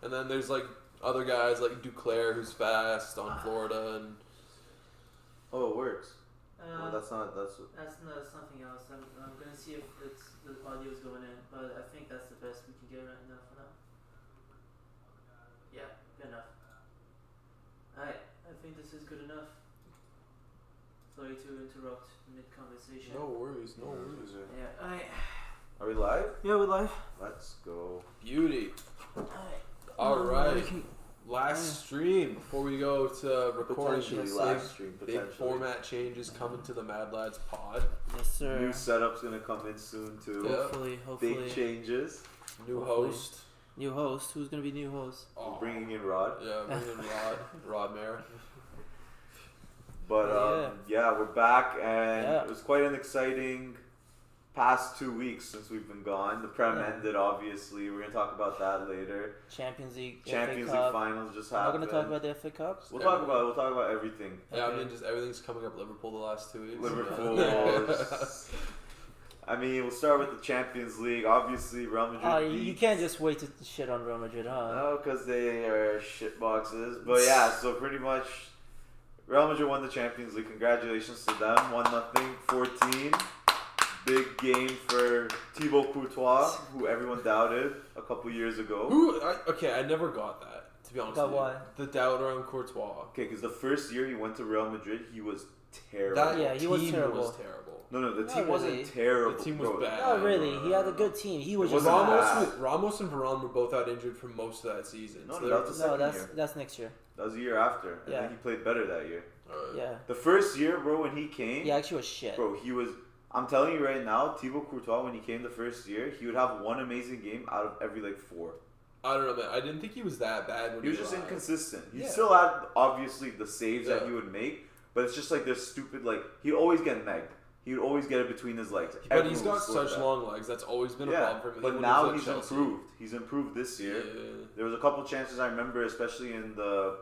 And then there's like other guys like Duclair who's fast on Florida and. Oh, it works. Well, that's something else. I'm gonna see if the audio is going in, but I think that's the best we can get right now for now. Yeah, good enough. Alright, I think this is good enough. Sorry to interrupt mid-conversation. No worries. Yeah, alright. Are we live? Yeah, we're live. Let's go. Beauty. Alright. Last stream before we go to recording. Big format changes coming to the Mad Lads pod. Yes, sir. New setup's gonna come in soon too. Hopefully. Big changes. New host. New host. Who's gonna be new host? We're bringing in Rod. Yeah, bringing in Rod Mayer. But yeah, we're back, and it was quite an exciting past 2 weeks since we've been gone. The Prem ended, obviously. We're gonna talk about that later. Champions League finals just happened. We're gonna talk about the FA Cups. We'll talk about everything. Yeah, I mean, just everything's coming up Liverpool the last 2 weeks. Liverpool. I mean, we'll start with the Champions League. Obviously, Real Madrid. You can't just wait to shit on Real Madrid, huh? No, because they are shit boxes. But yeah, so pretty much, Real Madrid won the Champions League. Congratulations to them. 1-0, 14. Big game for Thibaut Courtois, who everyone doubted a couple years ago. I never got that, to be honest with you. Why? The doubt around Courtois. Okay, because the first year he went to Real Madrid, he was terrible. He was terrible. No, the team wasn't terrible. The team was bad. Not really. He had a good team. He was Ramos and Varane were both out injured for most of that season. That's next year. That was the year after. And then he played better that year. Yeah. The first year, bro, when he came... He actually was shit. Bro, he was... I'm telling you right now, Thibaut Courtois, when he came the first year, he would have one amazing game out of every, 4. I don't know, man. I didn't think he was that bad when he was just inconsistent. He still had, obviously, the saves that he would make, but it's just, they're stupid, he'd always get negged. He would always get it between his legs. But he's got such long legs. That's always been a problem for him. But now he's improved. He's improved this year. Yeah. There was a couple chances I remember, especially in the,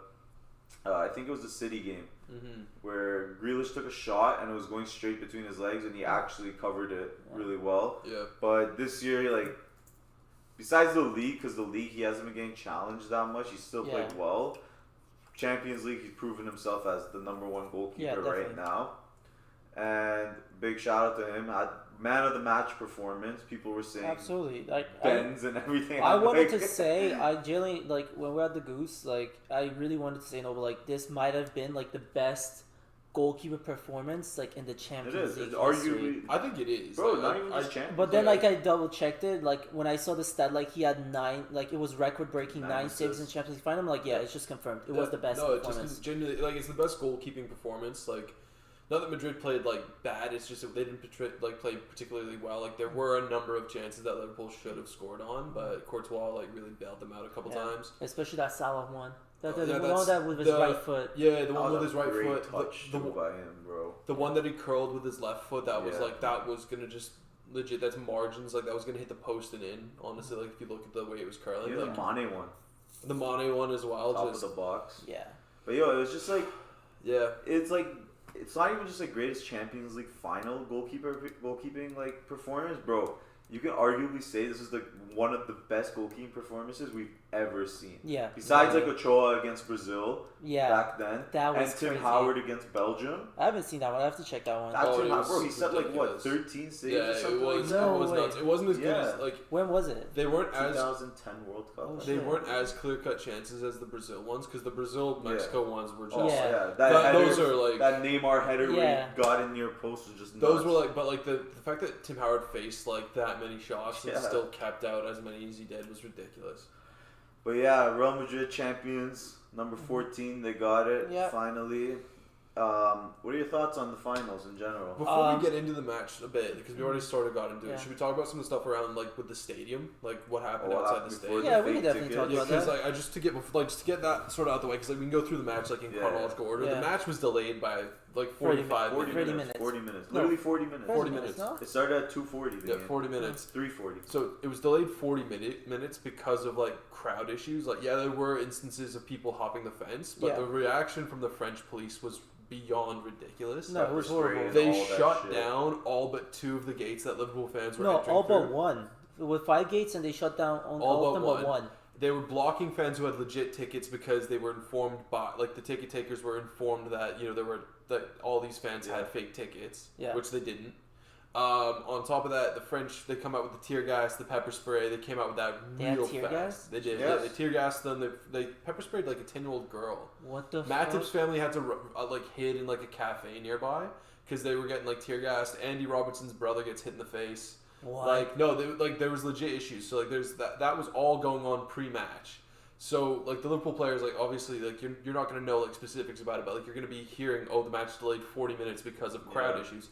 I think it was the City game, where Grealish took a shot and it was going straight between his legs, and he actually covered it really well. Yeah. But this year, besides the league, because the league he hasn't been getting challenged that much, he still played well. Champions League, he's proven himself as the #1 goalkeeper right now. And big shout out to him. Man of the match performance. People were saying absolutely bends and everything. I wanted to say, when we're at the Goose, I really wanted to say this might have been the best goalkeeper performance in the Champions League. It's arguably, I think it is. Bro, not even just Champions. But then I double checked it. When I saw the stat, he had 9. It was record breaking 9 saves in Champions League final. I'm it's just confirmed. It was the best performance. Just genuinely, it's the best goalkeeping performance. Not that Madrid played bad, it's just that they didn't play particularly well. There were a number of chances that Liverpool should have scored on, but Courtois really bailed them out a couple times. Especially that Salah one. The one that with his right foot. Yeah, the one with his right foot. Touch by him, bro. The one that he curled with his left foot, that was that was gonna just legit. That's margins. That was gonna hit the post and in. Honestly, if you look at the way it was curling. The Mane one. The Mane one as well. Top of the box. Yeah. But it was just it's not even just greatest Champions League final goalkeeping performance, bro. You can arguably say this is one of the best goalkeeping performances we've ever seen. Yeah. Besides Ochoa against Brazil. Yeah. Back then. That was and Tim crazy. Howard against Belgium. I haven't seen that one. I have to check that one. Bro, he set 13 saves or something. It was nuts. It wasn't as good as when was it? They weren't 2010 World Cup. They weren't as clear cut chances as the Brazil ones, because the Brazil Mexico ones were just those are that Neymar header where he got in near post was just nuts. Those were but the fact that Tim Howard faced that many shots and still kept out as many as he did was ridiculous. But yeah, Real Madrid champions, number 14, they got it finally. What are your thoughts on the finals in general? Before we get into the match a bit, because we already got into it, should we talk about some of the stuff around with the stadium, what happened outside the stadium? Yeah, we can definitely talk about that. Because just to get that sort of out the way, because we can go through the match in chronological order. The match was delayed by 40 minutes. 40 minutes. Literally 40 minutes. 40 minutes. No? It started at 2:40. Yeah, 40 minutes. 3:40. So it was delayed 40 minutes because of crowd issues. There were instances of people hopping the fence, but the reaction from the French police was beyond ridiculous. No, it was horrible. They shut down all but 2 of the gates that Liverpool fans were entering all but one. With 5 gates, and they shut down all of them but one. they were blocking fans who had legit tickets because they were informed by, like, the ticket takers were informed that, you know, that all these fans had fake tickets, which they didn't. On top of that, the French, they come out with the tear gas, the pepper spray. They came out with that real fast. Gas? They did. Yes. They tear gassed them. They pepper sprayed like a 10-year-old girl. What the Matip's family had to hid in like a cafe nearby because they were getting like tear gassed. Andy Robertson's brother gets hit in the face. What? Like, no, there was legit issues. So like there's that was all going on pre-match. So like the Liverpool players, like obviously like you're not going to know like specifics about it, but like you're going to be hearing, oh, the match delayed 40 minutes because of crowd issues.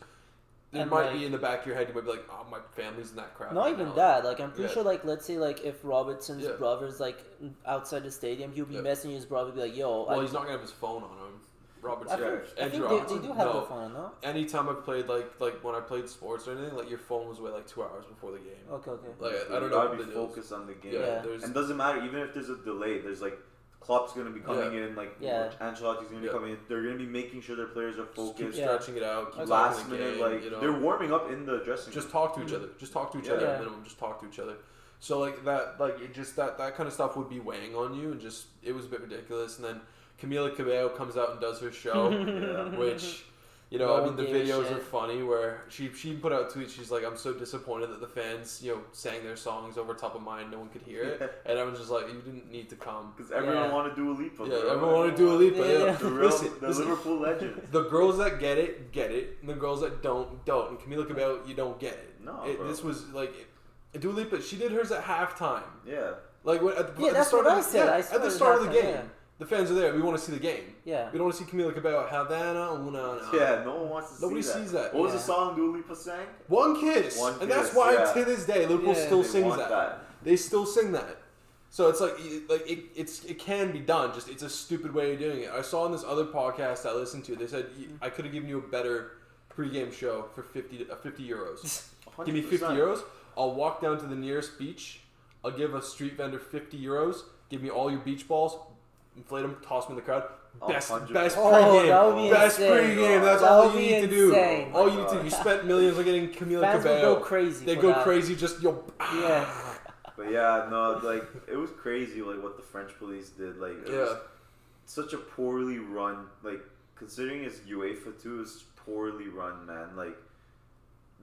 It might be in the back of your head. You might be like, "Oh, my family's in that crowd." Not even that. Like, I'm pretty sure. Like, let's say, like, if Robertson's brother's like outside the stadium, he'll be messaging his brother, be like, "Yo." Well, he's not gonna have his phone on him. Robertson. I think they do have the phone, no? Anytime I've played like when I played sports or anything, like your phone was away like 2 hours before the game. Okay. Like I don't know. You gotta be focused on the game. And it doesn't matter even if there's a delay. There's like. Klopp's going to be coming in, like Ancelotti's going to be coming in. They're going to be making sure their players are focused. Keep stretching it out. Keep last minute, game, like you know? they're warming up in the dressing room. Just talk to each other. Just talk to each other at minimum. Just talk to each other. So like that, like it just that kind of stuff would be weighing on you, and just it was a bit ridiculous. And then Camila Cabello comes out and does her show, which. You know, I mean, the videos are funny where she put out tweets. She's like, I'm so disappointed that the fans, you know, sang their songs over top of mine. No one could hear it. And I was just like, you didn't need to come. Because everyone wanted to do a leap. Everyone wanted to do a leap. The Liverpool legends. The girls that get it. And the girls that don't. And Camila Cabello, you don't get it. No, this was like, Dua Lipa, she did hers at halftime. Yeah. Like, at the start of the game. The fans are there. We want to see the game. Yeah. We don't want to see Camila Cabello, Havana, Una. Yeah, no one wants to see that. Nobody sees that. What was the song Dua Lipa sang? One Kiss. And that's why to this day, Liverpool still sings that. They still sing that. So it's like it can be done. Just it's a stupid way of doing it. I saw on this other podcast I listened to, they said I could have given you a better pregame show for 50 euros. Give me 50 euros. I'll walk down to the nearest beach. I'll give a street vendor 50 euros. Give me all your beach balls. Inflate them, toss them in the crowd. Best pregame. Best pregame. That's all you need to do. All you need to do. You spent millions on getting Camila Cabello. Fans will go crazy. They go crazy. Just Yeah. But yeah, no, like it was crazy. Like what the French police did. Like it was such a poorly run. Like considering it's UEFA too, it's poorly run, man. Like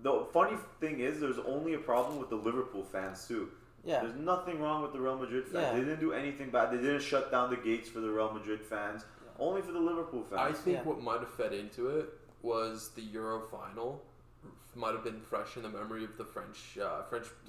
the funny thing is, there's only a problem with the Liverpool fans too. Yeah. There's nothing wrong with the Real Madrid fans. Yeah. They didn't do anything bad. They didn't shut down the gates for the Real Madrid fans. Yeah. Only for the Liverpool fans. I think what might have fed into it was the Euro final. Might have been fresh in the memory of the French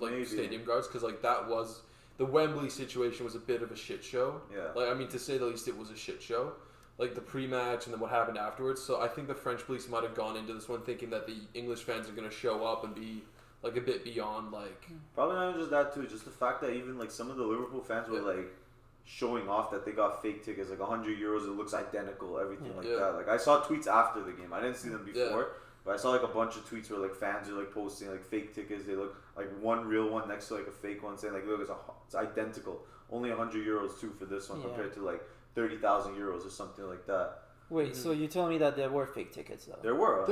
like stadium guards, because like that was the Wembley situation was a bit of a shit show. Yeah. Like I mean, to say the least, it was a shit show. Like the pre-match and then what happened afterwards. So I think the French police might have gone into this one thinking that the English fans are going to show up and be. Like a bit beyond, like probably not even just that too. Just the fact that even like some of the Liverpool fans were like showing off that they got fake tickets, like 100 euros. It looks identical, everything like that. Like I saw tweets after the game. I didn't see them before, but I saw like a bunch of tweets where like fans are like posting like fake tickets. They look like one real one next to like a fake one, saying like look, it's identical. Only 100 euros too for this one compared to like 30,000 euros or something like that. Wait, so you're telling me that there were fake tickets though? There were.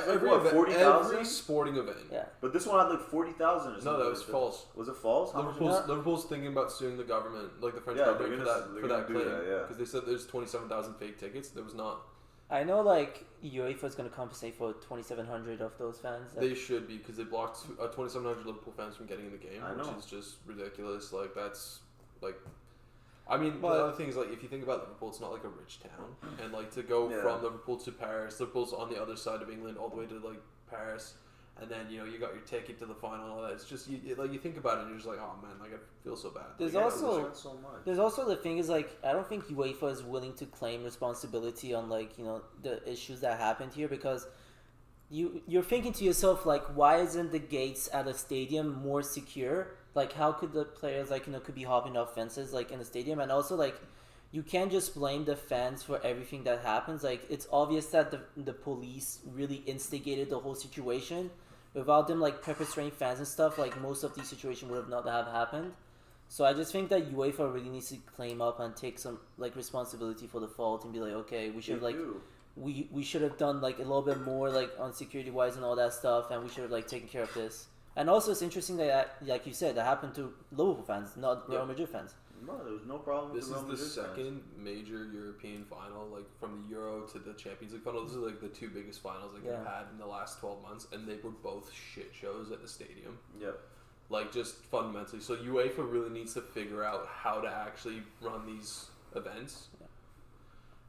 Every sporting event. Yeah. But this one had like 40,000 or something. No, that was false. Was it false? Liverpool's thinking about suing the government, like the French government, for that claim. Because they said there's 27,000 fake tickets. There was not. I know, like UEFA is going to compensate for 2,700 of those fans. They should be, because they blocked 2,700 Liverpool fans from getting in the game, which is just ridiculous. Like that's like. I mean, the other thing is, like, if you think about Liverpool, it's not like a rich town. And, like, to go from Liverpool to Paris, Liverpool's on the other side of England all the way to, like, Paris. And then, you know, you got your ticket to the final and all that. It's just, you think about it and you're just like, oh, man, like, I feel so bad. There's also the thing is, like, I don't think UEFA is willing to claim responsibility on, like, you know, the issues that happened here, because you're thinking to yourself, like, why isn't the gates at a stadium more secure? Like, how could the players, like, you know, could be hopping off fences, like, in the stadium? And also, like, you can't just blame the fans for everything that happens. Like, it's obvious that the police really instigated the whole situation. Without them, like, pepper spraying fans and stuff, like, most of these situations would have not have happened. So I just think that UEFA really needs to claim up and take some, like, responsibility for the fault and be like, okay, we should have, like... We should have done, like, a little bit more, like, on security-wise and all that stuff, and we should have, like, taken care of this. And also, it's interesting that, like you said, that happened to Liverpool fans, not Real Madrid fans. No, there was no problem. This with is the fans. second major European final, like from the Euro to the Champions League final. Those are like the two biggest finals they've had in the last 12 months, and they were both shit shows at the stadium. Yep. Like just fundamentally, so UEFA really needs to figure out how to actually run these events.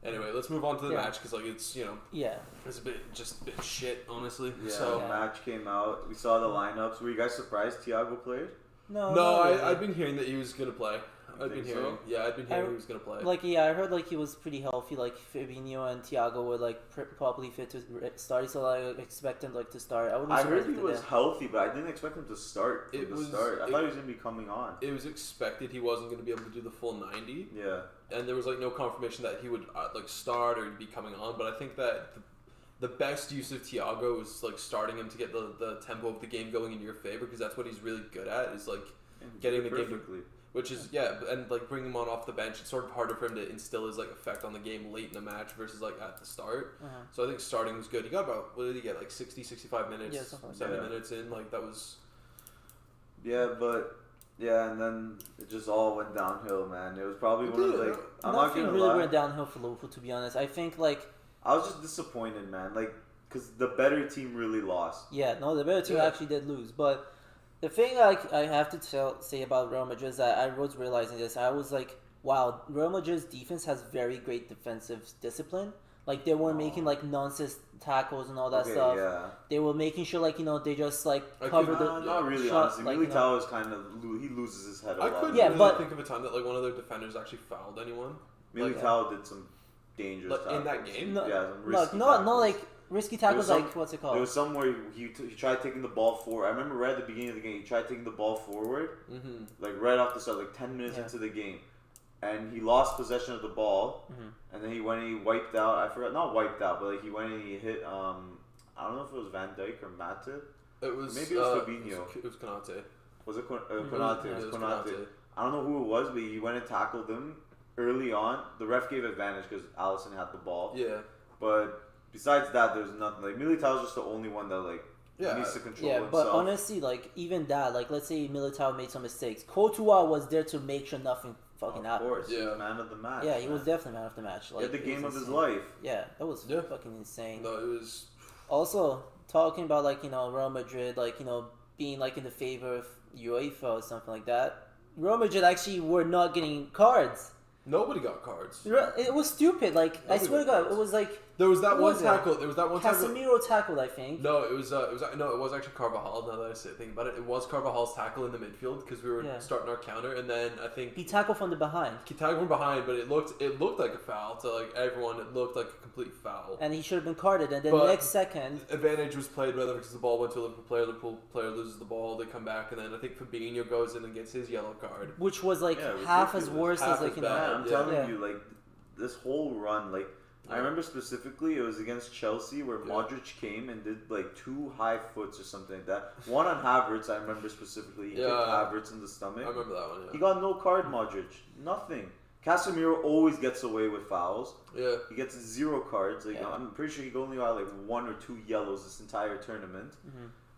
Anyway, let's move on to the match because, like, it's it's a bit shit, honestly. Yeah, so the match came out. We saw the lineups. Were you guys surprised Thiago played? No, I've been hearing that he was gonna play. I've been hearing he was gonna play. Like, I heard like he was pretty healthy. Like Fabinho and Thiago were like probably fit to start, so I expect him like to start. I heard he was healthy, but I didn't expect him to start. I thought he was gonna be coming on. It was expected he wasn't gonna be able to do the full 90. Yeah. And there was like no confirmation that he would like start or be coming on. But I think that the best use of Thiago is like starting him to get the tempo of the game going in your favor, because that's what he's really good at, is like getting the game. Which is and like bringing him on off the bench, it's sort of harder for him to instill his like effect on the game late in the match versus like at the start. So I think starting was good. He got about, what did he get, like 60, 65 minutes, 70 minutes in, like that was. And then it just all went downhill, man. It was probably one of like nothing really went downhill for Liverpool, to be honest. I think like I was just disappointed, man. Like, because the better team really lost. Yeah, no, the better team actually did lose, but. The thing like I have to say about Real Madrid is that I was realizing this. I was like, wow, Real Madrid's defense has very great defensive discipline. Like, they weren't making like nonsense tackles and all that stuff. Yeah. They were making sure like they just like cover the. Not really, shot, honestly. Militao is kind of he loses his head a lot. I couldn't really think of a time that like one of their defenders actually fouled anyone. Militao did some dangerous tackles in that game. No, some risky tackles. No, like. Risky tackles, like, what's it called? There was somewhere he tried taking the ball forward. I remember right at the beginning of the game, he tried taking the ball forward, like right off the start, like 10 minutes into the game. And he lost possession of the ball, and then he went and he wiped out, I forgot, not wiped out, but like he went and he hit, I don't know if it was Van Dijk or M.A.D. It was, maybe it was Fabinho. It was Konate. Was it Konate? It was Konate. I don't know who it was, but he went and tackled him early on. The ref gave advantage because Alisson had the ball. Yeah. But besides that, there's nothing. Like, Militao's just the only one that like needs to control himself. Yeah, but honestly, like even that, like let's say Militao made some mistakes, Courtois was there to make sure nothing fucking happened. Of course, he was man of the match. Yeah, he was definitely man of the match. Like, he had the game of his life. Yeah, that was fucking insane. No, it was. Also, talking about like Real Madrid, like being like in the favor of UEFA or something like that. Real Madrid actually were not getting cards. Nobody got cards. It was stupid. Like, I swear to God, it was like... There was that one tackle. There was that one tackle. Casemiro tackled, I think. No, it was actually Carvajal. Now that I think about it, it was Carvajal's tackle in the midfield because we were starting our counter, and then I think he tackled from the behind. He tackled from behind, but it looked like a foul to like everyone. It looked like a complete foul, and he should have been carded. And then the next second, advantage was played rather because the ball went to a Liverpool player. Liverpool player loses the ball. They come back, and then I think Fabinho goes in and gets his yellow card, which was like half as worse as like I'm telling you, like this whole run, like. I remember specifically it was against Chelsea where Modric came and did like 2 high foots or something like that. One on Havertz, I remember specifically. He kicked Havertz in the stomach. I remember that one, He got no card, Modric. Nothing. Casemiro always gets away with fouls. Yeah. He gets 0 cards. Like I'm pretty sure he only got like 1 or 2 yellows this entire tournament.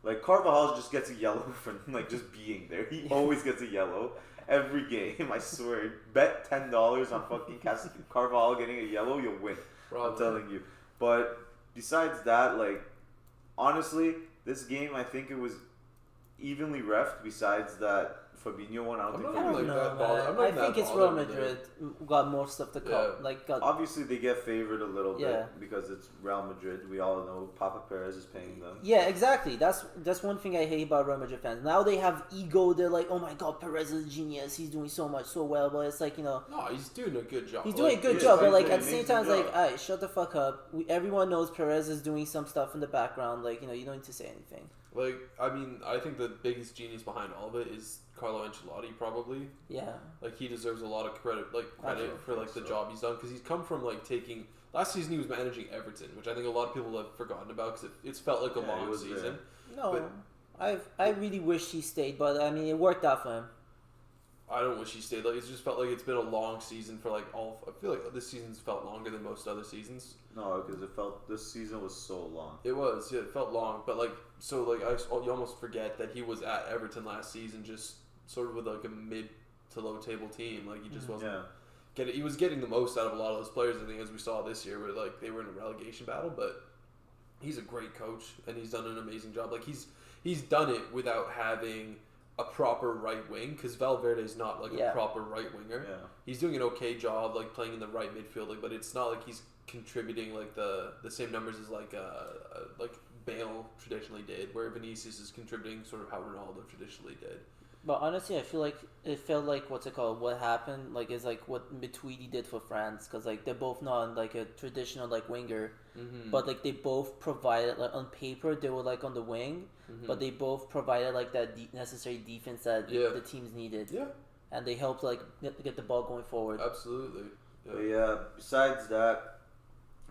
Like Carvajal just gets a yellow for like just being there. He always gets a yellow. Every game, I swear. Bet $10 on fucking Carvajal getting a yellow, you'll win. Probably. I'm telling you. But besides that, like, honestly, this game, I think it was evenly reffed besides that Fabinho one. I think it's Real Madrid got more stuff to come. Obviously, they get favored a little bit because it's Real Madrid. We all know Papa Perez is paying them. Yeah, exactly. That's one thing I hate about Real Madrid fans. Now they have ego. They're like, oh my God, Perez is a genius. He's doing so well. But it's like, No, he's doing a good job. He's doing a good job. But like at the same time, it's like, alright, shut the fuck up. Everyone knows Perez is doing some stuff in the background. Like, you don't need to say anything. Like, I mean, I think the biggest genius behind all of it is Carlo Ancelotti, probably. Yeah. Like, he deserves a lot of credit for like the job he's done, because he's come from like taking. Last season he was managing Everton, which I think a lot of people have forgotten about because it's felt like a long season. No, I really wish he stayed, but I mean it worked out for him. I don't wish he stayed. Like, it's just felt like it's been a long season for like all. I feel like this season's felt longer than most other seasons. No, because this season was so long. It was, it felt long, but like you almost forget that he was at Everton last season, just sort of with like a mid low table team. Like he just wasn't he was getting the most out of a lot of those players. I think as we saw this year, where like they were in a relegation battle, but he's a great coach and he's done an amazing job. Like he's done it without having a proper right wing, because Valverde is not like a proper right winger. Yeah. He's doing an okay job like playing in the right midfield, like, but it's not like he's contributing like the same numbers as like Bale traditionally did, where Vinicius is contributing sort of how Ronaldo traditionally did. But honestly, I feel like it felt like what happened like is like what M.A.D did for France, because like they're both not like a traditional like winger, but like they both provided like on paper they were like on the wing, but they both provided like that necessary defense that the teams needed. Yeah, and they helped like get the ball going forward. Absolutely. Yeah. Besides that,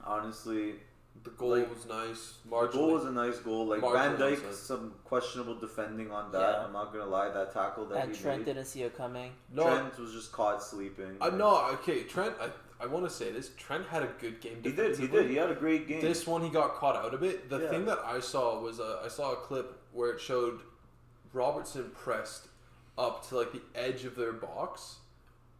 honestly, the goal was nice. The goal was a nice goal. Like Van Dijk, some questionable defending on that. Yeah. I'm not gonna lie, that tackle that and Trent didn't see it coming. No, Trent was just caught sleeping. Trent. I want to say this. Trent had a good game. He did. He had a great game. This one he got caught out a bit. The thing that I saw was I saw a clip where it showed Robertson pressed up to like the edge of their box,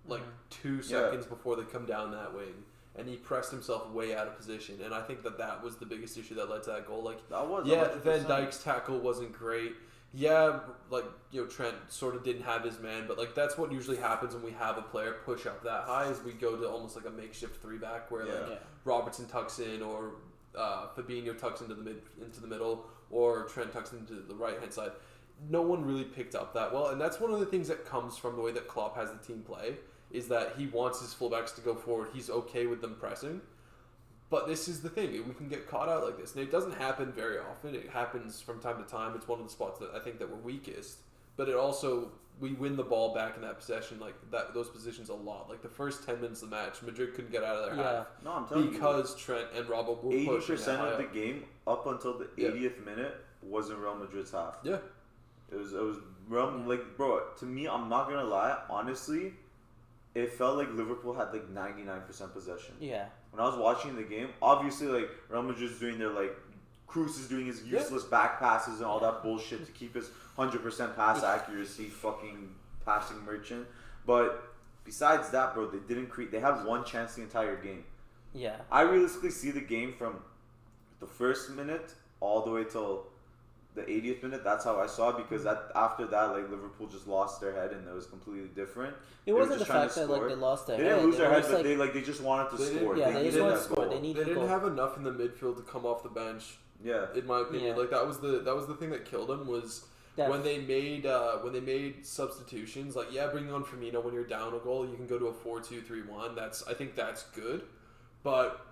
like 2 seconds before they come down that wing. And he pressed himself way out of position, and I think that was the biggest issue that led to that goal. Like, that was 100%. Van Dijk's tackle wasn't great. Yeah, like Trent sort of didn't have his man, but like that's what usually happens when we have a player push up that high. Is we go to almost like a makeshift 3-back where Robertson tucks in, or Fabinho tucks into the middle, or Trent tucks into the right hand side. No one really picked up that well, and that's one of the things that comes from the way that Klopp has the team play. Is that he wants his fullbacks to go forward. He's okay with them pressing. But this is the thing. We can get caught out like this. And it doesn't happen very often. It happens from time to time. It's one of the spots that I think that we're weakest. But it also, we win the ball back in that possession, like those positions a lot. Like the first 10 minutes of the match, Madrid couldn't get out of their half. No, I'm telling because Trent and Robbo were pushing 80% of the game, up until the 80th minute, was in Real Madrid's half. Yeah. It was Real, like, bro, to me, I'm not going to lie, honestly, it felt like Liverpool had like 99% possession. Yeah. When I was watching the game, obviously like Real Madrid's doing their like Cruz is doing his useless back passes and all that bullshit to keep his 100% pass accuracy, fucking passing merchant. But besides that, bro, they didn't create. They had one chance the entire game. Yeah. I realistically see the game from the first minute all the way till the 80th minute. That's how I saw it, because after that, like Liverpool just lost their head and it was completely different. It wasn't the fact that like they lost their head. They didn't lose their head, but they just wanted to score. Yeah, they just wanted to score. They didn't have enough in the midfield to come off the bench. Yeah, in my opinion, like that was the thing that killed them was when they made substitutions. Like bringing on Firmino when you're down a goal, you can go to a 4-2-3-1. I think that's good, but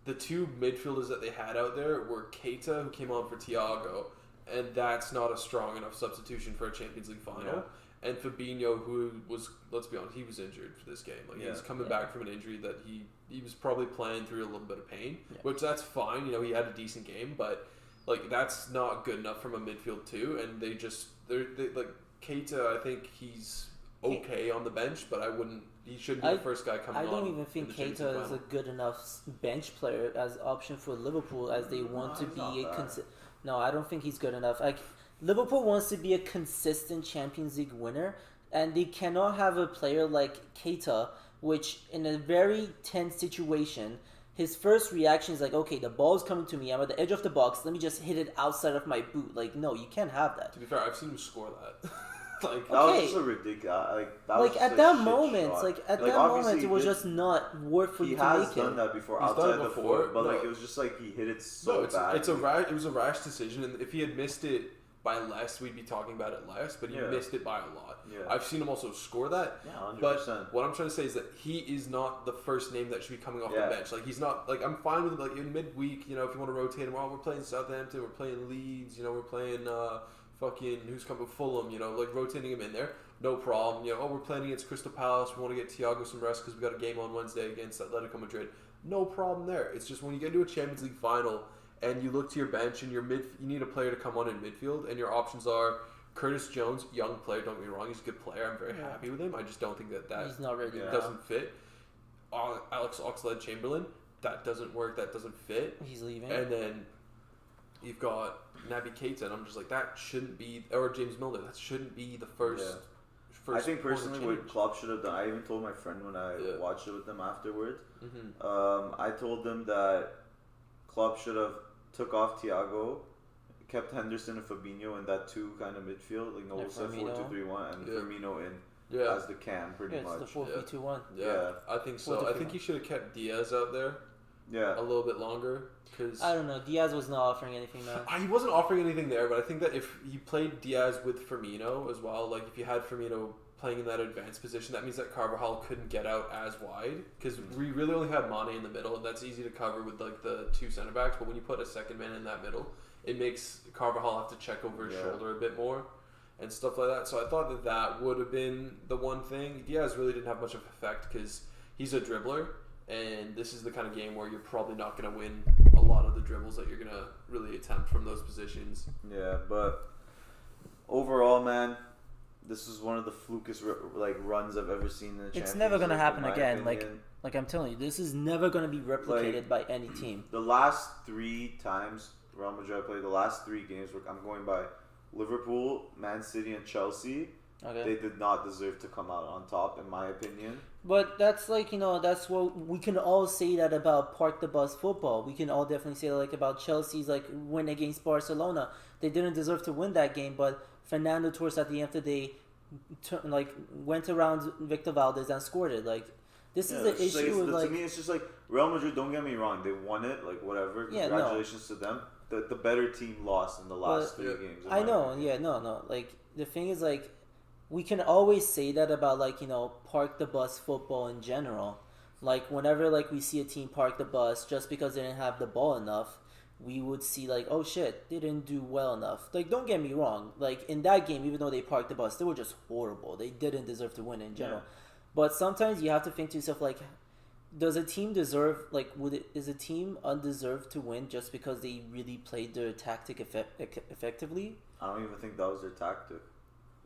the two midfielders that they had out there were Keita, who came on for Thiago. And that's not a strong enough substitution for a Champions League final. Yeah. And Fabinho, who was, let's be honest, he was injured for this game. Like he's coming back from an injury that he was probably playing through a little bit of pain, which that's fine. He had a decent game, but like that's not good enough from a midfield too. And they like Keita, I think he's okay on the bench, but he shouldn't be the first guy coming on. I don't even think Keita is a good enough bench player as option for Liverpool, as they want to be No, I don't think he's good enough. Like Liverpool wants to be a consistent Champions League winner, and they cannot have a player like Keita, which in a very tense situation, his first reaction is like, okay, the ball's coming to me, I'm at the edge of the box, let me just hit it outside of my boot. Like, no, you can't have that. To be fair, I've seen him score that. That was just a ridiculous. At that moment, it was just not worth it. He has done that before outside the foot, but it was just like he hit it so bad. It was a rash decision, and if he had missed it by less, we'd be talking about it less. But he missed it by a lot. Yeah. I've seen him also score that. Yeah, 100%. But what I'm trying to say is that he is not the first name that should be coming off the bench. Like he's not. Like I'm fine with him. Like in midweek, if you want to rotate him, we're playing Southampton, we're playing Leeds, we're playing. Who's coming Fulham, like rotating him in there, no problem. We're playing against Crystal Palace, we want to get Thiago some rest because we got a game on Wednesday against Atletico Madrid. No problem there. It's just when you get into a Champions League final and you look to your bench and you need a player to come on in midfield, and your options are Curtis Jones, young player, don't get me wrong, he's a good player. I'm very happy with him. I just don't think that he's not ready. Doesn't fit. Alex Oxlade-Chamberlain, that doesn't work. That doesn't fit. He's leaving. And then you've got Naby Keita, and I'm just like, that shouldn't be, or James Milner, that shouldn't be the first I think personally what Klopp should have done, I even told my friend when I watched it with them afterwards, I told them that Klopp should have took off Thiago, kept Henderson and Fabinho in that two kind of midfield, like no 4-2-3-1, and Firmino in as the cam pretty much. It's the 4-3-2-1. Yeah, I think so. I think he should have kept Diaz out there. Yeah, a little bit longer. Cause I don't know. Diaz was not offering anything, man. He wasn't offering anything there, but I think that if you played Diaz with Firmino as well, like if you had Firmino playing in that advanced position, that means that Carvajal couldn't get out as wide because we really only had Mane in the middle, and that's easy to cover with like the two center backs. But when you put a second man in that middle, it makes Carvajal have to check over his shoulder a bit more and stuff like that. So I thought that would have been the one thing. Diaz really didn't have much of an effect because he's a dribbler. And this is the kind of game where you're probably not going to win a lot of the dribbles that you're going to really attempt from those positions. Yeah, but overall, man, this is one of the flukest runs I've ever seen in the Champions League. It's never going to happen again. Like I'm telling you, this is never going to be replicated by any team. The last 3 times Real Madrid played, the last 3 games, I'm going by Liverpool, Man City, and Chelsea. Okay. They did not deserve to come out on top, in my opinion. But that's that's what we can all say that about Park the Bus football. We can all definitely say that about Chelsea's win against Barcelona. They didn't deserve to win that game, but Fernando Torres at the end of the day went around Victor Valdez and scored it. This is the issue. To me, it's just Real Madrid. Don't get me wrong, they won it. Whatever. Congratulations to them. The better team lost in the last 3 games. I know. Yeah. No. The thing is we can always say that about park the bus football in general. Whenever we see a team park the bus just because they didn't have the ball enough, we would see oh shit, they didn't do well enough. Don't get me wrong, in that game, even though they parked the bus, they were just horrible. They didn't deserve to win in general. But sometimes you have to think to yourself does a team deserve is a team undeserved to win just because they really played their tactic effectively? I don't even think that was their tactic.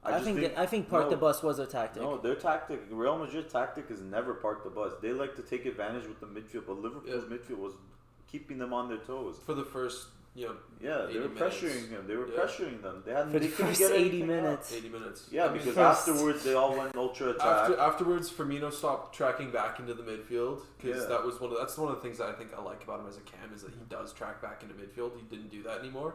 I think park the bus was a tactic. No, their tactic, Real Madrid tactic is never park the bus. They like to take advantage with the midfield, but Liverpool's midfield was keeping them on their toes. For the first, they were pressuring him. They were pressuring them. They for the first 80 minutes. 80 minutes. Yeah, because afterwards they all went ultra attack. Afterwards, Firmino stopped tracking back into the midfield because that's one of the things that I think I like about him as a cam is that he does track back into midfield. He didn't do that anymore.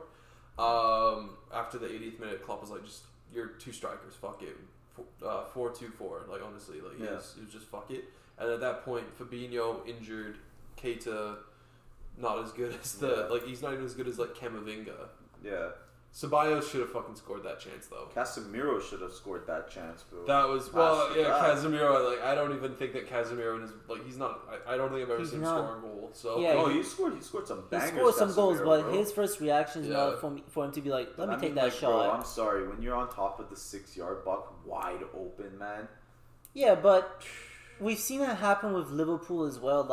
After the 80th minute, Klopp was just, you're 2 strikers, fuck it. 4-2-4, honestly, it was just fuck it. And at that point, Fabinho injured, Keita not as good as he's not even as good as Camavinga. Yeah. Ceballos should have fucking scored that chance though. Casemiro should have scored that chance, bro. That was Casemiro. I don't even think that Casemiro is he's not. I don't think I've ever seen him score a goal. So he scored some bangers. He scored some goals, but his first reaction is not for him to be let me take that shot. Bro, I'm sorry, when you're on top of the 6-yard box, wide open, man. Yeah, but we've seen that happen with Liverpool as well.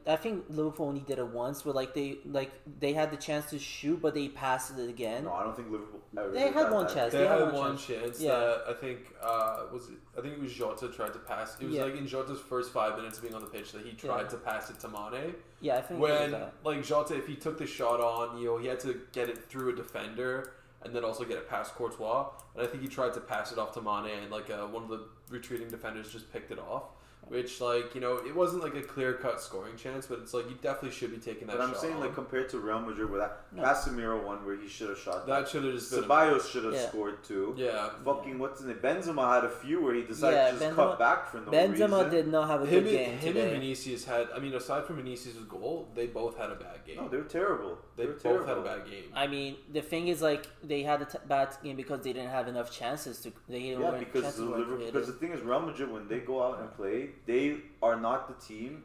I think Liverpool only did it once, where they had the chance to shoot, but they passed it again. No, I don't think Liverpool ever. They had one chance. They had one chance. That I think I think it was Jota tried to pass. It was in Jota's first 5 minutes of being on the pitch that he tried to pass it to Mane. Yeah, I think when Jota, if he took the shot on, he had to get it through a defender and then also get it past Courtois. And I think he tried to pass it off to Mane, and one of the retreating defenders just picked it off. Which, it wasn't a clear-cut scoring chance, but it's you definitely should be taking that shot. But I'm saying, compared to Real Madrid, where that Casemiro one where he should have shot that should have just been Ceballos should have scored too. Yeah. Fucking, what's his name? Benzema had a few where he decided to just cut back for no reason. Benzema did not have a good game Him and Vinicius had, aside from Vinicius' goal, they both had a bad game. No, they were terrible. They both had a bad game. The thing is, they had a bad game because they didn't have enough chances to. Because the thing is, Real Madrid, when they go out and play, they are not the team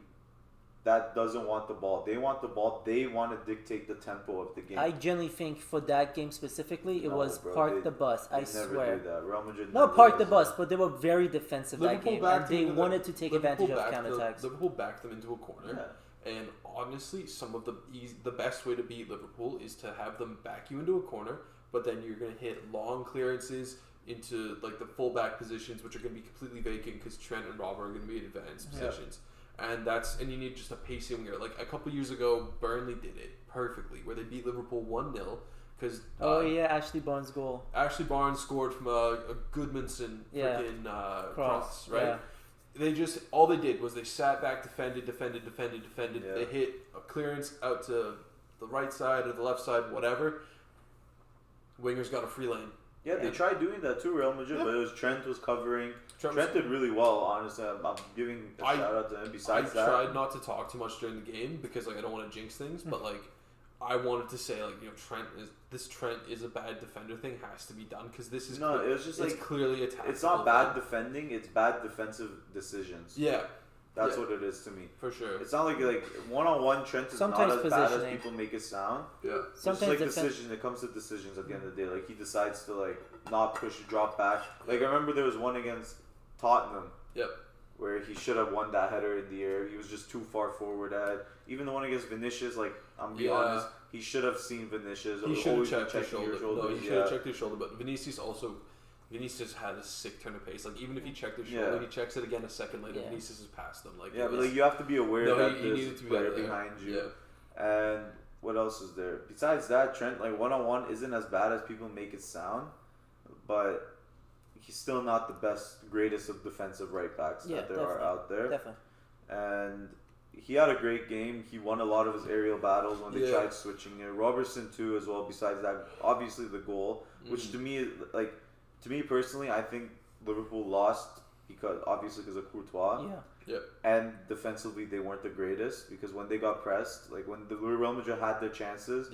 that doesn't want the ball. They want the ball. They want to dictate the tempo of the game. I generally think for that game specifically, it was park the bus. I swear. Never do that. Real Madrid not park the bus, but they were very defensive that game, and they wanted to take advantage of counterattacks. Liverpool backed them into a corner, and honestly, some of the best way to beat Liverpool is to have them back you into a corner, but then you're going to hit long clearances into the fullback positions, which are going to be completely vacant because Trent and Robert are going to be in advanced positions, and you need just a pacing winger. A couple years ago, Burnley did it perfectly, where they beat Liverpool 1-0, because Ashley Barnes' goal. Ashley Barnes scored from a Goodmanson freaking cross, right? Yeah. They just all they did was they sat back, defended. Yeah. They hit a clearance out to the right side or the left side, whatever. Wingers got a free lane. Yeah, they tried doing that too, Real Madrid, but it was Trent was covering. Trent did really well, honestly. I'm giving a shout out to him. Besides that, I tried not to talk too much during the game because I don't want to jinx things, but I wanted to say Trent is a bad defender thing has to be done because this is it was just it's clearly a tactical it's not bad defending, it's bad defensive decisions. Yeah. That's what it is to me. For sure. It's not like one-on-one Trent is sometimes not as bad as people make it sound. Yeah. Sometimes it's decision. It comes to decisions at the end of the day. Like he decides to not push, drop back. Like I remember there was one against Tottenham. Yep. Where he should have won that header in the air. He was just too far forward ahead. Even the one against Vinicius, I'm being honest, he should have seen Vinicius. He should have checked his shoulder. No, he should have checked his shoulder. But Vinicius had a sick turn of pace. Even if he checked his shoulder, he checks it again a second later. Vinicius has passed him. But you have to be aware that there's a player behind you. Yeah. And what else is there? Besides that, Trent, one-on-one isn't as bad as people make it sound, but he's still not the greatest of defensive right backs that there are out there. Definitely. And he had a great game. He won a lot of his aerial battles when they tried switching it. Robertson too, as well. Besides that, obviously the goal, which to me, to me personally, I think Liverpool lost because of Courtois. Yeah. Yeah. And defensively, they weren't the greatest because when they got pressed, when the Real Madrid had their chances,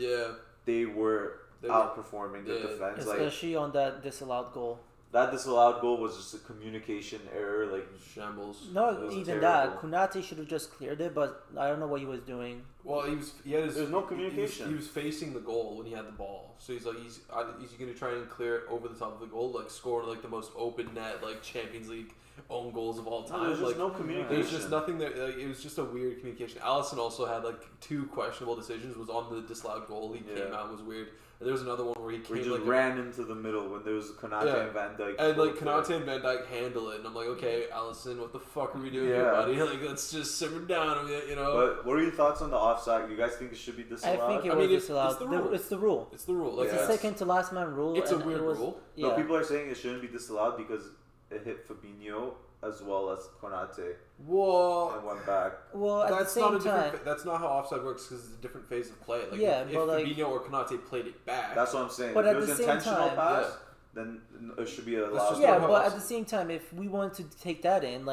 they were outperforming the defense. Especially on that disallowed goal. That disallowed goal was just a communication error, shambles. No, even that. Konate should have just cleared it, but I don't know what he was doing. Well, there's no communication. He was facing the goal when he had the ball, so he's going to try and clear it over the top of the goal, score the most open net, Champions League own goals of all time. No, there's just no communication. There's just nothing there. It was just a weird communication. Alisson also had two questionable decisions. Was on the disallowed goal. He came out, was weird. And there was another one where he came ran into the middle when there was Konate and Van Dijk. And Konate and Van Dijk handle it, and I'm like, okay, Alisson, what the fuck are we doing here, buddy? Let's just simmer down a bit, But what are your thoughts on the offside? You guys think it should be disallowed? I think it was disallowed. It's the rule. It's the rule. It's the second to last man rule. It's a weird rule. Yeah. No, people are saying it shouldn't be disallowed because it hit Fabinho as well as Konate. Whoa. And went back. Well, at the same time, that's not how offside works because it's a different phase of play. If Fabinho or Konate played it back, that's what I'm saying. But if at it was the intentional same time, pass, then it should be allowed. But at the same time, if we wanted to take that in,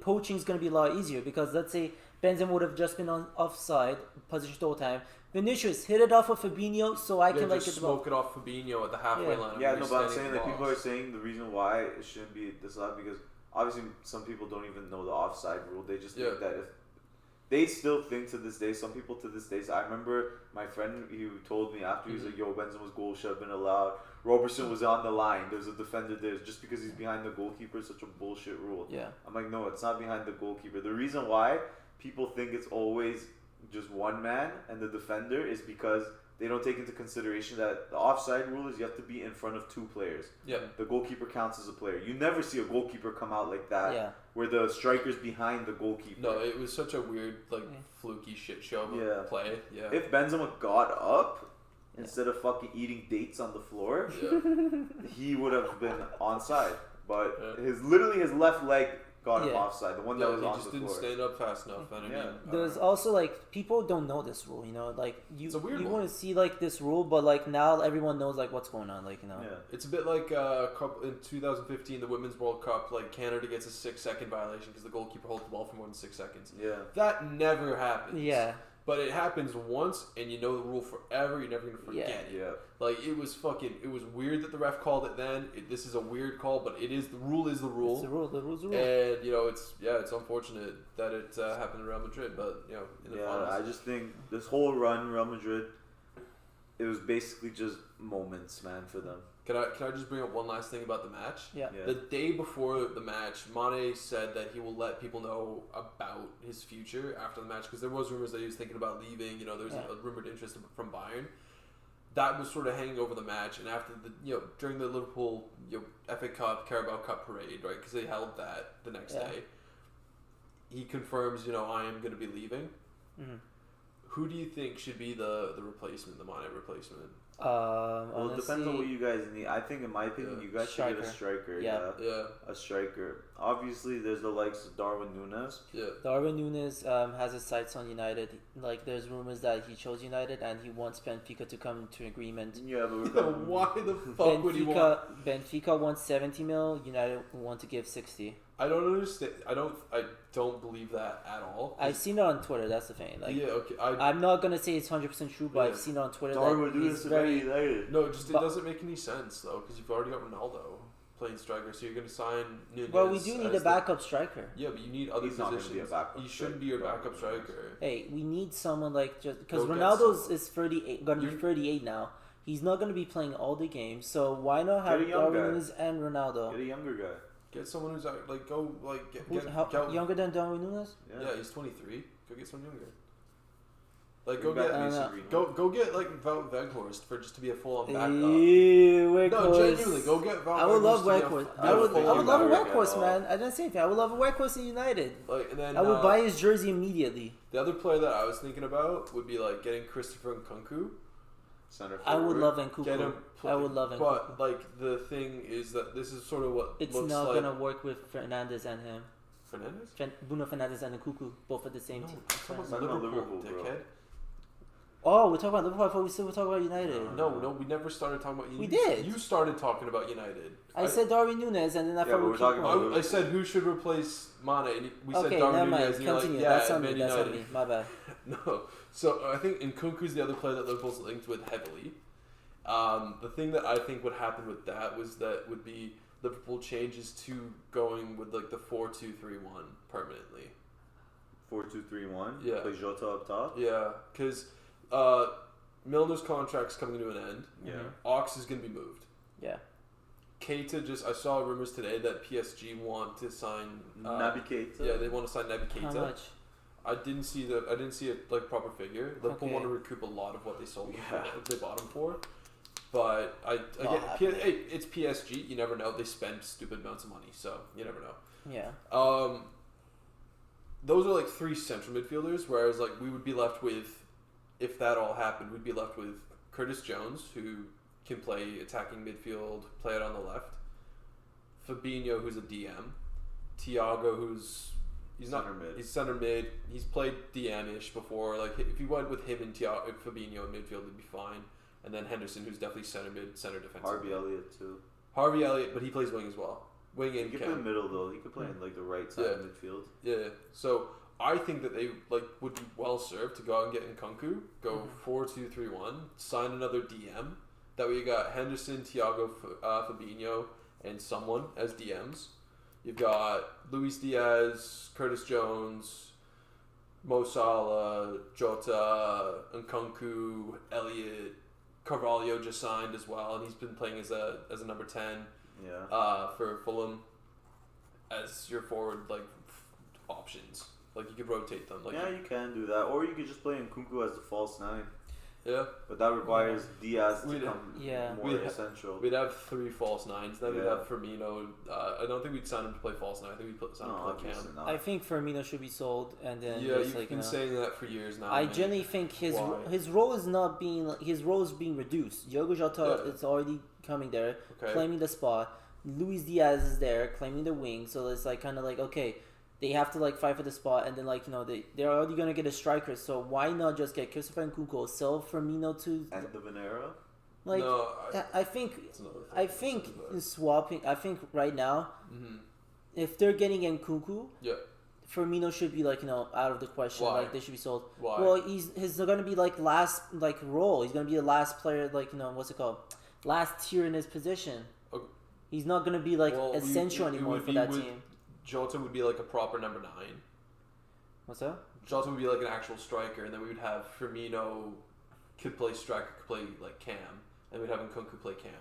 poaching is going to be a lot easier because let's say Benzema would have just been on offside position the whole time. Vinicius hit it off of Fabinho, so I can just smoke it off Fabinho at the halfway line. Yeah, no, but I'm saying people are saying the reason why it shouldn't be disallowed because obviously some people don't even know the offside rule. They just think that if they still think to this day, some people to this day. So I remember my friend who told me after he was like, "Yo, Benzema's goal should have been allowed." Robertson was on the line. There's a defender there. Just because he's behind the goalkeeper is such a bullshit rule. Yeah, I'm like, no, it's not behind the goalkeeper. The reason why people think it's always just one man and the defender is because they don't take into consideration that the offside rule is you have to be in front of two players. Yeah. The goalkeeper counts as a player. You never see a goalkeeper come out like that where the striker's behind the goalkeeper. No, it was such a weird, fluky shit show of play. Yeah. If Benzema got up instead of fucking eating dates on the floor, he would have been onside. But his left leg got him offside. The one that was on the floor. He just didn't stand up fast enough. There's also people don't know this rule. It's a weird you one. want to see this rule, but now everyone knows what's going on. It's a bit like in 2015, the Women's World Cup. Canada gets a 6-second violation because the goalkeeper holds the ball for more than 6 seconds. Yeah, that never happens. Yeah. But it happens once, and you know the rule forever. You're never gonna forget it. Yeah. It was weird that the ref called it then. This is a weird call, but it is the rule. Is the rule. It's the rule. The rule's the rule. And it's unfortunate that it happened in Real Madrid, but in the finals. I just think this whole run, Real Madrid, it was basically just moments, man, for them. Can I just bring up one last thing about the match? Yeah. The day before the match, M.A.D said that he will let people know about his future after the match because there was rumors that he was thinking about leaving. There's a rumored interest from Bayern. That was sort of hanging over the match, and after during the Liverpool FA Cup, Carabao Cup parade, right? Because they held that the next day. He confirms, I am going to be leaving. Mm-hmm. Who do you think should be the replacement, the Mane replacement? Well, it depends on what you guys need. I think, in my opinion, you guys should get a striker. Yeah. A striker. Obviously, there's the likes of Darwin Núñez. Yeah. Darwin Núñez has his sights on United. Like, there's rumors that he chose United and he wants Benfica to come to an agreement. Yeah, but why the fuck would he want? Benfica wants 70 mil. United want to give 60. I don't understand. I don't believe that at all. I've seen it on Twitter. That's the thing. Like, yeah, okay. I'm not gonna say it's 100% true, but I've seen it on Twitter. Darwin Núñez very United. No, it doesn't make any sense though, because you've already got Ronaldo playing striker, so you're gonna sign Núñez. Well, we do need a backup striker. Yeah, but you need other positions. He shouldn't be your backup striker. Hey, we need someone like just because Ronaldo's is 38, gonna be 38 now. He's not gonna be playing all the games, so why not have Darwin Núñez and Ronaldo? Get a younger guy. Get someone who's like younger than Darwin Núñez? Yeah, he's 23. Go get someone younger. Like go get like Wout Weghorst for just to be a full on backup. No, genuinely, go get Wout. I would love Weghorst. I would love a Weghorst, man. I didn't say anything. I would love a Weghorst in United. Like, and then I would buy his jersey immediately. The other player that I was thinking about would be like getting Christopher Nkunku. Center forward. I would love Nkunku. I would love Nkunku. But like the thing is that this is sort of what it's looks not like. gonna work with Fernandes and him. Fernandes? Bruno Fernandes and Nkunku, both at the same time. Liverpool, dickhead. Oh, we're talking about Liverpool. I thought we still were talking about United. No, we never started talking about United. We did. You started talking about United. I said Darwin Núñez, and then I thought we were talking about. I said who should replace Mane, and we said Darwin never mind. Núñez. And you're Continue. like, That's on me. That's on me. My bad. No, so I think Nkunku's the other player that Liverpool's linked with heavily. The thing that I think would happen with that would be Liverpool changes to going with like the 4-2-3-1 permanently. 4-2-3-1. Yeah. Play Jota up top. Yeah, because Milner's contract's coming to an end. Yeah. Ox is going to be moved. Yeah. Keita I saw rumors today that PSG want to sign Naby Keita. Yeah, they want to sign Naby Keita. How much? I didn't see a like proper figure. Liverpool want to recoup a lot of what they sold they bought him for. But it's PSG. You never know. They spend stupid amounts of money, so you never know. Yeah. Those are like three central midfielders. Whereas like we would be left with, if that all happened, we'd be left with Curtis Jones, who can play attacking midfield, play it on the left. Fabinho, who's a DM. Thiago, who's he's center mid. He's played DM-ish before. Like if you went with him and Fabinho in midfield, it'd be fine. And then Henderson, who's definitely center mid, center defensive. Harvey Elliott too. Harvey Elliott, but he plays wing as well. Wing and he can play middle though. He could play in like the right side of midfield. Yeah. So I think that they would be well served to go out and get Nkunku, go 4-2-3-1, sign another DM. That way you got Henderson, Thiago, Fabinho, and someone as DMs. You've got Luis Diaz, Curtis Jones, Mo Salah, Jota, Nkunku, Elliott. Carvalho just signed as well, and he's been playing as a number 10 for Fulham as your forward options. Like you could rotate them. You can do that, or you could just play Nkunku as the false 9. Yeah, but that requires Diaz to come more essential. We'd have 3 false 9s. Then we'd have Firmino. I don't think we'd sign him to play false 9. I think we'd sign him to play Cam. I think Firmino should be sold, and then you've been saying that for years now. I genuinely think his role is not being being reduced. Diogo Jota is already coming there, claiming the spot. Luis Diaz is there, claiming the wing. So it's okay. They have to fight for the spot, and then they're already gonna get a striker. So why not just get Christopher Nkunku, sell Firmino to and the Venera? I think swapping. I think right now, if they're getting Nkunku, Firmino should be out of the question. Why? They should be sold. Why? Well, he's gonna be last role. He's gonna be the last player. What's it called? Last tier in his position. Okay. He's not gonna be essential anymore for that team. Jota would be a proper number 9. What's that? Jota would be an actual striker, and then we would have Firmino could play striker, could play Cam, and we'd have Nkunku play Cam.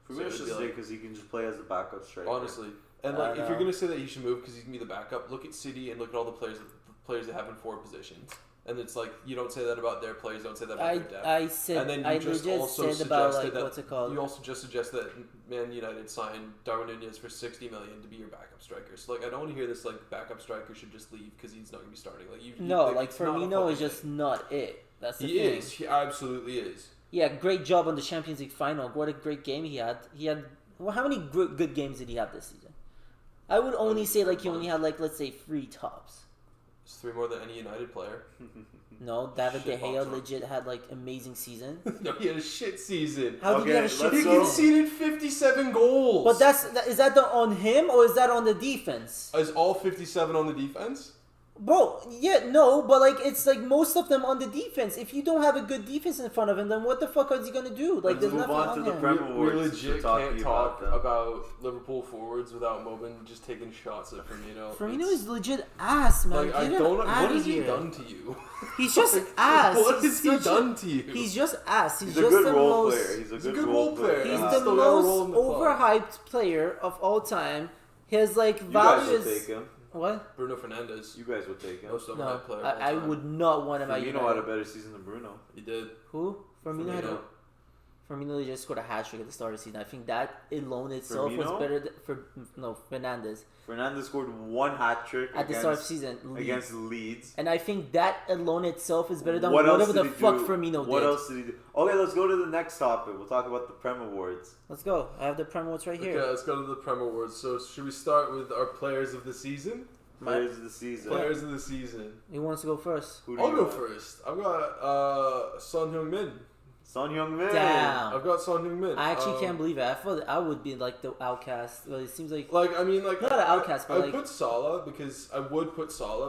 Firmino should stay because he can just play as the backup striker. Honestly, and if you're gonna say that he should move because he can be the backup, look at City and look at all the players they have in 4 positions, And it's like, you don't say that about their players, don't say that about their depth. I said, and then you just also said about, like, what's it called? You also just suggest that Man United signed Darwin Nunez for $60 million to be your backup striker. So, like, I don't want to hear this, like, backup striker should just leave because he's not going to be starting. Like, Firmino is just not it. That's the thing. He is. He absolutely is. Yeah, great job on the Champions League final. What a great game he had. Well, how many good games did he have this season? I would only say, like, he only had, like, let's say 3 tops. It's 3 more than any United player. No, David De Gea legit had, like, amazing season. No, he had a shit season. How did he have a shit season? He conceded 57 goals. But is that on him or is that on the defense? Is all 57 on the defense? Bro, yeah, no, but like it's like most of them on the defense. If you don't have a good defense in front of him, then what the fuck is he gonna do? Like, there's nothing on him. We legit can't talk about Liverpool forwards without Mobin just taking shots at Firmino. Firmino is legit ass, man. Like, I don't. What has he done to you? He's just ass. What has he done to you? He's just ass. He's just a good role player. He's a good role player. He's the most overhyped player of all time. His like value is. Take him. What? Bruno Fernandes. You guys would take him. No, player I would not want him. Firmino had a better season than Bruno. He did. Who? Firmino just scored a hat-trick at the start of the season. I think that alone itself was better Fernandes. Fernandes scored 1 hat-trick at the start of the season against Leeds. And I think that alone itself is better than whatever the fuck Firmino did. What else did he do? Okay, let's go to the next topic. We'll talk about the Prem Awards. Let's go. I have the Prem Awards right here. Okay, let's go to the Prem Awards. So should we start with our players of the season? Players of the season. Players of the season. Who wants to go first? I'll go first. I've got Son Heung-min. Son Heung-min. Damn. I've got Son Heung-min. I actually can't believe it. I thought I would be like the outcast. Well, it seems like not an outcast, but I would put Salah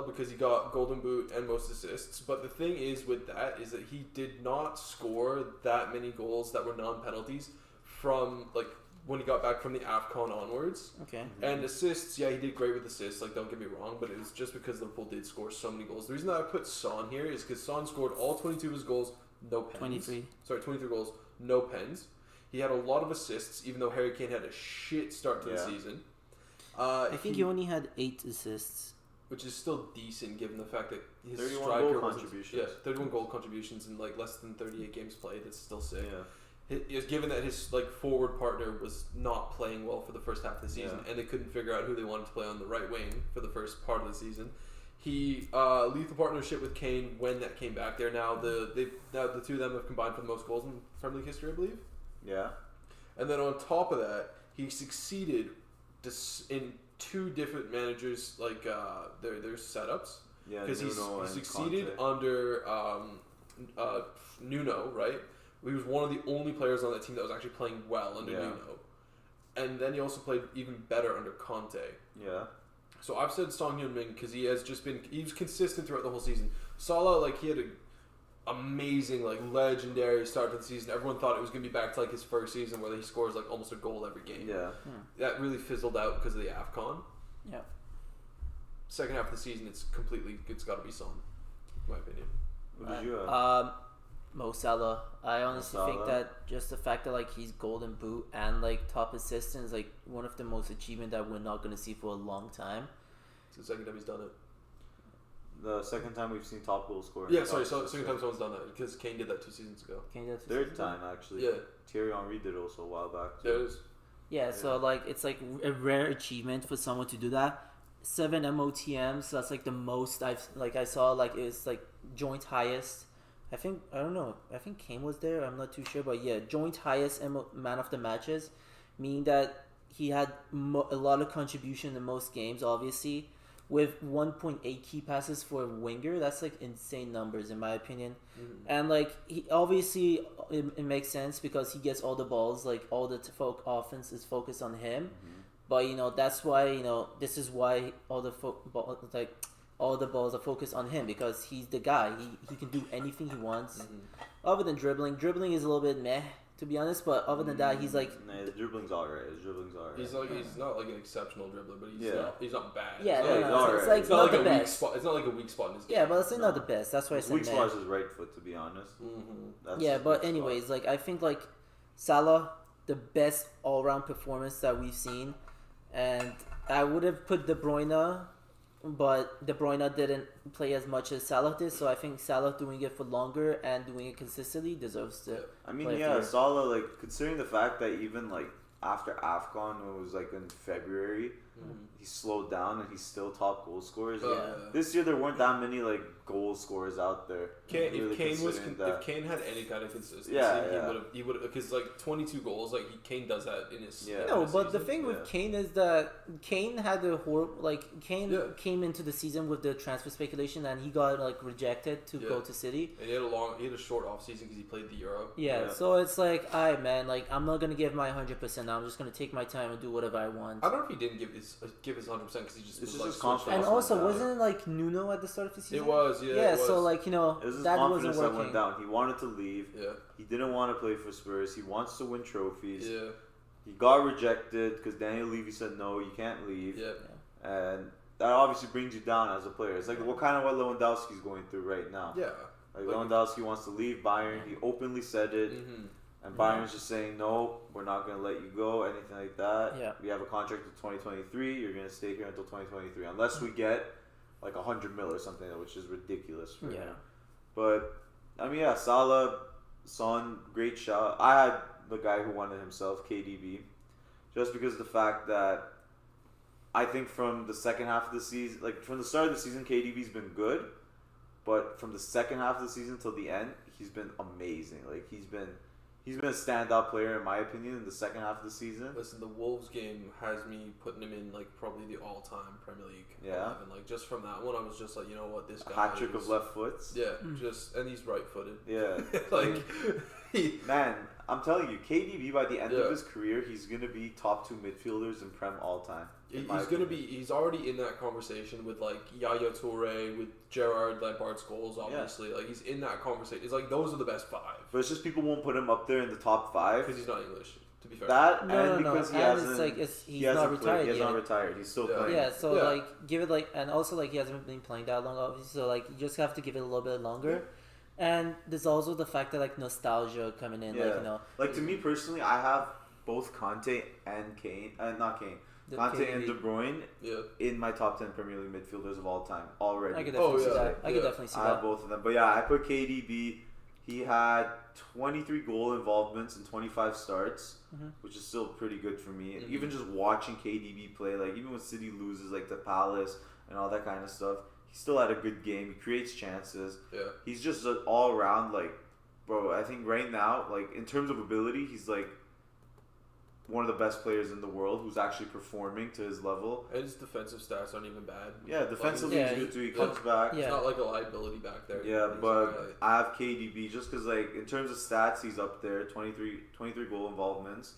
because he got Golden Boot and most assists. But the thing is with that is that he did not score that many goals that were non-penalties from like when he got back from the AFCON onwards. Okay. And assists, yeah, he did great with assists. Like, don't get me wrong, but it was just because Liverpool did score so many goals. The reason that I put Son here is because Son scored all 22 of his goals. No pens. 23. Sorry, 23 goals. No pens. He had a lot of assists, even though Harry Kane had a shit start to the season. I think he only had 8 assists. Which is still decent, given the fact that his 31 striker goal contributions. 31 goal contributions in like less than 38 games played. That's still sick. Yeah. Given that his like forward partner was not playing well for the first half of the season, and they couldn't figure out who they wanted to play on the right wing for the first part of the season. He lethal partnership with Kane when that came back. They're now the two of them have combined for the most goals in Premier League history, I believe. Yeah. And then on top of that, he succeeded in 2 different managers like their setups. Yeah. Because he succeeded under Nuno, right? He was one of the only players on that team that was actually playing well under Nuno. And then he also played even better under Conte. Yeah. So I've said Son Heung-min because he was consistent throughout the whole season. Salah, like, he had an amazing, like, legendary start to the season. Everyone thought it was going to be back to, like, his first season where he scores, like, almost a goal every game. Yeah. That really fizzled out because of the AFCON. Yeah. Second half of the season, it's got to be Son, in my opinion. What did you have? Mo Salah. I honestly think that just the fact that like he's Golden Boot and like top assistant is like one of the most achievement that we're not going to see for a long time. It's the second time he's done it. The second time we've seen top goal scorer. Yeah, sorry. So second time someone's done that because Kane did that 2 seasons ago. Third time actually. Yeah. Thierry Henry did it also a while back. There it is. Yeah, so like it's like a rare achievement for someone to do that. 7 MOTMs. So that's like the most I saw. Like it's like joint highest. I think Kane was there. I'm not too sure, but yeah, joint highest man of the matches, meaning that he had a lot of contribution in most games. Obviously, with 1.8 key passes for a winger, that's like insane numbers in my opinion. Mm-hmm. And like he obviously it makes sense because he gets all the balls. Like all the offense is focused on him. Mm-hmm. But that's why this is why all the all the balls are focused on him because he's the guy. He can do anything he wants. Mm-hmm. Other than dribbling. Dribbling is a little bit meh, to be honest. But other than that, he's like... Nah, the dribbling's alright. He's not like an exceptional dribbler, but he's not bad. Yeah, it's not like a weak spot. It's not like a weak spot in his game. Yeah, but it's not the best. That's why I said weak spot is his right foot, to be honest. Mm-hmm. But anyways, like I think like Salah, the best all-round performance that we've seen. And I would have put De Bruyne but De Bruyne didn't play as much as Salah did. So I think Salah doing it for longer and doing it consistently deserves to. I mean, yeah, Salah, like, considering the fact that even like after AFCON, it was like in February, he slowed down and he's still top goal scorers. This year there weren't that many like goal scorers out there. If Kane had any kind of consistency, he would have because like 22 goals, like Kane does that in his but the thing with Kane is that Kane had a horrible came into the season with the transfer speculation and he got like rejected to go to City. And he had a short off season because he played the Euro. So it's like, alright man, like I'm not gonna give my 100% now. I'm just gonna take my time and do whatever I want. I don't know if he didn't give his 100% because he just was like confidence. And also, wasn't it like Nuno at the start of the season? It was, yeah. So like it was his that confidence wasn't working. that went down. He wanted to leave. Yeah. He didn't want to play for Spurs. He wants to win trophies. Yeah. He got rejected because Daniel Levy said no, you can't leave. Yeah. And that obviously brings you down as a player. It's like what Lewandowski's going through right now. Yeah. Like Lewandowski wants to leave Bayern. He openly said it. And Bayern's just saying, no, we're not going to let you go, anything like that. Yeah. We have a contract until 2023. You're going to stay here until 2023. Unless we get like 100 mil or something, which is ridiculous for him. But, I mean, yeah, Salah, Son, great shot. I had the guy who won it himself, KDB. Just because of the fact that I think from the second half of the season, like from the start of the season, KDB's been good. But from the second half of the season till the end, he's been amazing. Like, he's been a standout player, in my opinion, in the second half of the season. Listen, the Wolves game has me putting him in, like, probably the all-time Premier League 11. Like, just from that one, I was just like, you know what, this guy hat-trick of left foots? Yeah, and he's right-footed. Yeah. Man, I'm telling you, KDB, by the end of his career, he's going to be top 2 midfielders in Prem all-time. He's already in that conversation with like Yaya Toure, with Gerrard Lampard's goals, obviously. Yeah. Like he's in that conversation. It's like those are the best 5. But it's just people won't put him up there in the top 5 because he's not English. To be fair, because he hasn't. He's not retired. He has not retired. He's still playing. Yeah, so like give it and also like he hasn't been playing that long, obviously. So like you just have to give it a little bit longer. And there's also the fact that like nostalgia coming in, like to me personally, I have both Conte and Kane, not Kane. Conte and De Bruyne in my top 10 Premier League midfielders of all time already. I could definitely see that. I could definitely see that. I have both of them. But yeah, I put KDB. He had 23 goal involvements and 25 starts, which is still pretty good for me. And even just watching KDB play, like even when City loses like to Palace and all that kind of stuff, he still had a good game. He creates chances. Yeah. He's just an all-around, like, bro, I think right now, like, in terms of ability, he's like one of the best players in the world who's actually performing to his level. And his defensive stats aren't even bad. Yeah, defensively he's good too. He comes back. It's not like a liability back there. Yeah, but I have KDB just because, like, in terms of stats, he's up there. 23 goal involvements.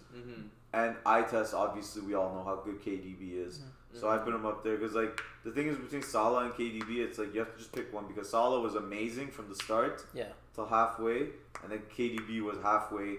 And eye test, obviously, we all know how good KDB is. So I put him up there because, like, the thing is between Salah and KDB, it's like you have to just pick one because Salah was amazing from the start till halfway, and then KDB was halfway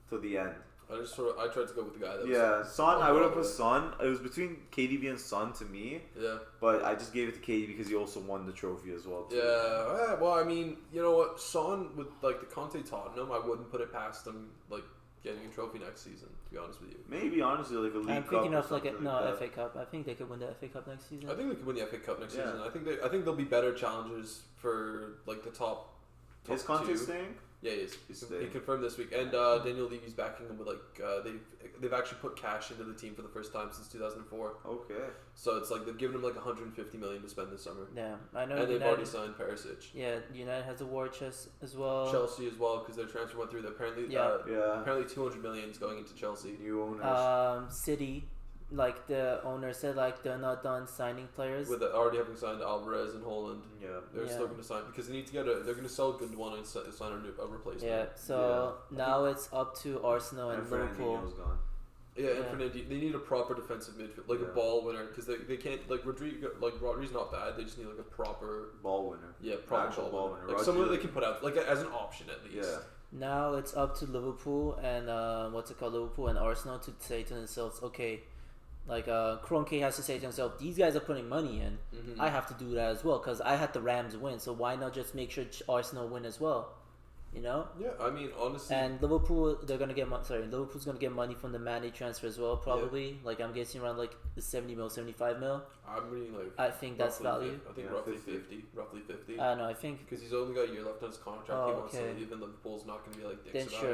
till the end. I tried to go with the guy that was Son. I would have put Son. It was between KDB and Son to me. Yeah. But I just gave it to KDB because he also won the trophy as well. Too. Yeah. Well, I mean, you know what? Son with like the Conte Tottenham, I wouldn't put it past him like getting a trophy next season. To be honest with you. Maybe honestly like a League Cup. I'm thinking of like FA Cup. I think they could win the FA Cup next season. I think they could win the FA Cup next season. I think there'll be better challenges for like the top. Is Conte staying? Yeah, he confirmed this week, and Daniel Levy's backing him with like they've actually put cash into the team for the first time since 2004. Okay. So it's like they've given him like 150 million to spend this summer. Yeah, I know. And they've already signed Perisic. Yeah, United has a war chest as well. Chelsea as well because their transfer went through. Apparently, apparently 200 million is going into Chelsea. New owners. City. Like the owner said, like they're not done signing players. With already having signed Alvarez in Holland, they're still going to sign because they need to get they're going to sell Gundogan and sign a replacement. Yeah, so now it's up to Arsenal and Liverpool. Gone. Yeah, and Fernandinho, they need a proper defensive midfield, like a ball winner, because they can't like Rodri's not bad. They just need like a proper ball winner. Yeah, proper ball winner, like someone that they can put out like as an option at least. Yeah. Now it's up to Liverpool and Liverpool and Arsenal to say to themselves, okay. Like Kroenke has to say to himself, these guys are putting money in. I have to do that as well because I had the Rams win. So why not just make sure Arsenal win as well? You know? Yeah, I mean, honestly. And Liverpool, Liverpool's gonna get money from the M.A.D transfer as well, probably. Yeah. Like I'm guessing around like the 70 mil, 75 mil. I'm reading like. I think that's value. I think roughly 50. Roughly 50. No, I think because he's only got a year left on his contract. He wants to leave, and Liverpool's not going to be like dicks then about sure,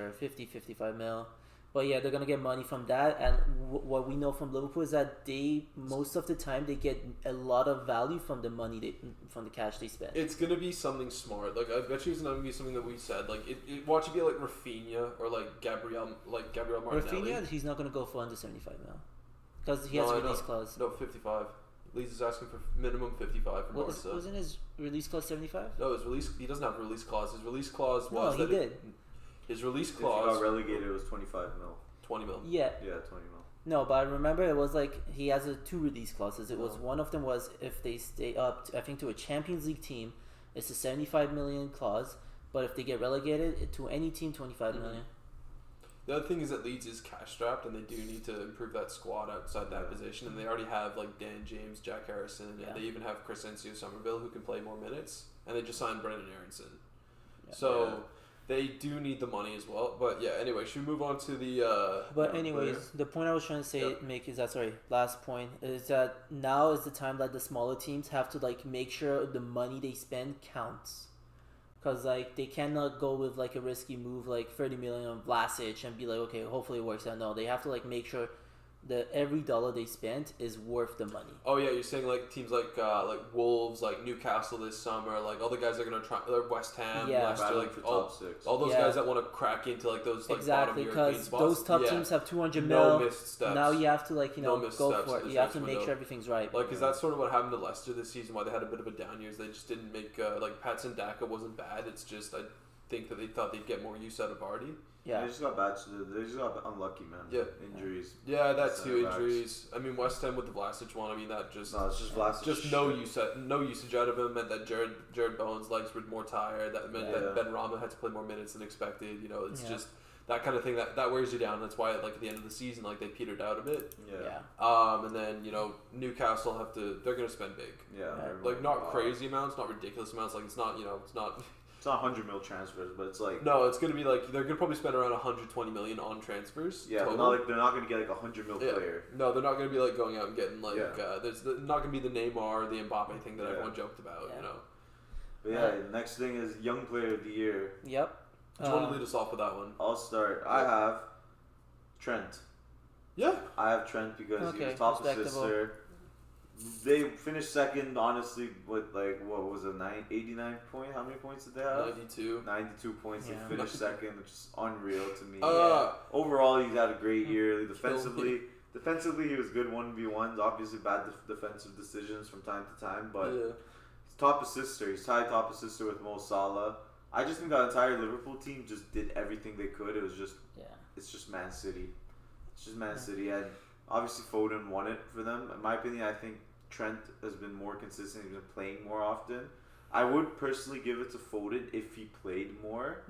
it. 50, 55 mil. But yeah, they're gonna get money from that, and what we know from Liverpool is that they most of the time they get a lot of value from the money from the cash they spend. It's gonna be something smart. Like I bet you it's not gonna be something that we said. Like watch it be like Rafinha or like Gabriel Martinelli. Rafinha, he's not gonna go for under 75 mil because he has a release clause. No, 55. Leeds is asking for minimum 55 from Barca. Wasn't his release clause 75? No, his release. He doesn't have a release clause. His release clause was he did. His release clause. If he got relegated, it was 25 mil. 20 mil. Yeah. Yeah, 20 mil. No, but I remember it was like he has two release clauses. It was one of them was if they stay up, to a Champions League team, it's a 75 million clause. But if they get relegated to any team, 25 million. The other thing is that Leeds is cash strapped, and they do need to improve that squad outside that position. And they already have like Dan James, Jack Harrison, and they even have Crescencio Somerville who can play more minutes. And they just signed Brendan Aronson. Yeah. So. They do need the money as well, but yeah. Anyway, should we move on to the? But anyways, the point I was trying to make is that last point is that now is the time that the smaller teams have to like make sure the money they spend counts, because like they cannot go with like a risky move like 30 million on Vlasic and be like, okay, hopefully it works out. No, they have to like make sure that every dollar they spent is worth the money. Oh yeah, you're saying like teams like Wolves, like Newcastle this summer, like all the guys that are gonna try, West Ham, Leicester, like all those guys that want to crack into like those like exactly because those top teams have 200 mil. No missed steps. Now you have to like go for it. You have to make sure everything's right. Like, because that's sort of what happened to Leicester this season. Why they had a bit of a down years. They just didn't make like Patson Daka wasn't bad. It's just I think that they thought they'd get more use out of Vardy. Yeah, they just got unlucky, man. Yeah, injuries. Yeah, that's two injuries. I mean, West Ham with the Vlasic one. I mean, that just it's just Vlasic. Just no usage out of him meant that Jared Bowen's legs were more tired. That meant that Ben Rama had to play more minutes than expected. You know, it's just that kind of thing that wears you down. That's why like at the end of the season, like they petered out a bit. Yeah. And then Newcastle they're gonna spend big. Yeah. Like not crazy amounts, not ridiculous amounts. Like it's not. It's not 100 mil transfers, but it's like... No, it's going to be like... They're going to probably spend around 120 million on transfers. Yeah, they're not going to get like a 100 mil player. No, they're not going to be like going out and getting like... there's not going to be the Neymar, the Mbappe thing that everyone joked about, you know. But next thing is Young Player of the Year. Yep. Do you want to lead us off with that one? I'll start. I have Trent. Yeah. I have Trent because he was top assister. They finished second, honestly, with like, what was it, 89 points? How many points did they have? 92. 92 points. Yeah. They finished second, which is unreal to me. Overall, he's had a great year. Defensively, he was good 1v1s. Obviously, bad defensive decisions from time to time, but he's top assister. He's tied top assister with Mo Salah. I just think that entire Liverpool team just did everything they could. It was just, it's just Man City. It's just Man City, and obviously Foden won it for them. In my opinion, I think Trent has been more consistent. He's been playing more often. I would personally give it to Foden if he played more,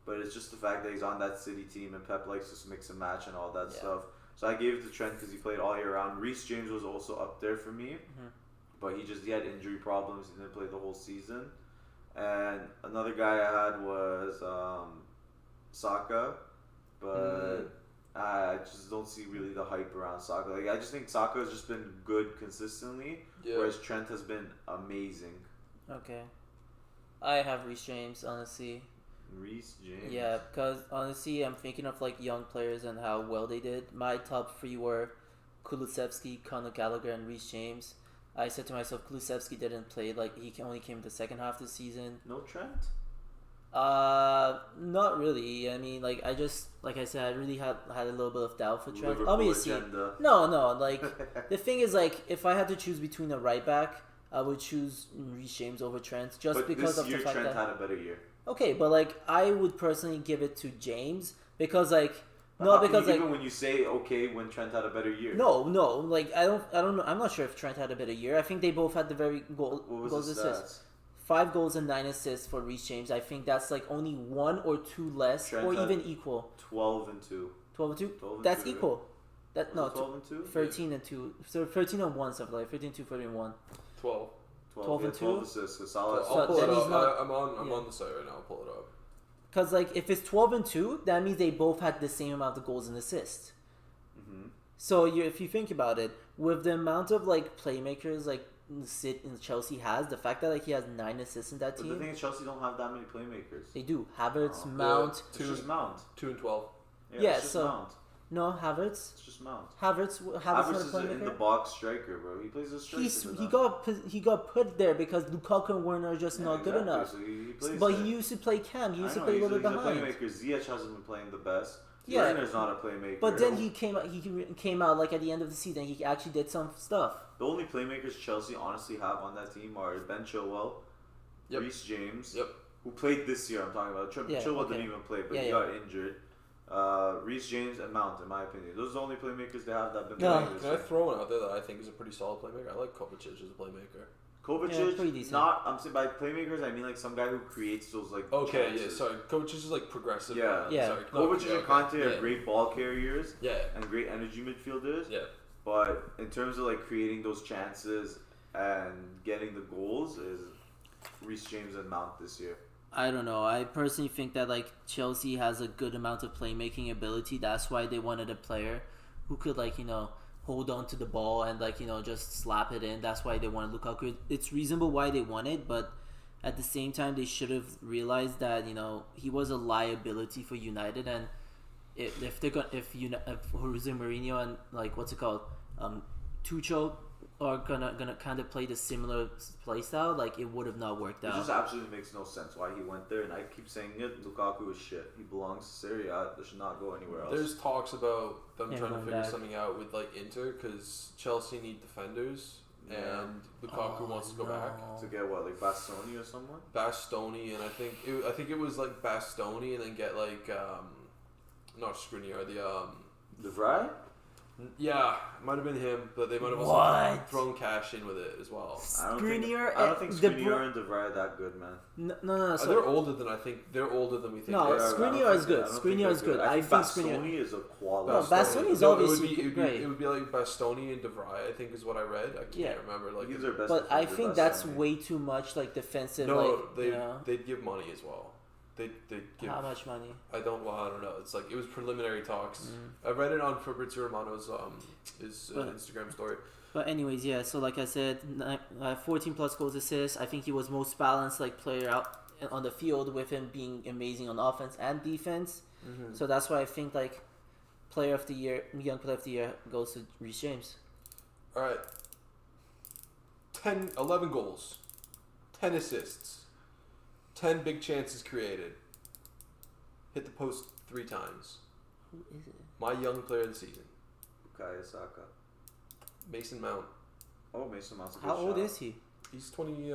but it's just the fact that he's on that City team and Pep likes to mix and match and all that stuff. So I gave it to Trent because he played all year round. Reece James was also up there for me, but he had injury problems. He didn't play the whole season. And another guy I had was Saka, but I just don't see really the hype around Saka. Like, I just think Saka has just been good consistently, whereas Trent has been amazing. Okay. I have Reece James, honestly. Reece James? Yeah, because honestly, I'm thinking of like young players and how well they did. My top three were Kulusevski, Conor Gallagher, and Reece James. I said to myself, Kulusevski didn't play. Like, he only came the second half of the season. No Trent? Not really. I mean, like, I said, I really had a little bit of doubt for Trent. Liverpool obviously, agenda. No. Like, the thing is, like, if I had to choose between a right back, I would choose Reece James over Trent, because of the fact Trent had a better year. Okay, but like, I would personally give it to James because, like. Even when you say when Trent had a better year. No, like I don't know. I'm not sure if Trent had a better year. I think they both had the very goals assists. 5 goals and 9 assists for Reece James. I think that's like only 1 or 2 less, Trent or even equal. 12 and 2. 12 and 2. That's 2, equal. That no 12 and 2. 13 and 2. So 13 and 1 stuff like 13 2, 13 1. 12. 12 and 2? 12 assists. So Salah I'll pull it up. not, I'm on the site right now. I'll pull it up. Because like if it's 12 and 2, that means they both had the same amount of goals and assists. Mm-hmm. So if you think about it, with the amount of like playmakers like Chelsea has, the fact that like he has 9 assists in that team. But the thing is, Chelsea don't have that many playmakers. They do. Havertz, Mount. It's just Mount. 2 and 12. Yeah, it's just so Mount. No, Havertz. It's just Mount. Havertz is an in the box striker, bro. He plays a striker. He got put there because Lukaku and Werner are just not good enough. So he plays but there. he used to play Cam. He used to know, play a little bit he's behind. a playmaker. Ziyech hasn't been playing the best. Yeah. Werner's not a playmaker. But then he came out. He came out like at the end of the season. He actually did some stuff. The only playmakers Chelsea honestly have on that team are Ben Chilwell, Reece James, who played this year. I'm talking about. Chilwell didn't even play, but he got injured. Reece James and Mount, in my opinion, those are the only playmakers they have that have been playing this year. Can I throw one out there that I think is a pretty solid playmaker? I like Kovacic as a playmaker. Kovacic, I'm saying by playmakers, I mean like some guy who creates those like. Okay, chances. Sorry, Kovacic is like progressive. Yeah. Kovacic and Conte are great ball carriers. And great energy midfielders. Yeah. But in terms of like creating those chances and getting the goals, is Reece James and Mount this year. I don't know. I personally think that like Chelsea has a good amount of playmaking ability. That's why they wanted a player who could like hold on to the ball and like just slap it in. That's why they wanted Lukaku. It's reasonable why they want it, but at the same time they should have realized that he was a liability for United, and if Jose Mourinho and like what's it called, Tuchel are gonna kind of play the similar play style, like it would have not worked out. It just absolutely makes no sense why he went there, and I keep saying it. Lukaku is shit. He belongs to Serie A. They should not go anywhere else. There's talks about them trying to figure something out with like Inter, because Chelsea need defenders, and Lukaku wants to go back to get what, like Bastoni or someone. Bastoni, and I think it was like Bastoni, and then get like not Skriniar, De Vrij. Yeah, might have been him, but they might have also thrown cash in with it as well. I don't think Skriniar and De Vrij are that good, man. No. So they're older than we think. No, Skriniar is good. Skriniar is good. I think Bastoni is a quality. No, Bastoni is obviously great. It would be like Bastoni and De Vrij, I think is what I read. I can't remember. Like these are best. But I think that's way too much like defensive. No, they'd give money as well. They give how much money? I don't know. It's like it was preliminary talks. I read it on Fabrizio Romano's Instagram story. But anyways, yeah. So like I said, 14 plus goals, assists. I think he was most balanced like player out on the field, with him being amazing on offense and defense. So that's why I think like young player of the year goes to Reece James. All right. 11 goals, 10 assists. 10 big chances created. Hit the post 3 times. Who is it? My young player of the season. Bukayo Saka. Mason Mount. Oh, Mason Mount's a good How old shot. is he? He's 23.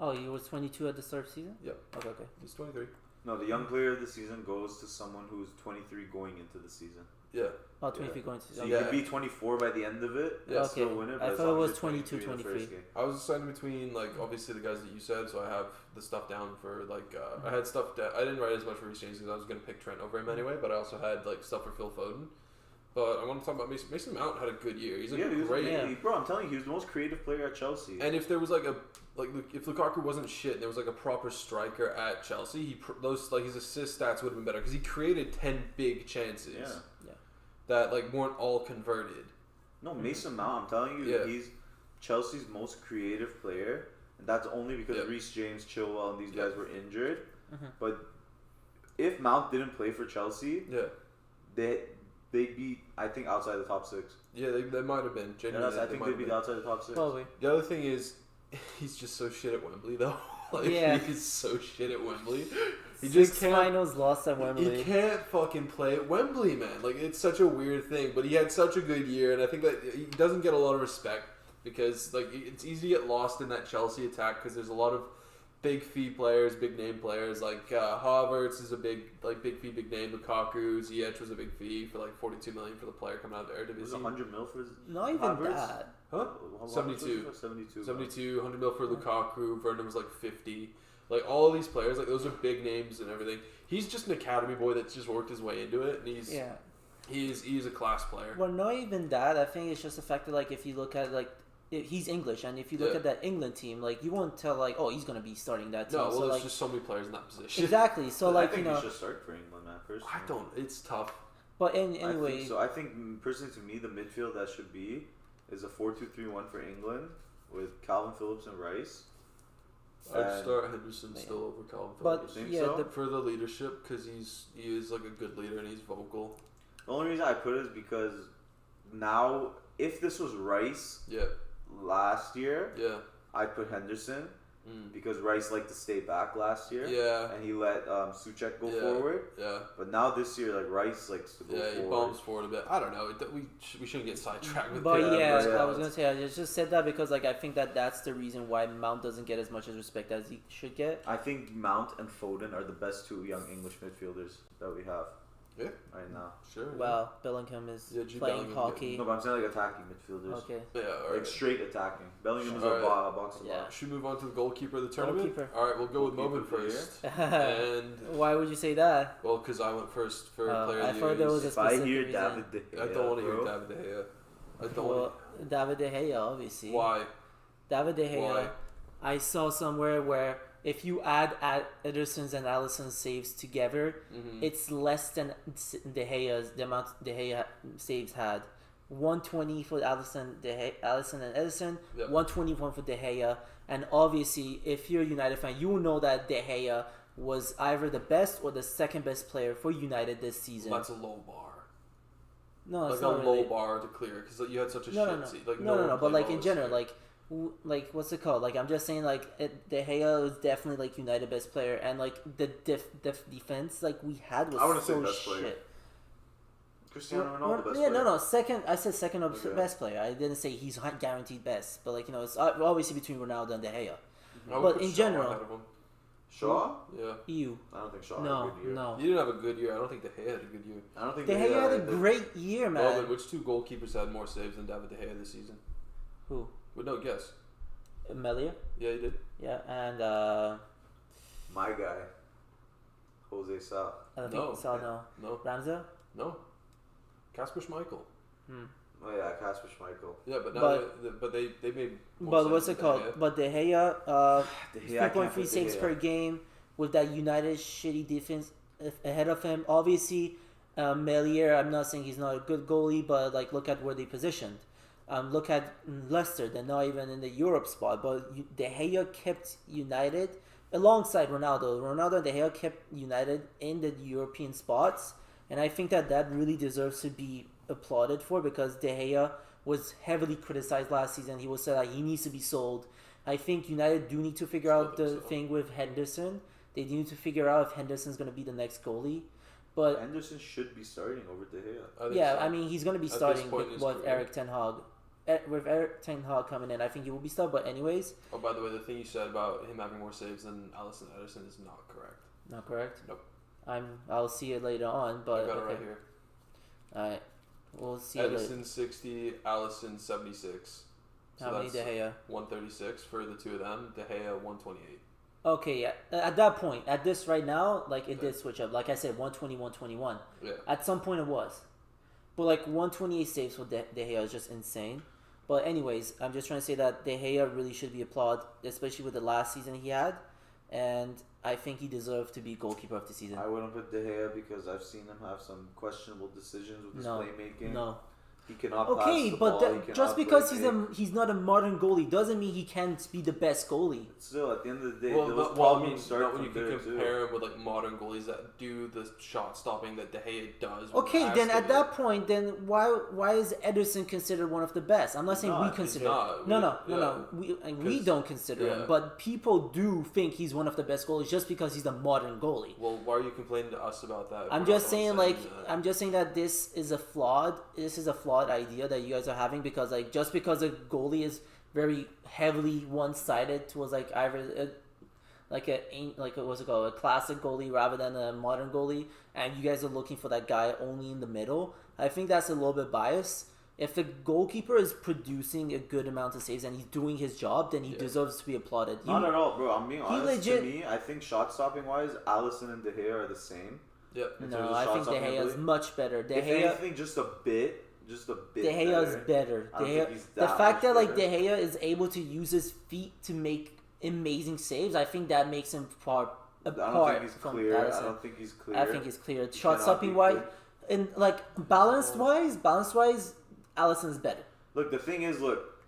Oh, he was 22 at the start of the season? Yep. Okay. He's 23. No, the young player of the season goes to someone who's 23 going into the season. Yeah. Oh, 23 going to the season. So you could be 24 by the end of it and still win it. I thought it was 22, 23. I was deciding between, like, obviously the guys that you said, so I have the stuff down for, like, I had stuff down. I didn't write as much for Reece James because I was going to pick Trent over him anyway, but I also had, like, stuff for Phil Foden. But I want to talk about Mason. Mason Mount had a good year. He's great. Bro, I'm telling you, he was the most creative player at Chelsea. And if there was if Lukaku wasn't shit, and there was like a proper striker at Chelsea, his assist stats would have been better because he created 10 big chances. Yeah. That like weren't all converted. No, Mason Mount, I'm telling you, he's Chelsea's most creative player, and that's only because Reece James, Chilwell, and these guys were injured. But if Mount didn't play for Chelsea, they'd be, I think, outside the top 6. Yeah, they might have been. Genuinely, I think they'd be outside the top 6. Probably. The other thing is, he's just so shit at Wembley, though. He's so shit at Wembley. He just can't. Finals lost at Wembley. He can't fucking play at Wembley, man. Like, it's such a weird thing. But he had such a good year, and I think that he doesn't get a lot of respect because, like, it's easy to get lost in that Chelsea attack because there's a lot of big fee players, big name players, like Havertz is a big fee, big name. Lukaku, Ziyech was a big fee for like 42 million for the player coming out of the Eredivisie. Was it 100 mil for not even Havertz? that. Huh? 72, 100 mil for Lukaku. Werner was like 50. Like all of these players, like those are big names and everything. He's just an academy boy that's just worked his way into it, and he's a class player. Well, not even that. I think it's just the fact that like if you look at like he's English, and if you look at that England team, like you won't tell like, oh, he's gonna be starting that team. No, well, so, there's just so many players in that position. Exactly. So like, I think he should start for England, man. Personally, I don't. It's tough. But anyway, I think personally, to me, the midfield that should be is a 4-2-3-1 for England with Calvin Phillips and Rice. I'd start Henderson still over Calvin Phillips. But so? For the leadership, because he is like a good leader and he's vocal. The only reason I put it is because now, if this was Rice, last year, I'd put Henderson. Because Rice liked to stay back last year. Yeah. And he let Souček go forward. Yeah. But now this year, like, Rice likes to go forward. Yeah, he bombs forward a bit. I don't know. We shouldn't get sidetracked with But I was going to say, I just said that because, like, I think that's the reason why Mount doesn't get as much as respect as he should get. I think Mount and Foden are the best two young English midfielders that we have. Yeah. Right now. Sure. Well, Bellingham is playing hockey. No, but I'm saying like attacking midfielders. Okay. Yeah, like straight attacking. Bellingham is a box to box. Should we move on to the goalkeeper of the tournament? Alright, we'll go with Moment first. And why would you say that? Well, because I went first for player of the year. I thought there was a specific I hear reason. David De Gea. I don't want to hear David De Gea. I don't want to. David De Gea, obviously. Why? David De Gea. I saw somewhere where if you add Ederson's and Alisson's saves together, it's less than De Gea's, the amount De Gea saves had. 120 for Alisson and Ederson, 121 for De Gea. And obviously, if you're a United fan, you will know that De Gea was either the best or the second best player for United this season. Well, that's a low bar. No, it's like not a low bar to clear because you had such a shit seat. Like, no. But like in general, like what's it called? Like I'm just saying, like De Gea was definitely like United best player, and like the defense like we had was I wouldn't so say best shit. Player. Cristiano Ronaldo best player. No. Second, I said second of best player. I didn't say he's guaranteed best, but like it's obviously between Ronaldo and De Gea. But in general, Shaw? Yeah. You. I don't think Shaw had a good year. No. You didn't have a good year. I don't think De Gea had a good year. I don't think De Gea had a great year, man. Well, but which two goalkeepers had more saves than David De Gea this season? Who? But no, guess. Melia? Yeah, he did. Yeah, and my guy, Jose Sa. I don't think Sa, no. Ramsey? No. Kasper Schmeichel. Oh yeah, Kasper Schmeichel. Yeah, but they made. But what's it called? But De Gea, 3.3 saves per game with that United shitty defense ahead of him. Obviously, Melier. I'm not saying he's not a good goalie, but like look at where they positioned. Look at Leicester. They're not even in the Europe spot, but De Gea kept United alongside Ronaldo. Ronaldo and De Gea kept United in the European spots, and I think that really deserves to be applauded for because De Gea was heavily criticized last season. He was said that he needs to be sold. I think United do need to figure out the thing with Henderson. They need to figure out if Henderson's going to be the next goalie. But Henderson should be starting over De Gea. Yeah, I mean he's going to be starting with Eric Ten Hag. With Eric Ten Hag coming in, I think he will be starting. But anyways. Oh, by the way, the thing you said about him having more saves than Alisson Ederson is not correct. Not correct? Nope. I'll see it later on, but I got it right here. All right. We'll see. Ederson 60, Alisson 76. So how many De Gea? 136 for the two of them. De Gea 128. Okay, yeah. At that point, at this right now, like it did switch up. Like I said, 120, 121. Yeah. At some point it was, but like 128 saves for De Gea is just insane. But anyways, I'm just trying to say that De Gea really should be applauded, especially with the last season he had, and I think he deserved to be goalkeeper of the season. I wouldn't put De Gea because I've seen him have some questionable decisions with his playmaking. No. He cannot pass the but ball. Just because he's not a modern goalie doesn't mean he can't be the best goalie. Still, at the end of the day, not when you can compare him with like modern goalies that do the shot stopping that De Gea does. Okay, then at that point, then why is Ederson considered one of the best? I'm not saying we consider him. No. We don't consider him, but people do think he's one of the best goalies just because he's a modern goalie. Well, why are you complaining to us about that? I'm just saying that this is a flawed idea that you guys are having because like just because a goalie is very heavily one-sided towards like either a classic goalie rather than a modern goalie, and you guys are looking for that guy only in the middle, I think that's a little bit biased. If the goalkeeper is producing a good amount of saves and he's doing his job, then he deserves to be applauded. Not at all, bro. I'm being honest. To me, I think shot stopping wise, Alisson and De Gea are the same. Yep. No, I think De Gea is much better. If anything, just a bit. Just a bit. De Gea's better. The fact that like De Gea is able to use his feet to make amazing saves, I think that makes him apart from Alisson. I don't think he's clear. I think he's clear. Shot stopping wise, and like balance wise, Alisson's better. Look, the thing is,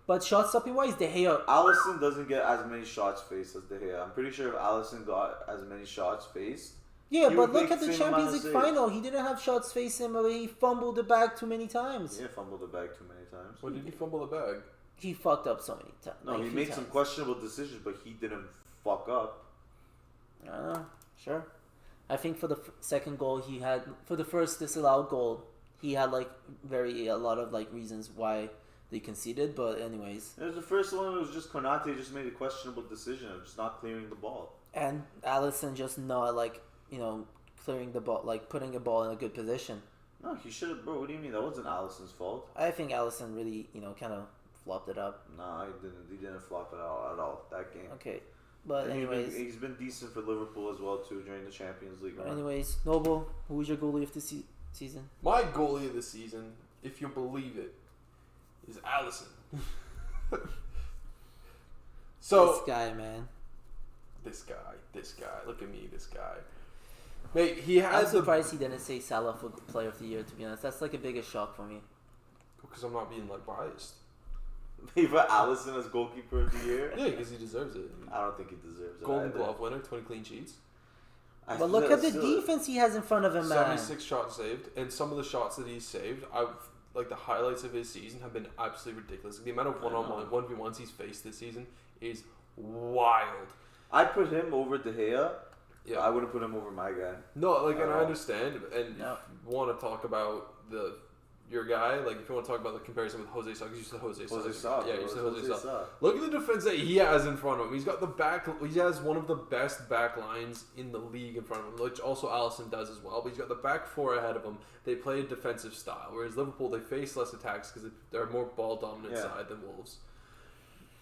But shot stopping wise, De Gea. Alisson doesn't get as many shots faced as De Gea. I'm pretty sure if Alisson got as many shots faced. Yeah, but look at the Champions League final. He didn't have shots face him, but he fumbled the bag too many times. Yeah, fumbled the bag too many times. When did he fumble the bag? He fucked up so many times. No, he made some questionable decisions, but he didn't fuck up. I don't know. Sure. I think for the second goal, for the first disallowed goal, he had like a lot of like reasons why they conceded. But anyways, it was the first one. It was just Konate just made a questionable decision of just not clearing the ball, and Alisson just not like. Clearing the ball, like putting the ball in a good position. No, he should have, bro. What do you mean? That wasn't Alisson's fault. I think Alisson really, kind of flopped it up. Nah, he didn't. He didn't flop it out at all that game. Okay, but anyways, he's been decent for Liverpool as well too during the Champions League run. Anyways, Noble, who was your goalie of the season? My goalie of the season, if you believe it, is Alisson. So this guy, man. This guy. Look at me, this guy. Mate, he has. I'm surprised he didn't say Salah for Player of the Year. To be honest, that's like a biggest shock for me. Because I'm not being like biased. He put Alisson as goalkeeper of the year. Yeah, because he deserves it. I don't think he deserves it. Golden Glove winner, 20 clean sheets. But look at the defense he has in front of him, man. 76 shots saved, and some of the shots that he's saved, the highlights of his season have been absolutely ridiculous. The amount of one-on-one, 1v1s he's faced this season is wild. I'd put him over De Gea. Yeah, I wouldn't put him over my guy. No, and I understand, and if you want to talk about your guy, like if you want to talk about the comparison with Jose Sa, because you said Jose Sa. Yeah, you said Jose Sa. Look at the defense that he has in front of him. He's got he has one of the best back lines in the league in front of him, which also Alisson does as well, but he's got the back four ahead of him. They play a defensive style, whereas Liverpool, they face less attacks because they're more ball-dominant side than Wolves.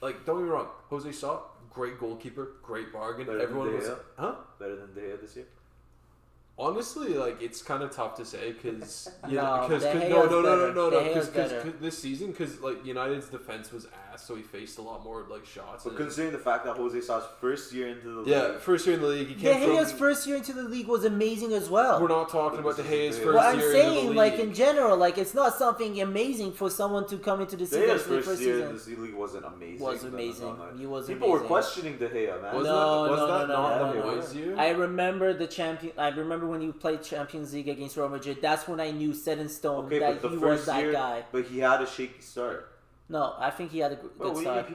Like, don't get me wrong, Jose Sa, great goalkeeper, great bargain. Better than De Gea this year? Honestly, like, it's kind of tough to say because this season, because like United's defense was ass, so he faced a lot more like shots. But considering the fact that Jose Sa's first year into the league, first year in the league, he De Gea's first year into the league was amazing as well. We're not talking about De Gea's first year. Well, I'm saying into the league. like in general, like it's not something amazing for someone to come into the season. De Gea's first year in the league wasn't amazing. Was amazing. He was People were questioning De Gea, man. Was that not the noise you? I remember I remember when you played Champions League against Real Madrid. That's when I knew set in stone that he was that guy. But he had a shaky start. No, I think he had a good start.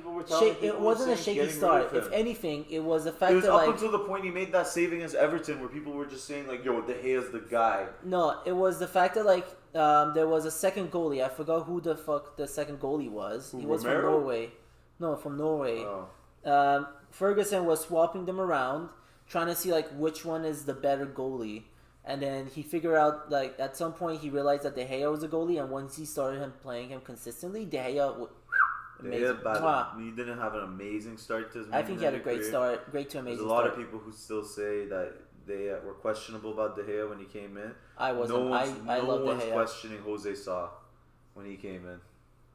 It wasn't a shaky start. If anything, it was the fact that up until the point he made that save against Everton, where people were just saying like, "Yo, De Gea's the guy." No, it was the fact that there was a second goalie. I forgot who the fuck the second goalie was. He was from Norway. No, from Norway. Oh. Ferguson was swapping them around, trying to see like which one is the better goalie. And then he figured out, like, at some point he realized that De Gea was a goalie, and once he started playing him consistently, De Gea he didn't have an amazing start to his I think he had a great start, great to amazing There's a lot of people who still say that they were questionable about De Gea when he came in. I wasn't. I love De Gea. No one's questioning Jose Sa when he came in.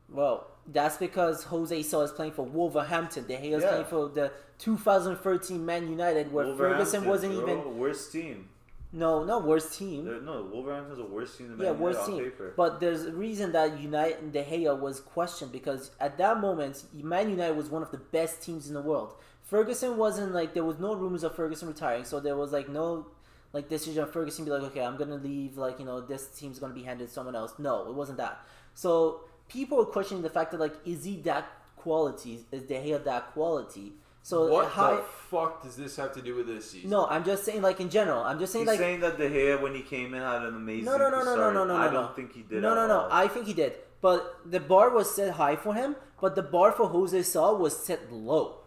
Well, that's because Jose Sa is playing for Wolverhampton. De Gea is playing for the 2013 Man United, where Ferguson wasn't even... Worst team. No, not worst team. Wolverhampton's a worse team than Man United on paper. But there's a reason that De Gea was questioned, because at that moment, Man United was one of the best teams in the world. Ferguson wasn't like, there was no rumors of Ferguson retiring, so there was like no like decision of Ferguson be like, okay, I'm gonna leave, like, you know, this team's gonna be handed to someone else. No, it wasn't that. So people were questioning the fact that, like, is he that quality? Is De Gea that quality? So what the fuck does this have to do with this season? No, I'm just saying, like, in general. I'm just saying, He's saying that De Gea, when he came in, had an amazing start. No. I don't think he did. No. I think he did. But the bar was set high for him, but the bar for Jose Sa was set low.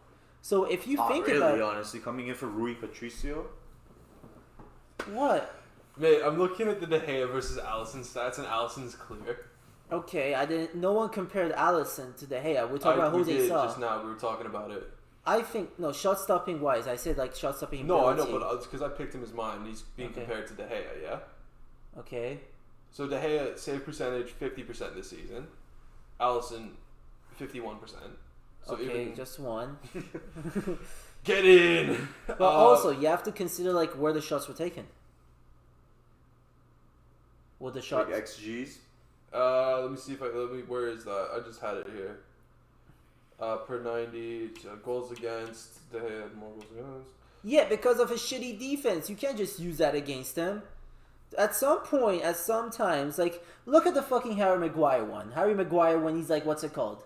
So if you think about it... honestly, coming in for Rui Patricio? What? Mate, I'm looking at the De Gea versus Alisson stats, and Alisson's clear. Okay, no one compared Alisson to De Gea. We're talking about Jose Sa. Just now, we were talking about it. I think, shot stopping wise, I said like shot stopping. No, I know, but it's because I picked him as mine. He's being compared to De Gea, yeah? Okay. So De Gea save percentage 50% this season. Alisson 51%. So okay, even, just one. get in. But also, you have to consider like where the shots were taken. Well, the shots. Like XGs. Let me see if where is that? I just had it here. Per 90 goals against. De Gea had more goals against. Yeah, because of a shitty defense, you can't just use that against them. At some point, at some times, like look at the fucking Harry Maguire one. Harry Maguire when he's like, what's it called?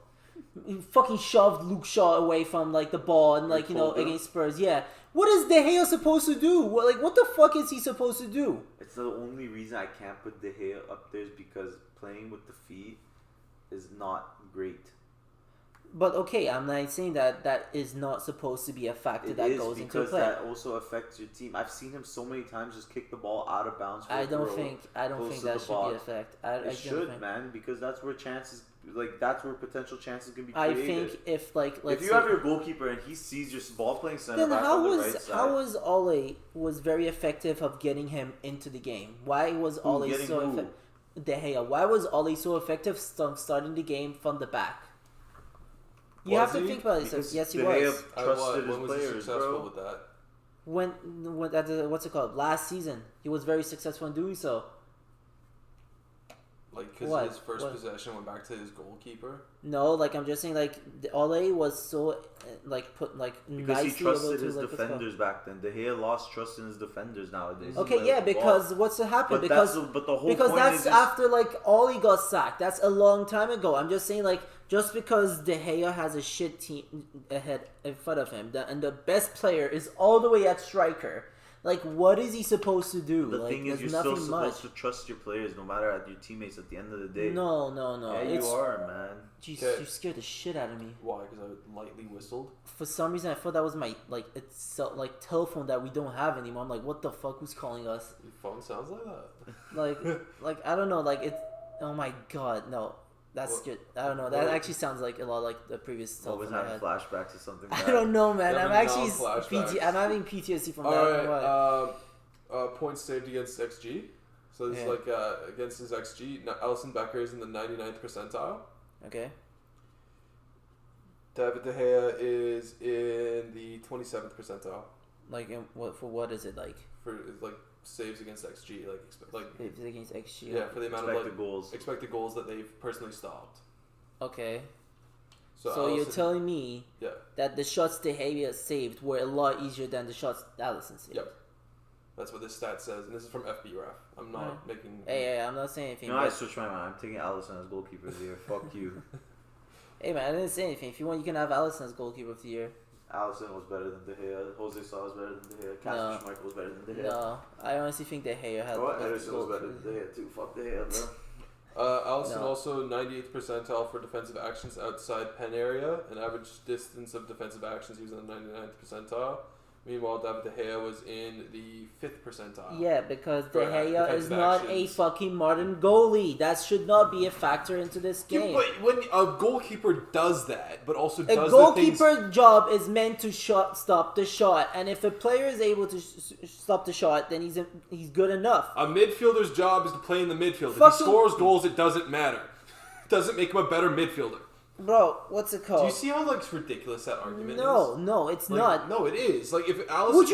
He fucking shoved Luke Shaw away from like the ball and like against Spurs. Yeah, what is De Gea supposed to do? What the fuck is he supposed to do? It's the only reason I can't put De Gea up there is because playing with the feet is not great. But okay, I'm not saying that is not supposed to be a factor that goes into play. Because that also affects your team. I've seen him so many times just kick the ball out of bounds. I don't think that should be a fact. It should, man, because that's where chances, like that's where potential chances can be created. I think if like if you have your goalkeeper and he sees your ball playing center back on the right side, how was Ole very effective of getting him into the game? Why was Ole so effective? De Gea. Why was Ole so effective starting the game from the back? You have to think about it. Yes, he was. Trusted his players, successful with that? When what's it called? Last season, he was very successful in doing so. Like, because his first possession went back to his goalkeeper? No, like, I'm just saying, like, Ole was so, like, put, like, because he trusted his defenders back then. De Gea lost trust in his defenders nowadays. Okay, yeah, because what's happened? Because the whole because point that's after, like, Ole got sacked. That's a long time ago. I'm just saying, like, just because De Gea has a shit team ahead in front of him, and the best player is all the way at striker. Like, what is he supposed to do? The thing is, you're still supposed to trust your players, no matter your teammates. At the end of the day, no. Yeah, you are, man. Jeez, you scared the shit out of me. Why? Because I lightly whistled. For some reason, I thought that was my telephone that we don't have anymore. I'm like, what the fuck? Who's calling us? Your phone sounds like that. like I don't know. Like it's. Oh my god, no. That's good. I don't know. That actually sounds like a lot like the previous stuff. Was having flashbacks or something? I don't know, man. I'm actually I'm having PTSD from that. All right. Points saved against XG. So this is like against his XG. Alisson Becker is in the 99th percentile. Okay. David De Gea is in the 27th percentile. Like, what is it like? For like saves against XG, like saves against XG. Yeah, for the amount of expected goals that they've personally stopped. Okay. So you're telling me that the shots De Gea saved were a lot easier than the shots Alisson saved. Yep. That's what this stat says, and this is from FBref. I'm not making. Hey, I'm not saying anything. No, I switched my mind. I'm taking Alisson as goalkeeper of the year. Fuck you. Hey man, I didn't say anything. If you want, you can have Alisson as goalkeeper of the year. Alisson was better than De Gea. Jose Sa was better than De Gea. Casper Schmeichel was better than De Gea. No, I honestly think De Gea had. Ederson was better than De Gea too. Fuck De Gea, bro. Alisson also 98th percentile for defensive actions outside pen area, and average distance of defensive actions he was in the 99th percentile. Meanwhile, David De Gea was in the 5th percentile. Yeah, because De Gea is not a fucking modern goalie. That should not be a factor into this game. Yeah, but when a goalkeeper does that, but also does goalkeeper's job is meant to stop the shot, and if a player is able to stop the shot, then he's good enough. A midfielder's job is to play in the midfield. If he scores goals, it doesn't matter. It doesn't make him a better midfielder. Bro, what's it called? Do you see how ridiculous that argument is? No, it's not. No, it is. Like if Alisson, would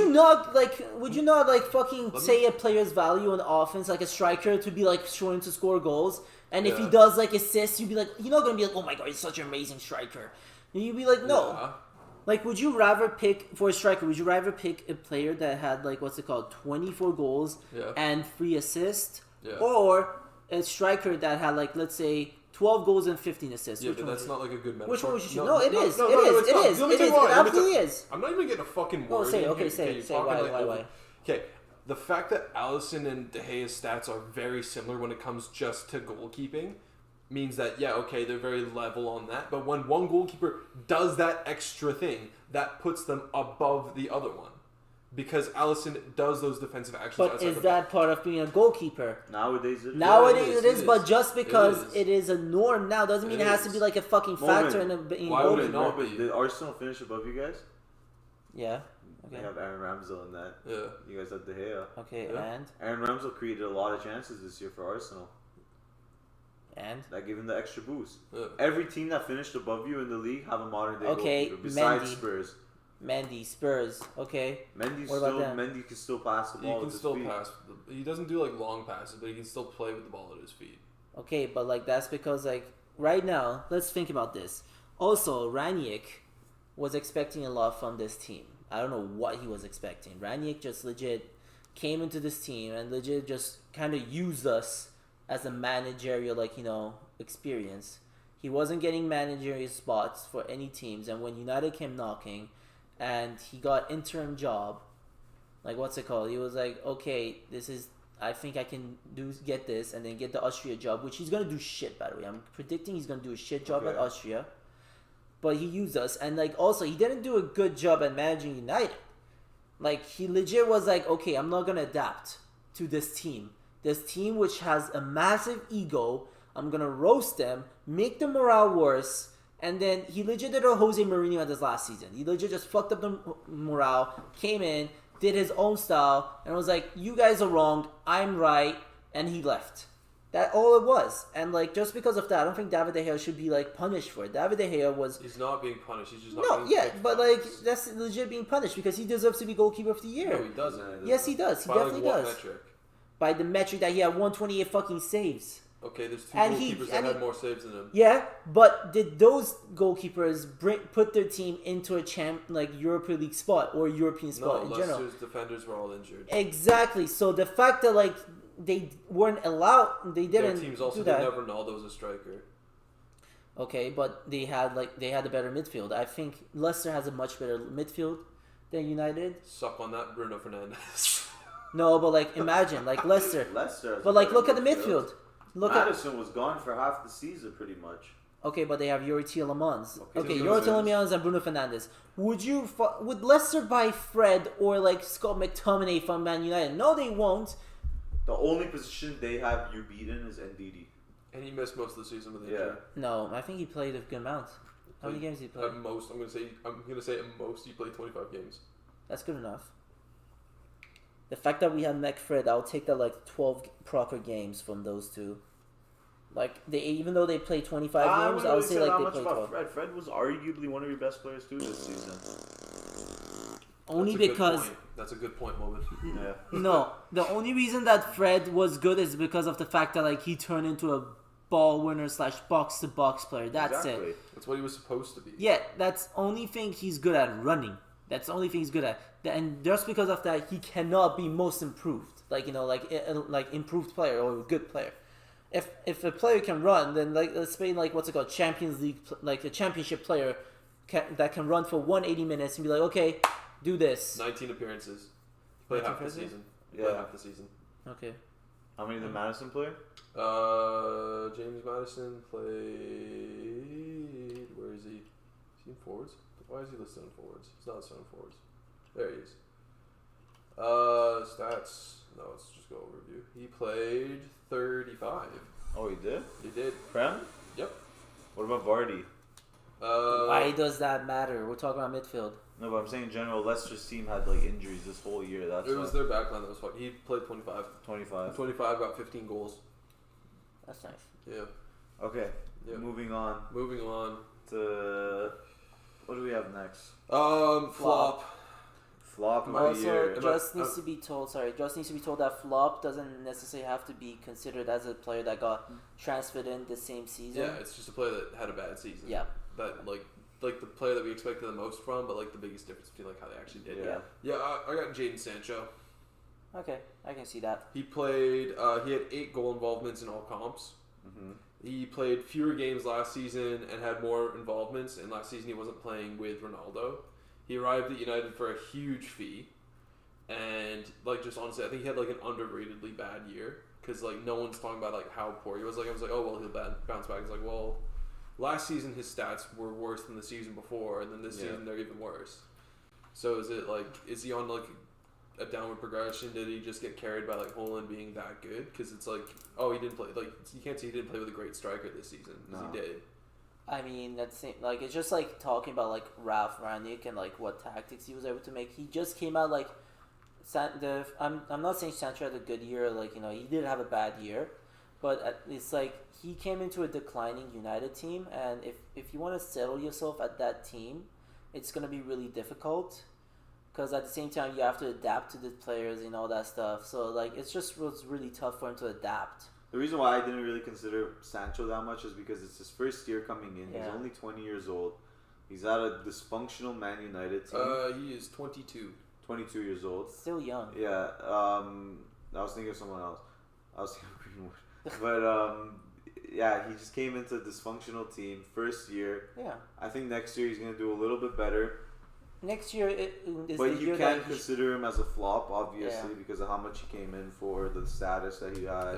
you not fucking say a player's value on offense, like a striker, to be like showing to score goals, and if he does like assists, you'd be like, you're not gonna be like, oh my god, he's such an amazing striker. And you'd be like, no. Yeah. Like, would you rather pick for a striker? Would you rather pick a player that had 24 goals and 3 assists, or a striker that had let's say 12 goals and 15 assists? Yeah, but that's not a good metaphor. Which one would you choose? No, it is. It absolutely is. I'm not even getting a fucking word. Say why. Okay, the fact that Alisson and De Gea's stats are very similar when it comes just to goalkeeping means that, they're very level on that. But when one goalkeeper does that extra thing, that puts them above the other one. Because Alisson does those defensive actions. But is that part of being a goalkeeper? Nowadays it is. But just because it is a norm now doesn't mean it has to be like a fucking factor in a goalkeeper. Why would it not be? Did Arsenal finish above you guys? Yeah. Okay. They have Aaron Ramsdale in that. Yeah. You guys have De Gea. Okay, yeah. and? Aaron Ramsdale created a lot of chances this year for Arsenal. And that gave him the extra boost. Every team that finished above you in the league have a modern day goalkeeper besides Spurs. M.A.D, Spurs. Okay. Mendy can still pass the ball. He can still pass. He doesn't do like long passes, but he can still play with the ball at his feet. Okay, but like that's because like right now, let's think about this. Also, Revieiw was expecting a lot from this team. I don't know what he was expecting. Revieiw just legit came into this team and legit just kind of used us as a managerial experience. He wasn't getting managerial spots for any teams, and when United came knocking and he got interim job, like what's it called? He was like, okay, I think I can get this, and then get the Austria job, which he's gonna do shit, by the way. I'm predicting he's gonna do a shit job at Austria. But he used us, and like also he didn't do a good job at managing United. Like he legit was like, okay, I'm not gonna adapt to this team. This team which has a massive ego. I'm gonna roast them, make the morale worse. And then he legit did a Jose Mourinho at his last season. He legit just fucked up the morale, came in, did his own style, and was like, you guys are wrong, I'm right, and he left. That's all it was. And like just because of that, I don't think David De Gea should be like punished for it. David De Gea was... He's not being punished, he's just not being picked. But like that's legit being punished because he deserves to be goalkeeper of the year. No, he doesn't. Yes, he does. He definitely does. Metric? By the metric that he had 128 fucking saves. Okay, there's two goalkeepers that had more saves than him. Yeah, but did those goalkeepers put their team into a Europa League spot or European spot in general? No, Leicester's defenders were all injured. Exactly. So the fact that like they weren't allowed, they didn't. Their teams also didn't have Ronaldo as a striker. Okay, but they had a better midfield. I think Leicester has a much better midfield than United. Suck on that, Bruno Fernandes. No, but like imagine like Leicester. Leicester. But like look at the midfield. Madison was gone for half the season, pretty much. Okay, but they have Yuri Tielemans. Okay, Yuri Tielemans and Bruno Fernandes. Would Leicester buy Fred or like Scott McTominay from Man United? No, they won't. The only position they have you beaten is NDD. And he missed most of the season with injury. No, I think he played a good amount. How many games did he play? At most, I'm gonna say at most he played 25 games. That's good enough. The fact that we had McFred, I'll take that like 12 proper games from those two. Like even though they played 25 games, I would say like they played 12. Fred was arguably one of your best players too this season. Only because that's a good point, Moment. Yeah. No, the only reason that Fred was good is because of the fact that like he turned into a ball winner / box to box player. That's it. That's what he was supposed to be. Yeah, that's only thing he's good at, running. That's the only thing he's good at. And just because of that, he cannot be most improved. Like improved player or a good player. If a player can run, then like let's say like what's it called, Champions League, like a championship player that can run for 180 minutes and be like, okay, do this. 19 appearances. Play half the season. Yeah, half the season. Okay. How many did Madison play? James Madison played. Where is he? Is he in forwards? Why is he listed on forwards? He's not listed on forwards. There he is. Stats. No, let's just go overview. He played 35. Oh, he did? He did. Prem? Yep. What about Vardy? Why does that matter? We're talking about midfield. No, but I'm saying in general, Leicester's team had like injuries this whole year. It was their backline that was fucked. He played 25. 25, got 15 goals. That's nice. Yeah. Okay. Yeah. Moving on to what do we have next? Flop. Flop of the Also, year. just needs to be told that flop doesn't necessarily have to be considered as a player that got transferred in the same season. Yeah, it's just a player that had a bad season. Yeah. That like the player that we expected the most from, but like the biggest difference between like how they actually did. Yeah. I got Jadon Sancho. Okay, I can see that. He played. He had 8 goal involvements in all comps. Mm-hmm. He played fewer games last season and had more involvements. And last season he wasn't playing with Ronaldo. He arrived at United for a huge fee, and like just honestly, I think he had like an underratedly bad year because like no one's talking about like how poor he was. Like I was like, oh well, he'll bounce back. It's like, well, last season his stats were worse than the season before, and then this season they're even worse. So is he on like a downward progression? Did he just get carried by like Haaland being that good? Because it's like, oh, he didn't play. Like you can't say he didn't play with a great striker this season because he did. I mean, that's like it's just like talking about like Ralph Rangnick and like what tactics he was able to make. He just came out like I'm not saying Sancho had a good year. Like he did have a bad year, But it's like he came into a declining United team, and if you want to settle yourself at that team, it's gonna be really difficult. Because at the same time, you have to adapt to the players and all that stuff. So like, it's just was really tough for him to adapt. The reason why I didn't really consider Sancho that much is because it's his first year coming in. Yeah. He's only 20 years old. He's at a dysfunctional Man United team. He is 22. 22 years old. Still young. Yeah. I was thinking of someone else. I was thinking of Greenwood. But yeah, he just came into a dysfunctional team. First year. Yeah. I think next year he's going to do a little bit better. Next year is but the you year can't consider him as a flop, obviously, because of how much he came in for, the status that he had,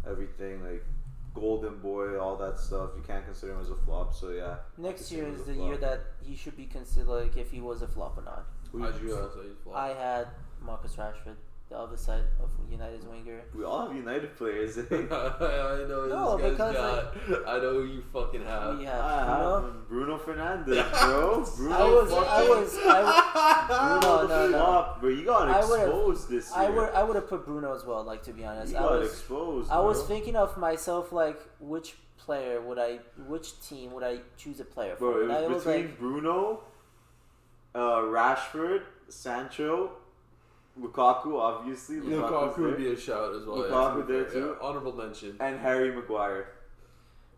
everything, like golden boy, all that stuff. You can't consider him as a flop, so yeah. Next year is the year that he should be considered, like, if he was a flop or not. Who did you say flop? I had Marcus Rashford, the other side of United's winger. We all have United players. I know this guy's got. I know who you fucking have. We have Bruno Fernandes, bro. Bruno No. Bro, you got exposed this year. I would have put Bruno as well. Like, to be honest, you got exposed. I was thinking of myself, like, which team would I choose a player for? Bro, it was between Bruno, Rashford, Sancho, Lukaku, obviously. Lukaku would be a shout as well. Lukaku there too. Yeah, honorable mention. And Harry Maguire.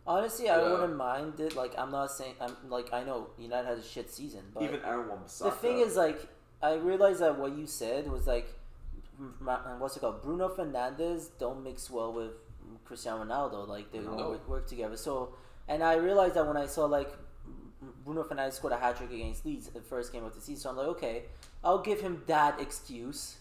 Honestly, I wouldn't mind it. Like, I'm not saying I know United has a shit season, but even Aaron Wan-Bissaka. The thing is, like, I realized that what you said was like, what's it called? Bruno Fernandes don't mix well with Cristiano Ronaldo. Like, they don't work together. So, and I realized that when I saw like Bruno Fernandes scored a hat trick against Leeds the first game of the season, so I'm like, okay, I'll give him that excuse.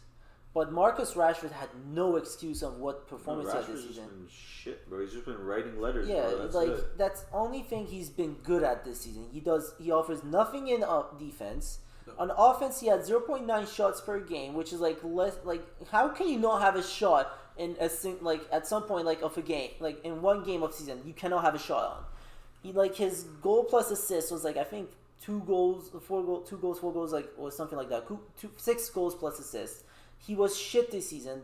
But Marcus Rashford had no excuse on what performance he had this season. Been shit, bro. He's just been writing letters. Yeah, bro. That's the only thing he's been good at this season. He offers nothing in defense. No. On offense, he had 0.9 shots per game, which is like less. Like, how can you not have a shot in at some point of a game, like in one game of season, you cannot have a shot on. He his goal plus assist was I think 2 goals, 4 goals, or something like that. 6 goals plus assists. He was shit this season.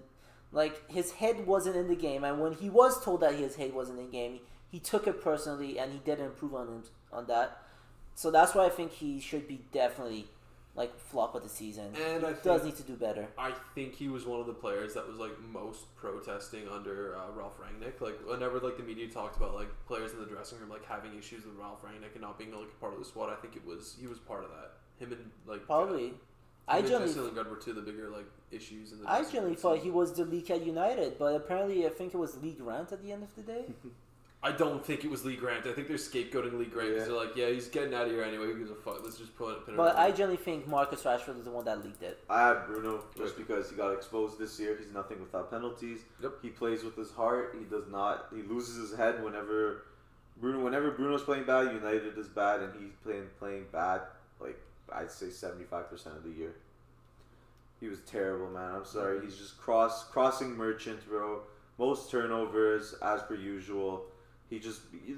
Like, his head wasn't in the game, and when he was told that his head wasn't in the game, he took it personally, and he didn't improve on that. So that's why I think he should be definitely flop of the season. And he does need to do better. I think he was one of the players that was most protesting under Ralph Rangnick. Whenever the media talked about players in the dressing room having issues with Ralph Rangnick and not being a part of the squad, I think he was part of that. Him and probably. I generally were two of the bigger issues in the. I generally thought he was the leak at United, but apparently I think it was Lee Grant at the end of the day. I don't think it was Lee Grant. I think they're scapegoating Lee Grant because they're he's getting out of here anyway. Who gives a fuck? Let's just put it. But I generally think Marcus Rashford was the one that leaked it. I have Bruno just because he got exposed this year. He's nothing without penalties. Yep. He plays with his heart. He does not. He loses his head whenever Bruno's playing bad. United is bad, and he's playing bad. I'd say 75% of the year. He was terrible, man. I'm sorry. He's just crossing merchant, bro. Most turnovers as per usual. He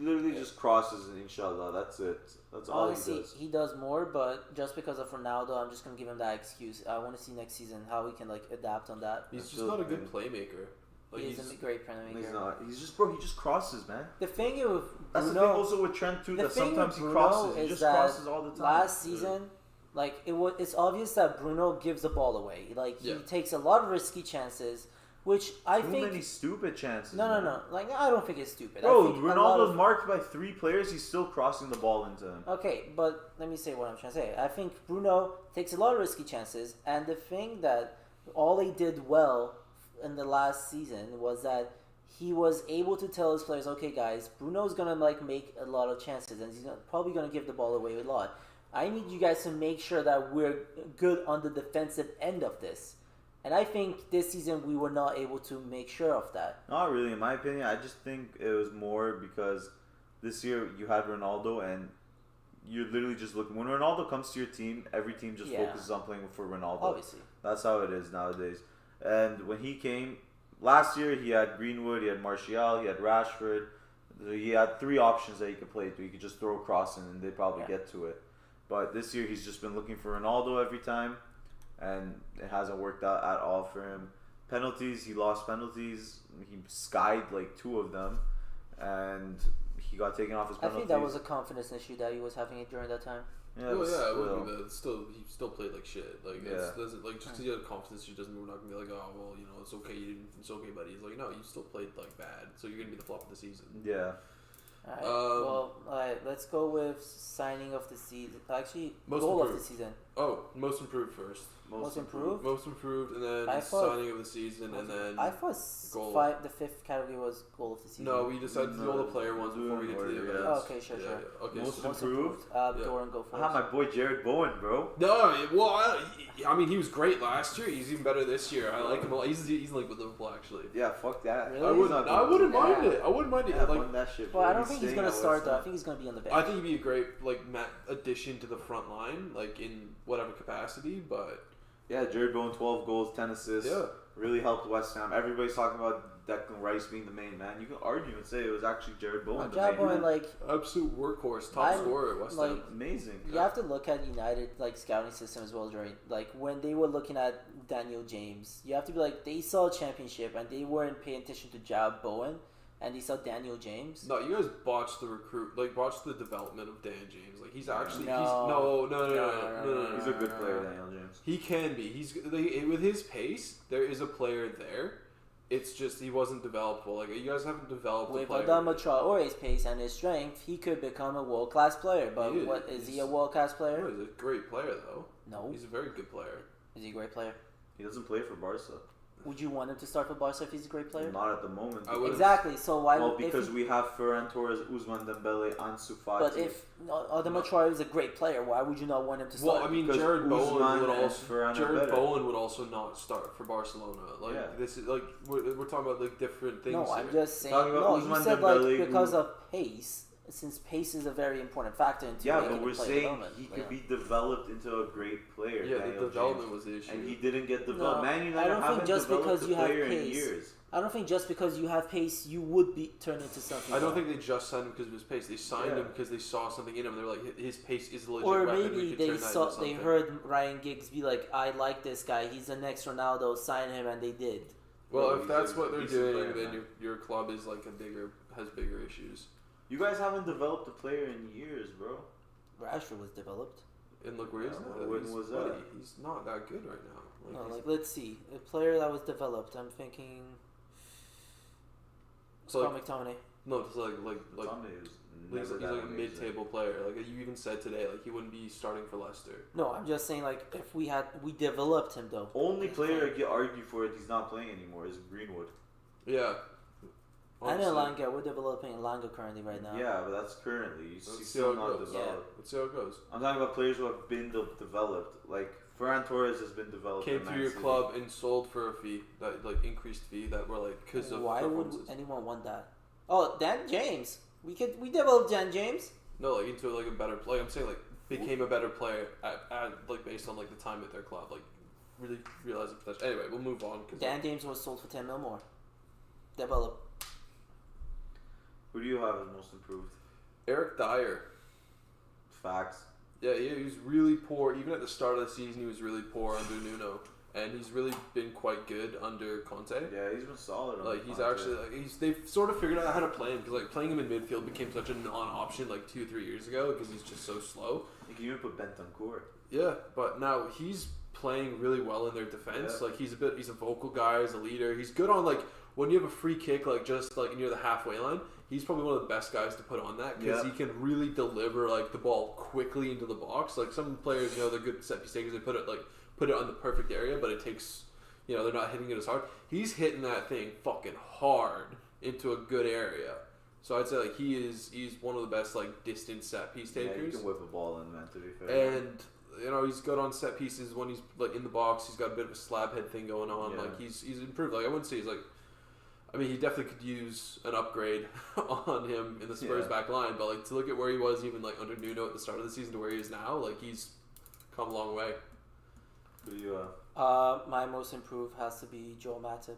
literally just crosses and inshallah. That's it. That's all he does. He does more, but just because of Ronaldo, I'm just gonna give him that excuse. I want to see next season how he can adapt on that. He's just not a good playmaker. He's a great playmaker. He's not. He's just he just crosses, man. The thing with that's the thing also with Trent too. That sometimes he crosses. He just crosses all the time. Last season. It's obvious that Bruno gives the ball away. He takes a lot of risky chances, which I think too many stupid chances. No. I don't think it's stupid. Bro, Ronaldo's marked by 3 players. He's still crossing the ball into him. Okay, but let me say what I'm trying to say. I think Bruno takes a lot of risky chances, and the thing that all he did well in the last season was that he was able to tell his players, okay, guys, Bruno's gonna make a lot of chances, and he's probably gonna give the ball away a lot. I need you guys to make sure that we're good on the defensive end of this. And I think this season we were not able to make sure of that. Not really, in my opinion. I just think it was more because this year you had Ronaldo and you're literally just looking. When Ronaldo comes to your team, every team just focuses on playing for Ronaldo. Obviously. That's how it is nowadays. And when he came, last year he had Greenwood, he had Martial, he had Rashford. He had 3 options that he could play through. He could just throw a cross in and they'd probably get to it. But this year, he's just been looking for Ronaldo every time, and it hasn't worked out at all for him. Penalties, he lost penalties. He skied like 2 of them, and he got taken off his penalties. I think that was a confidence issue that he was having during that time. Yeah, well, yeah, it would be, but still, he still played like shit. Like, it doesn't like just because you have confidence, you doesn't. We're not gonna be like, oh well, you know, it's okay. It's okay, buddy. He's like, no, you still played like bad, so you're gonna be the flop of the season. Yeah. Alright, let's go with signing of the season. Actually, goal of the season. Oh, most improved first. Most improved? Most improved, and then signing of the season, and then I thought the 5th category was goal of the season. No, we decided to do all the player ones before we get to the events. Oh, okay, sure. Okay, most improved? Doran, go for it. My boy Jared Bowen, bro. No, well, I mean, he was great last year. He's even better this year. I like him a lot. He's like with Liverpool, actually. Yeah, fuck that. Really? I wouldn't mind it. I wouldn't mind it. Yeah, like, that shit, well, I don't think he's going to start, though. I think he's going to be on the bench. I think he'd be a great addition to the front line, like in whatever capacity, but... Yeah, Jared Bowen, 12 goals, 10 assists. Yeah. Really helped West Ham. Everybody's talking about Declan Rice being the main man. You can argue and say it was actually Jared Bowen. Jared Bowen, like... Absolute workhorse, top scorer at West Ham. Amazing. You have to look at United, scouting system as well, during... when they were looking at Daniel James, you have to be like, they saw a championship and they weren't paying attention to Jared Bowen. And he saw Daniel James. No, you guys botched the development of Dan James. Like, he's actually no. He's a good player, Daniel James. He can be. He's with his pace. There is a player there. It's just he wasn't developable. Like, you guys haven't developed. With Adama Traore's pace and his strength, he could become a world class player. But is he a world class player? No, he's a great player though. No, he's a very good player. Is he a great player? He doesn't play for Barca. Would you want him to start for Barca if he's a great player? Not at the moment. Exactly. So why? Well, because we have Ferran Torres, Ousmane Dembele, Ansu Fati. But if Adama Traore is a great player, why would you not want him to start? Well, I mean, Jared Bowen would also not start for Barcelona. This is like we're talking about different things. No, I'm here. just saying. No, you said Dembele, because of pace. Since pace is a very important factor into but we're saying he could be developed into a great player. Yeah, the development was the issue, and he didn't get developed. No, Man United I don't think just because you have pace. I don't think just because you have pace, you would be turned into something. I don't think they just signed him because of his pace. They signed him because they saw something in him. They're like, his pace is legit. Or maybe they heard Ryan Giggs be like, I like this guy. He's the next Ronaldo. Sign him, and they did. Well, if that's what they're doing, then your club is has bigger issues. You guys haven't developed a player in years, bro. Rashford was developed. And look where he's now. When was that? He's not that good right now. Let's see. A player that was developed. I'm thinking... McTominay. No, it's he's like a mid-table player. Like you even said today, he wouldn't be starting for Leicester. No, I'm just saying if we developed him though. Only player I get argued for it he's not playing anymore is Greenwood. Yeah. And Elanga, we're developing Elanga currently right now. Yeah, but that's currently. He's still not developed. Yeah. Let's see how it goes. I'm talking about players who have been developed. Like Ferran Torres has been developed. Came through your club and sold for a fee, that increased fee that were because of. Why would anyone want that? Oh, Dan James. We developed Dan James. No, into a better player. I'm saying became a better player at based on the time at their club. Really realize the potential. Anyway, we'll move on. Dan James was sold for 10 mil more. Develop. Who do you have as most improved? Eric Dyer. Facts. Yeah, he was really poor. Even at the start of the season, he was really poor under Nuno. And he's really been quite good under Conte. Yeah, he's been solid. He's actually they've sort of figured out how to play him because playing him in midfield became such a non-option 2-3 years ago because he's just so slow. You can even put Bentancur. Yeah, but now he's playing really well in their defense. Yeah. He's a vocal guy, he's a leader. He's good on when you have a free kick just near the halfway line. He's probably one of the best guys to put on that because he can really deliver the ball quickly into the box. Some players, they're good set piece takers. They put it on the perfect area, but it takes, they're not hitting it as hard. He's hitting that thing fucking hard into a good area. So I'd say he's one of the best distant set piece takers. Yeah, he can whip a ball in, man. To be fair. And he's good on set pieces when he's in the box. He's got a bit of a slab head thing going on. Yeah. He's improved. I wouldn't say he's he definitely could use an upgrade on him in the Spurs back line, but to look at where he was even under Nuno at the start of the season to where he is now, he's come a long way. Who do you my most improved has to be Joel Matip.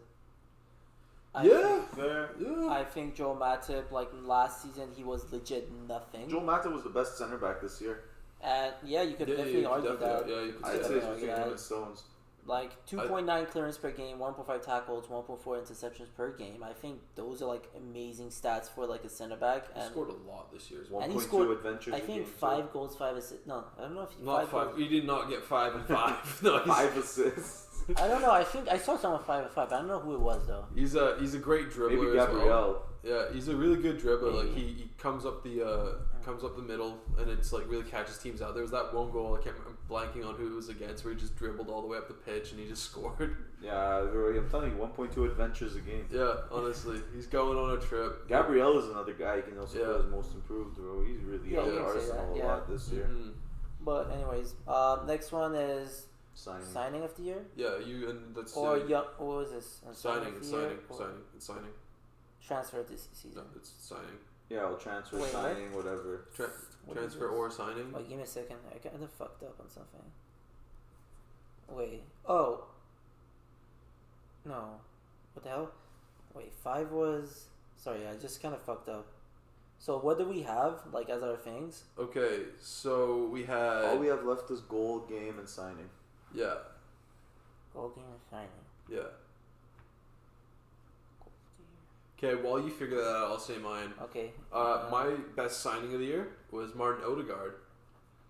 I think Joel Matip, last season, he was legit nothing. Joel Matip was the best center back this year. And you could definitely argue that. Yeah, you could I'd say it's between him and Stones. Like 2.9 clearance per game, 1.5 tackles, 1.4 interceptions per game. I think those are like amazing stats for like a center back. He scored a lot this year. 1.2 adventures. I think 5 goals, 5 assists. No, I don't know if he not 5. He did not get 5 and 5. No, 5 assists. I don't know. I think I saw someone 5 and 5. I don't know who it was though. He's a great dribbler. Maybe Revieiw. Well. Yeah, he's a really good dribbler. Like he comes up the middle and it's like really catches teams out. There was that one goal, I'm blanking on who it was against, where he just dribbled all the way up the pitch and he just scored. Yeah, I'm telling you, 1.2 adventures a game. Yeah, honestly, he's going on a trip. Gabriel is another guy. He can also play as most improved, bro. He's really helped Arsenal a lot this year. Mm-hmm. But anyways, next one is signing of the year. Yeah, you and that's or what was this? Signing. Transfer this season. No, it's signing. Yeah, well, transfer, signing, whatever. Transfer or signing. Wait, give me a second. I kind of fucked up on something. Wait. Oh. No. What the hell? Wait, 5 was... Sorry, I just kind of fucked up. So what do we have, like, as our things? Okay, so we had... All we have left is goal, game, and signing. Yeah. Goal, game, and signing. Yeah. Okay, while you figure that out, I'll say mine. Okay. My best signing of the year was Martin Odegaard.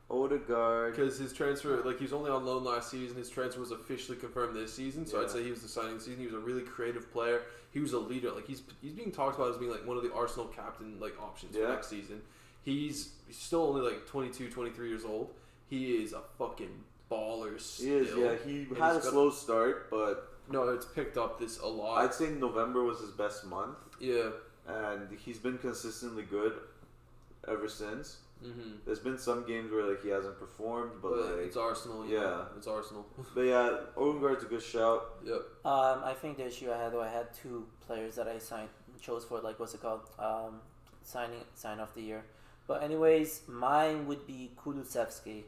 Because his transfer, like, he was only on loan last season. His transfer was officially confirmed this season, so I'd say he was the signing of the season. He was a really creative player. He was a leader. Like, he's being talked about as being, like, one of the Arsenal captain, like, options for next season. He's still only, like, 22, 23 years old. He is a fucking baller still. He is, yeah. He had a slow start, but... No, it's picked up this a lot. I'd say November was his best month. Yeah. And he's been consistently good ever since. Mm-hmm. There's been some games where like he hasn't performed, but like it's Arsenal. It's Arsenal. But yeah, Odegaard's a good shout. Yep. I think the issue I had 2 players that I chose for like what's it called sign off the year. But anyways, mine would be Kulusevski.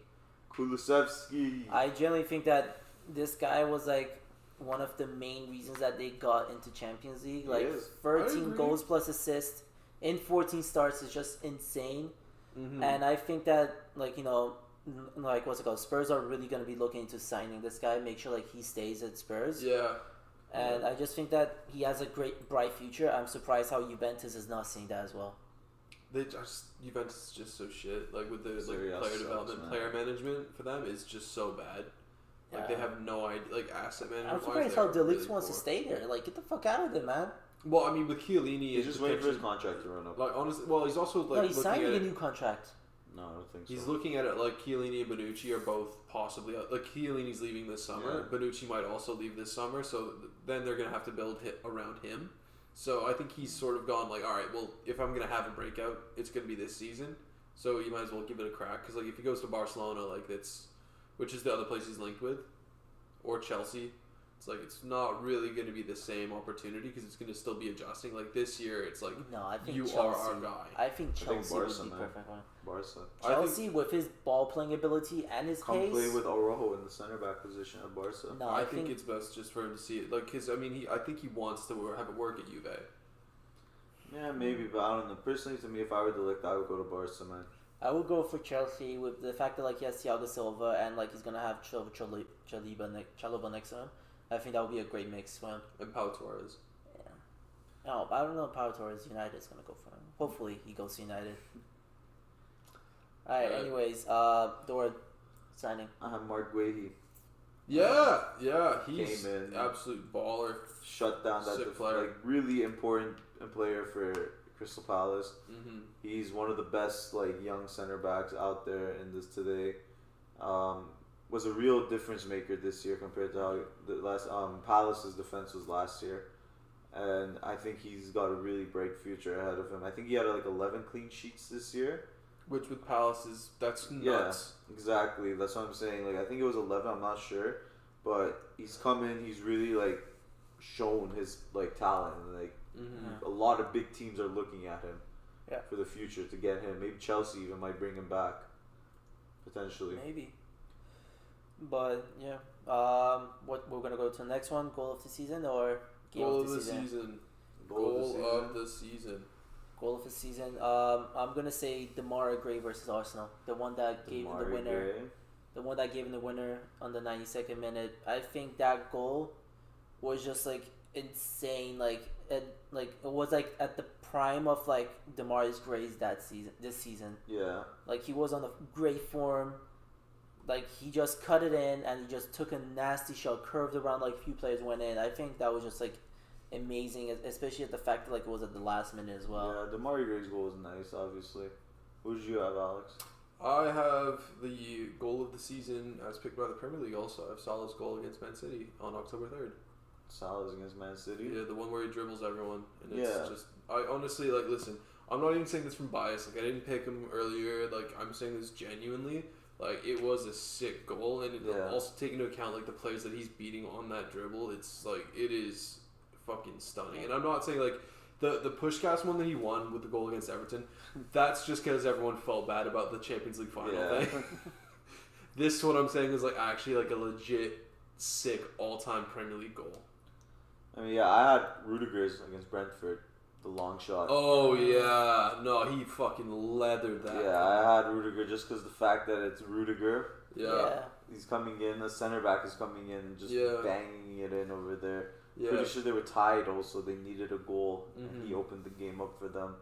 I generally think that this guy was like one of the main reasons that they got into Champions League. Like 13 goals plus assists in 14 starts is just insane. Mm-hmm. And I think that, like, you know, like, what's it called? Spurs are really going to be looking into signing this guy, make sure, like, he stays at Spurs. Yeah. And I just think that he has a great, bright future. I'm surprised how Juventus is not seeing that as well. Juventus is just so shit. Like, with the player development, player management for them is just so bad. Like, they have no idea. Like, asset management. I'm surprised how De Ligt wants to stay there. Like, get the fuck out of there, man. Well, I mean, with Chiellini... He's just waiting for his contract to run up. Like, honestly, well, he's also, like, he's signing a new contract. No, I don't think so. He's looking at it like Chiellini and Bonucci are both possibly... Like, Chiellini's leaving this summer. Yeah. Bonucci might also leave this summer, so then they're going to have to build around him. So I think he's sort of gone like, all right, well, if I'm going to have a breakout, it's going to be this season. So you might as well give it a crack. Because, like, if he goes to Barcelona, like, it's... Which is the other place he's linked with. Or Chelsea. It's like it's not really going to be the same opportunity because it's going to still be adjusting. Like this year, it's like I think you Chelsea, are our guy. I think Chelsea Barca, would be perfect one. Barca. Chelsea with his ball playing ability and his pace. Play with Araujo in the center back position at Barca. No, I think it's best just for him to see it. Like his, I mean, I think he wants to have it work at Juve. Yeah, maybe, but I don't know. Personally, to me, if I were De Ligt, I would go to Barca, man. I would go for Chelsea with the fact that like he has Thiago Silva and like he's gonna have Chalobah next to him. I think that would be a great mix for him. And Pau Torres. Yeah. No, I don't know if Pau Torres United's gonna go for him. Hopefully he goes to United. Alright, anyways, Dora signing. I have Mark Guehi. Yeah, he's an absolute baller. Shut down that like really important player for Crystal Palace. Mm-hmm. He's one of the best like young center backs out there in this today. Was a real difference maker this year compared to how the last Palace's defense was last year, and I think he's got a really bright future ahead of him. I think he had like 11 clean sheets this year, which with Palace that's nuts. Yeah, exactly. That's what I'm saying. Like I think it was 11. I'm not sure, but he's come in. He's really like shown his like talent. And, like a lot of big teams are looking at him for the future to get him. Maybe Chelsea even might bring him back potentially. Maybe. But yeah, what we're gonna go to the next one? Goal of the season or goal of the season? Goal of the season. Goal of the season. I'm gonna say Demarai Gray versus Arsenal, the one that gave the winner. the one that gave him the winner on the 92nd minute. I think that goal was just like insane. Like it was like at the prime of like DeMaurice Gray's this season. Yeah. Like he was on a great form. Like he just cut it in and he just took a nasty shot, curved around like a few players went in. I think that was just like amazing, especially at the fact that like it was at the last minute as well. Yeah, DeMaurice Gray's goal was nice, obviously. Who did you have, Alex? I have the goal of the season as picked by the Premier League also. I have Salah's goal against Man City on October 3rd. Salah's against Man City? Yeah, the one where he dribbles everyone. And it's just, I honestly, like, listen, I'm not even saying this from bias. Like, I didn't pick him earlier. Like, I'm saying this genuinely. Like, it was a sick goal. And also take into account, like, the players that he's beating on that dribble. It's, like, it is fucking stunning. And I'm not saying, like, the Puskás one that he won with the goal against Everton, that's just because everyone felt bad about the Champions League final thing. This, what I'm saying, is, like, actually, like, a legit sick all-time Premier League goal. I mean, yeah, I had Rudiger's against Brentford, the long shot. Oh, yeah. No, he fucking leathered that. Yeah, I had Rudiger just because the fact that it's Rudiger. Yeah. He's coming in, the center back is coming in and just banging it in over there. Yeah. Pretty sure they were tied also. They needed a goal, and he opened the game up for them.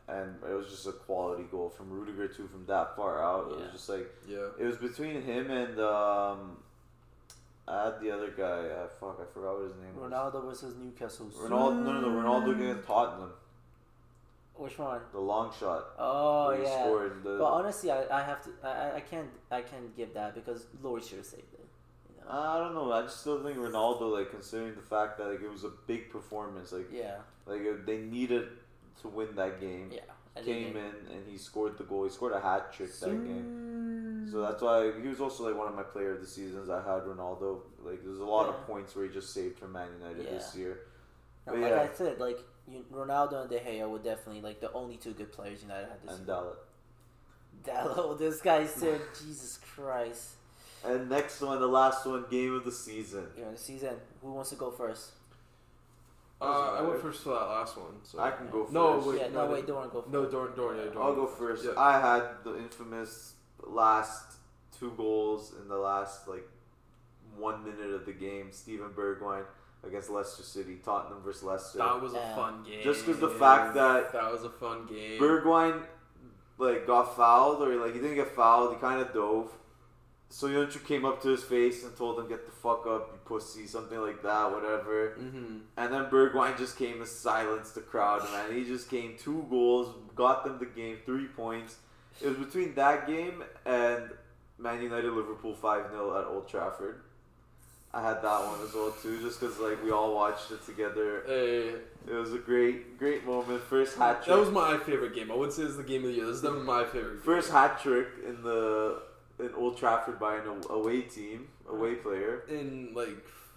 And it was just a quality goal from Rudiger, too, from that far out. It was just like, it was between him and, I had the other guy. I forgot what his name was. Ronaldo versus Newcastle. Ronaldo against Tottenham. Which one? The long shot. Oh where he scored but honestly, I have to. I can't give that because Lloris should have saved it. You know? I don't know. I just still think Ronaldo, like considering the fact that like it was a big performance, like they needed to win that game. Yeah. Came in and he scored the goal. He scored a hat trick that game. So that's why he was also like one of my player of the seasons. I had Ronaldo. Like there's a lot of points where he just saved for Man United this year. But like I said, like Ronaldo and De Gea were definitely like the only two good players United had this year. And Dalot, this guy said, Jesus Christ. And next one, the last one, game of the season. Yeah, the season. Who wants to go first? I went first for that last one. So. I can go first. Wait, Doran, go first. No, Doran. I'll go first. Yeah. I had the infamous last 2 goals in the last, 1 minute of the game. Steven Bergwijn against Leicester City. Tottenham versus Leicester. That was a fun game. Just because the fact that... That was a fun game. Bergwijn, got fouled, or, he didn't get fouled. He kind of dove. So Yonchu came up to his face and told him, "Get the fuck up, you pussy," something like that, whatever. And then Bergwijn just came to silence the crowd, man. He just came 2 goals, got them the game, 3 points. It was between that game and Man United Liverpool 5-0 at Old Trafford. I had that one as well too, just because we all watched it together. It was a great moment. First hat trick. That was my favorite game. I wouldn't say it's the game of the year. This is definitely my favorite. First hat trick in Old Trafford by an away player. In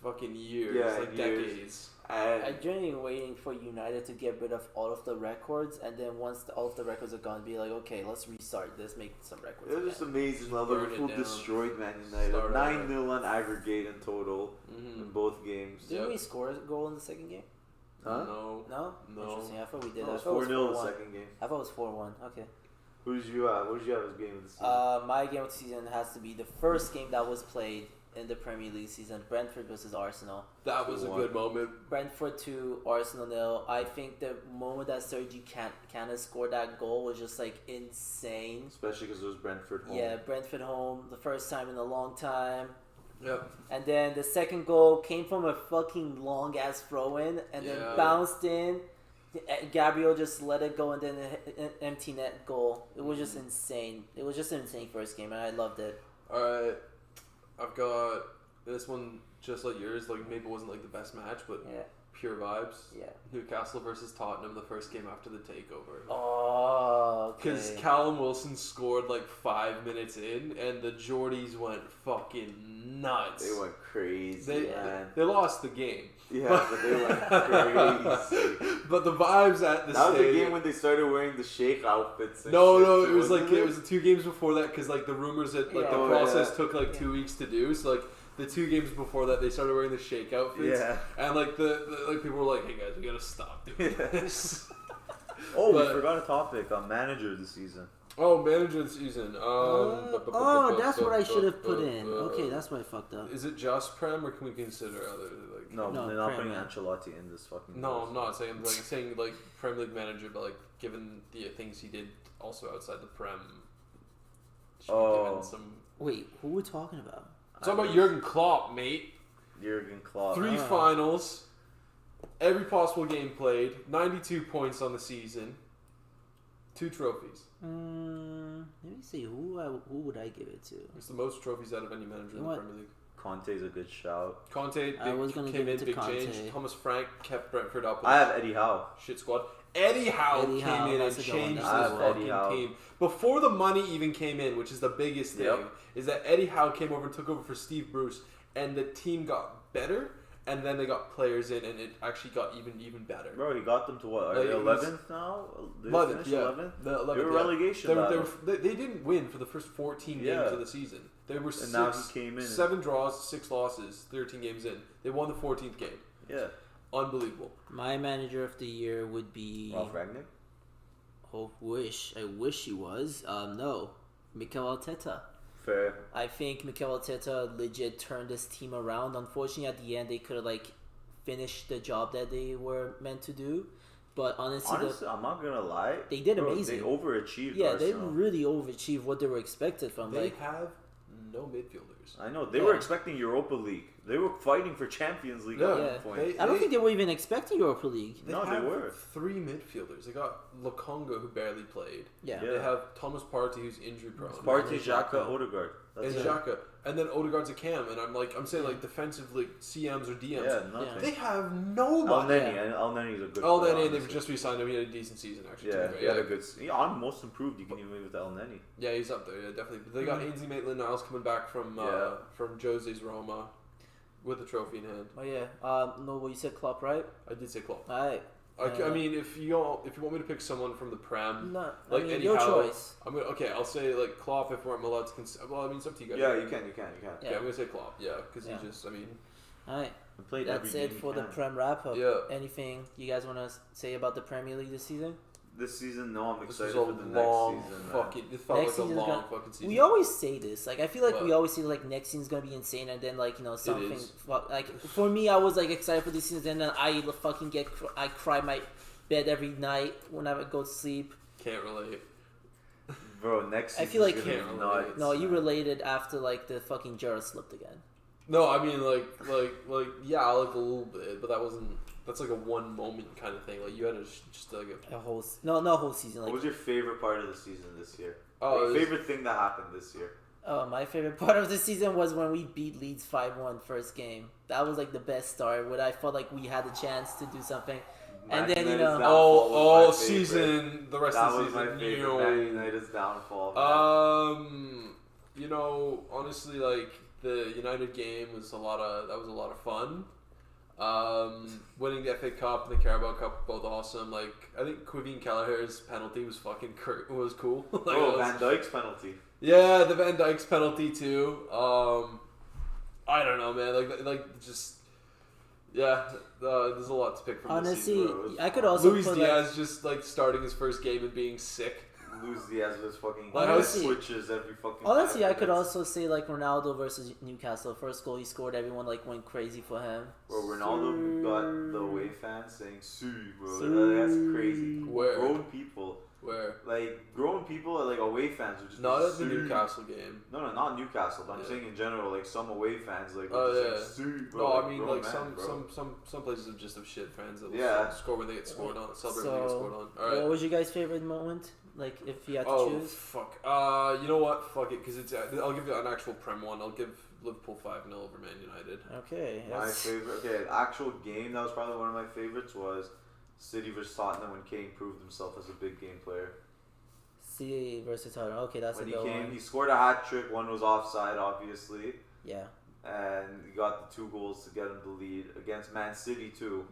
fucking years, years. decades. And I'm genuinely waiting for United to get rid of all of the records, and then once all of the records are gone, be like, okay, let's restart this, make some records. It was just amazing. Liverpool destroyed Man United. 9-0 on aggregate in total in both games. Didn't we score a goal in the second game? Huh? No. Interesting. I thought we did. No, it was 4-0 the second game. I thought it was 4-1. Okay. Who did you have? What did you have as game of the season? My game of the season has to be the first game that was played in the Premier League season, Brentford versus Arsenal. That was a good moment. Brentford 2, Arsenal 0. I think the moment that Sergi Canna scored that goal was just insane. Especially because it was Brentford home. Yeah, Brentford home, the first time in a long time. Yep. And then the second goal came from a fucking long ass throw in and then bounced in. Gabriel just let it go and then an empty net goal. It was just insane. It was just an insane first game and I loved it. Alright. I've got this one just like yours. Maybe it wasn't the best match, but pure vibes. Yeah. Newcastle versus Tottenham, the first game after the takeover. Oh, okay. Because Callum Wilson scored 5 minutes in, and the Geordies went fucking nuts. They went crazy, man. They lost the game. Yeah, but they went crazy. But the vibes at the That was the game when they started wearing the Sheikh outfits. And no, shit, it was it was the 2 games before that because the rumors that the process took 2 weeks to do. So the 2 games before that they started wearing the Sheikh outfits. Yeah. And the people were like, "Hey guys, we gotta stop doing this." We forgot a topic on manager of the season. Oh, manager of the season. That's what I should have put in. Okay, that's what I fucked up. Is it just Prem, or can we consider other like? No, they're not putting Ancelotti in this fucking. No, I'm not saying like Premier League manager, but like given the things he did also outside the Prem. Should be given some. Wait, who are we talking about? Talking about Jurgen Klopp, mate. Jurgen Klopp. 3 finals, every possible game played, 92 points on the season, 2 trophies. Let me see. Who would I give it to? It's the most trophies out of any manager in the Premier League. Conte's a good shout. Conte came in, big change. Thomas Frank kept Brentford up. I have Eddie Howe. Shit squad. Eddie Howe came in and changed this fucking team. Before the money even came in, which is the biggest thing, is that Eddie Howe came over and took over for Steve Bruce, and the team got better, and then they got players in, and it actually got even better. Bro, he got them to what? Are they 11th now? 11th, yeah. 11th? The 11th, they were relegation. They didn't win for the first 14 games of the season. There were now he came in 7 draws, 6 losses, 13 games in. They won the 14th game. Yeah. Unbelievable. My manager of the year would be Ralph Rangnick. I wish he was. No, Mikel Arteta. Fair. I think Mikel Arteta legit turned this team around. Unfortunately, at the end, they could have finished the job that they were meant to do. But honestly, I'm not gonna lie. They did amazing. They overachieved. Yeah, Arsenal. they really overachieved what they were expected from. They have no midfielders. I know they were expecting Europa League. They were fighting for Champions League at one point. I don't think they were even expecting Europa League. They were 3 midfielders. They got Lokonga, who barely played. Yeah. They have Thomas Partey, who's injury prone. Partey, Xhaka, Odegaard. And Xhaka. And then Odegaard's a cam. And I'm saying defensively CMs or DMs. Yeah, nothing. They have nobody. Elneny's a good player. Elneny, and they've just re-signed him. He had a decent season, actually. Yeah, he had a good season. On most improved, you can even with Elneny. Yeah, he's up there. Yeah, definitely. But they got Ainsley Maitland-Niles coming back from Jose's Roma. With a trophy in hand. Oh yeah. No, well, you said Klopp, right? I did say Klopp. Alright. I mean, if you want me to pick someone from the Prem, your choice. I'll say Klopp if we're allowed to consider. Well, I mean, it's up to you guys. Yeah, you can. Yeah, I'm gonna say Klopp. Yeah, because he just, Alright. That's it for the Prem wrap up. Yeah. Anything you guys want to say about the Premier League this season? This season, no, I'm excited for the next season. It felt like a long fucking season. We always say this. I feel like we always say next season's gonna be insane, and then something. For me, I was excited for this season, and then I fucking I cry my bed every night when I go to sleep. Can't relate. Bro, next season. I feel like nuts. No, you related after the fucking Gerrard slipped again. No, I mean yeah, a little bit, but that wasn't. That's a one moment kind of thing. You had just a whole not a whole season. What was your favorite part of the season this year? Oh, favorite thing that happened this year? Oh, my favorite part of the season was when we beat Leeds 5-1 first game. That was the best start. When I felt like we had a chance to do something, and then all season, the rest of the season. That was my favorite. Man United's downfall. Honestly, the United game was a lot of fun. Winning the FA Cup and the Carabao Cup both awesome. I think Quivine Kelleher's penalty was was cool. Van Dijk's penalty. Yeah, the Van Dijk's penalty too. I don't know, man. There's a lot to pick from. Honestly, this season. I could also Luis Diaz just starting his first game and being sick. Luis Diaz was fucking switches every fucking. Honestly, I could also say Ronaldo versus Newcastle. First goal he scored, everyone went crazy for him. Bro, Ronaldo got the away fans saying "Su," bro. That's crazy. Where? Grown people. Where? Grown people away fans would just not at the Newcastle game. No, not Newcastle. But I'm saying in general, some away fans would just say "Su," bro. No, I mean some places just have shit fans that will score when they get scored on, celebrate when they get scored on. All right. What was your guys' favorite moment? If you had to choose? Fuck. You know what? Fuck it, because I'll give you an actual Prem one. I'll give Liverpool 5-0 over Man United. Okay. My favorite. Okay, actual game that was probably one of my favorites was City versus Tottenham when Kane proved himself as a big game player. City versus Tottenham. Okay, that's when a good one. He scored a hat trick. One was offside, obviously. Yeah. And he got the 2 goals to get him the lead against Man City too.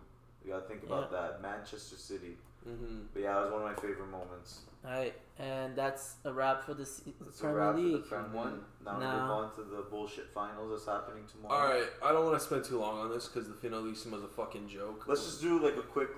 You gotta think about that. Manchester City. Mm-hmm. But yeah, it was one of my favorite moments. Alright, and that's a wrap for the Premier League. For the Prem one. Now we'll move on to the bullshit finals that's happening tomorrow. Alright, I don't want to spend too long on this because the Finalissimo is a fucking joke. Let's just do a quick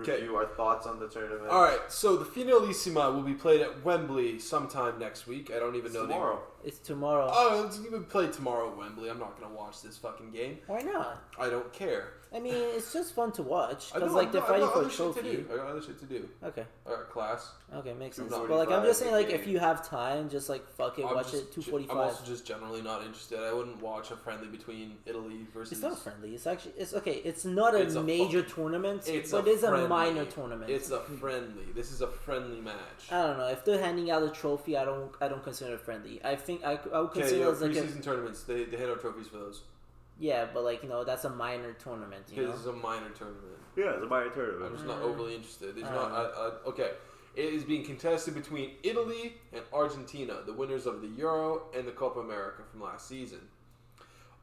review our thoughts on the tournament. All right, so the Finalissimo will be played at Wembley sometime next week. I don't even know tomorrow. It's tomorrow. Oh, it's going to be played tomorrow at Wembley. I'm not going to watch this fucking game. Why not? I don't care. I mean, it's just fun to watch because they're fighting for a trophy. I got other shit to do. Okay. All right, class. Okay, makes sense. But like, I'm just saying, like, if you have time, just like fuck it, watch it. 2:45. I'm also just generally not interested. I wouldn't watch a friendly between Italy versus. It's not friendly. It's actually okay. It's not a major tournament, but it's a minor tournament. It's a friendly. This is a friendly match. I don't know if they're handing out a trophy. I don't consider it friendly. I think I would consider it as like preseason tournaments. They hand out trophies for those. Yeah, but like that's a minor tournament. This is a minor tournament. Yeah, it's a minor tournament. I'm just not overly interested. It's not. Okay, it is being contested between Italy and Argentina, the winners of the Euro and the Copa America from last season.